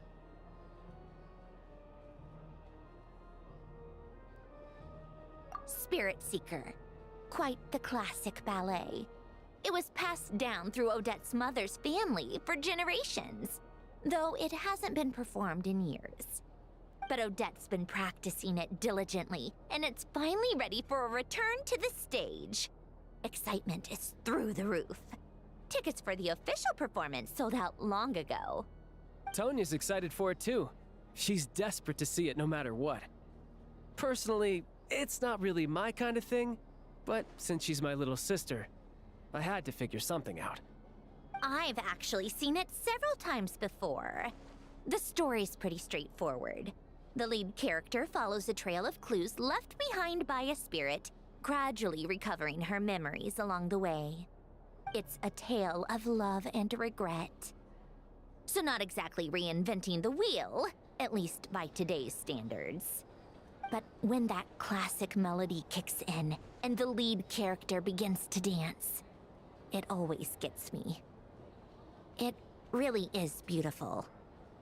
Spirit Seeker. Quite the classic ballet. It was passed down through Odette's mother's family for generations, though it hasn't been performed in years. But Odette's been practicing it diligently, and it's finally ready for a return to the stage. Excitement is through the roof. Tickets for the official performance sold out long ago. Tonya's excited for it too. She's desperate to see it no matter what. Personally, it's not really my kind of thing, but since she's my little sister, I had to figure something out. I've actually seen it several times before. The story's pretty straightforward. The lead character follows a trail of clues left behind by a spirit, gradually recovering her memories along the way. It's a tale of love and regret. So not exactly reinventing the wheel, at least by today's standards. But when that classic melody kicks in and the lead character begins to dance, it always gets me. It really is beautiful.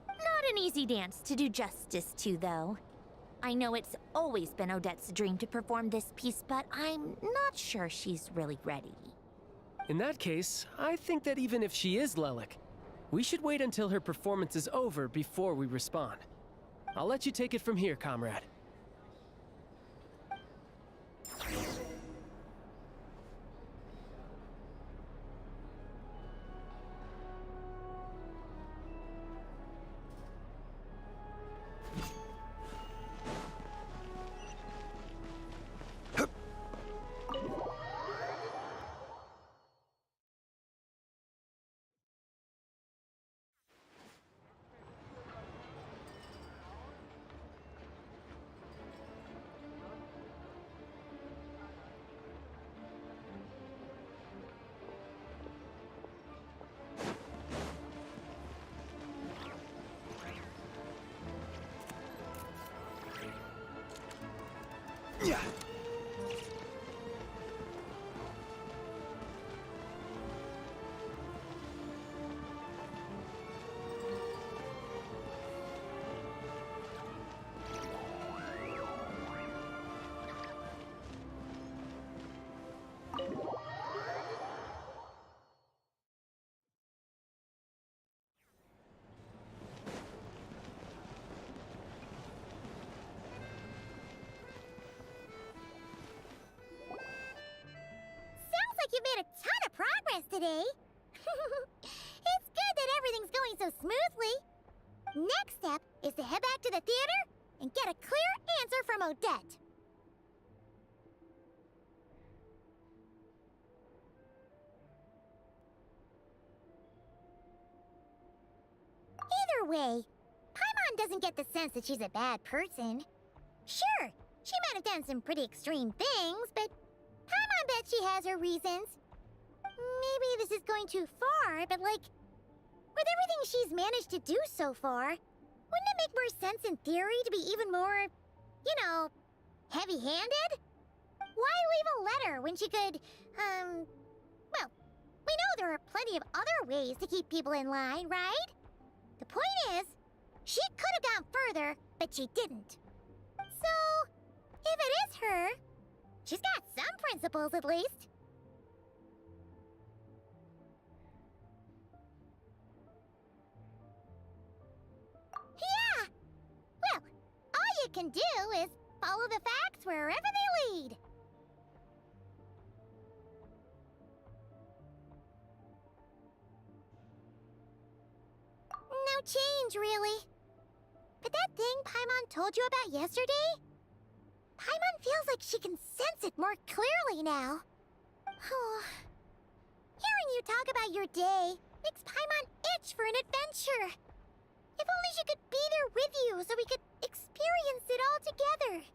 Not an easy dance to do justice to, though. I know it's always been Odette's dream to perform this piece, but I'm not sure she's really ready. In that case, I think that even if she is Lelik, We should wait until her performance is over before we respond. I'll let you take it from here, comrade. Yeah. Like you've made a ton of progress today. It's good that everything's going so smoothly. Next step is to head back to the theater and get a clear answer from Odette. Either way, Paimon doesn't get the sense that she's a bad person. Sure, she might have done some pretty extreme things, but Paimon bet she has her reasons. Maybe this is going too far, but like, with everything she's managed to do so far, wouldn't it make more sense in theory to be even more, you know, heavy-handed? Why leave a letter when she could, well, we know there are plenty of other ways to keep people in line, right? The point is, she could have gone further, but she didn't. So, if it is her, she's got some principles, at least. Yeah! Well, all you can do is follow the facts wherever they lead. No change, really. But that thing Paimon told you about yesterday? Paimon feels like she can sense it more clearly now. Hearing you talk about your day makes Paimon itch for an adventure. If only she could be there with you so we could experience it all together.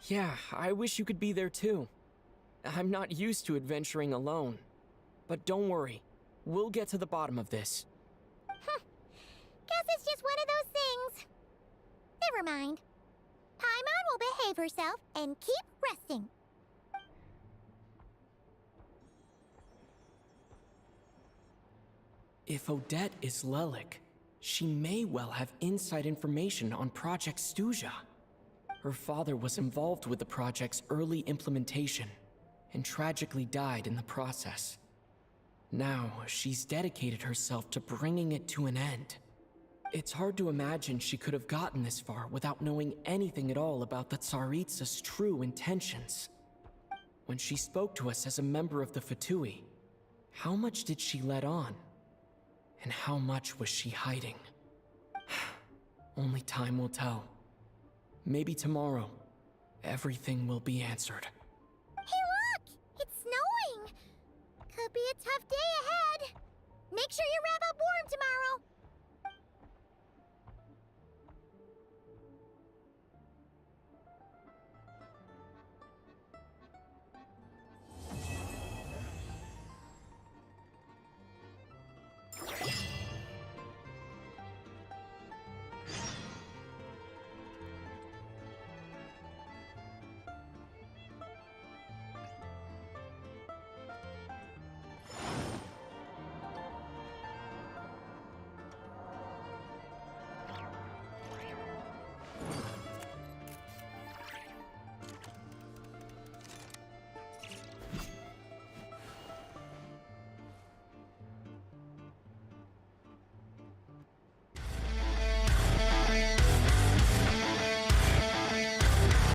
Yeah, I wish you could be there too. I'm not used to adventuring alone. But don't worry, we'll get to the bottom of this. Guess it's just one of those things. Never mind. Paimon will behave herself and keep resting. If Odette is Lelik, she may well have inside information on Project Stuja. Her father was involved with the project's early implementation and tragically died in the process. Now, she's dedicated herself to bringing it to an end. It's hard to imagine she could have gotten this far without knowing anything at all about the Tsaritsa's true intentions. When she spoke to us as a member of the Fatui, how much did she let on? And how much was she hiding? Only time will tell. Maybe tomorrow, everything will be answered. Hey look! It's snowing! Could be a tough day ahead. Make sure you wrap up warm tomorrow.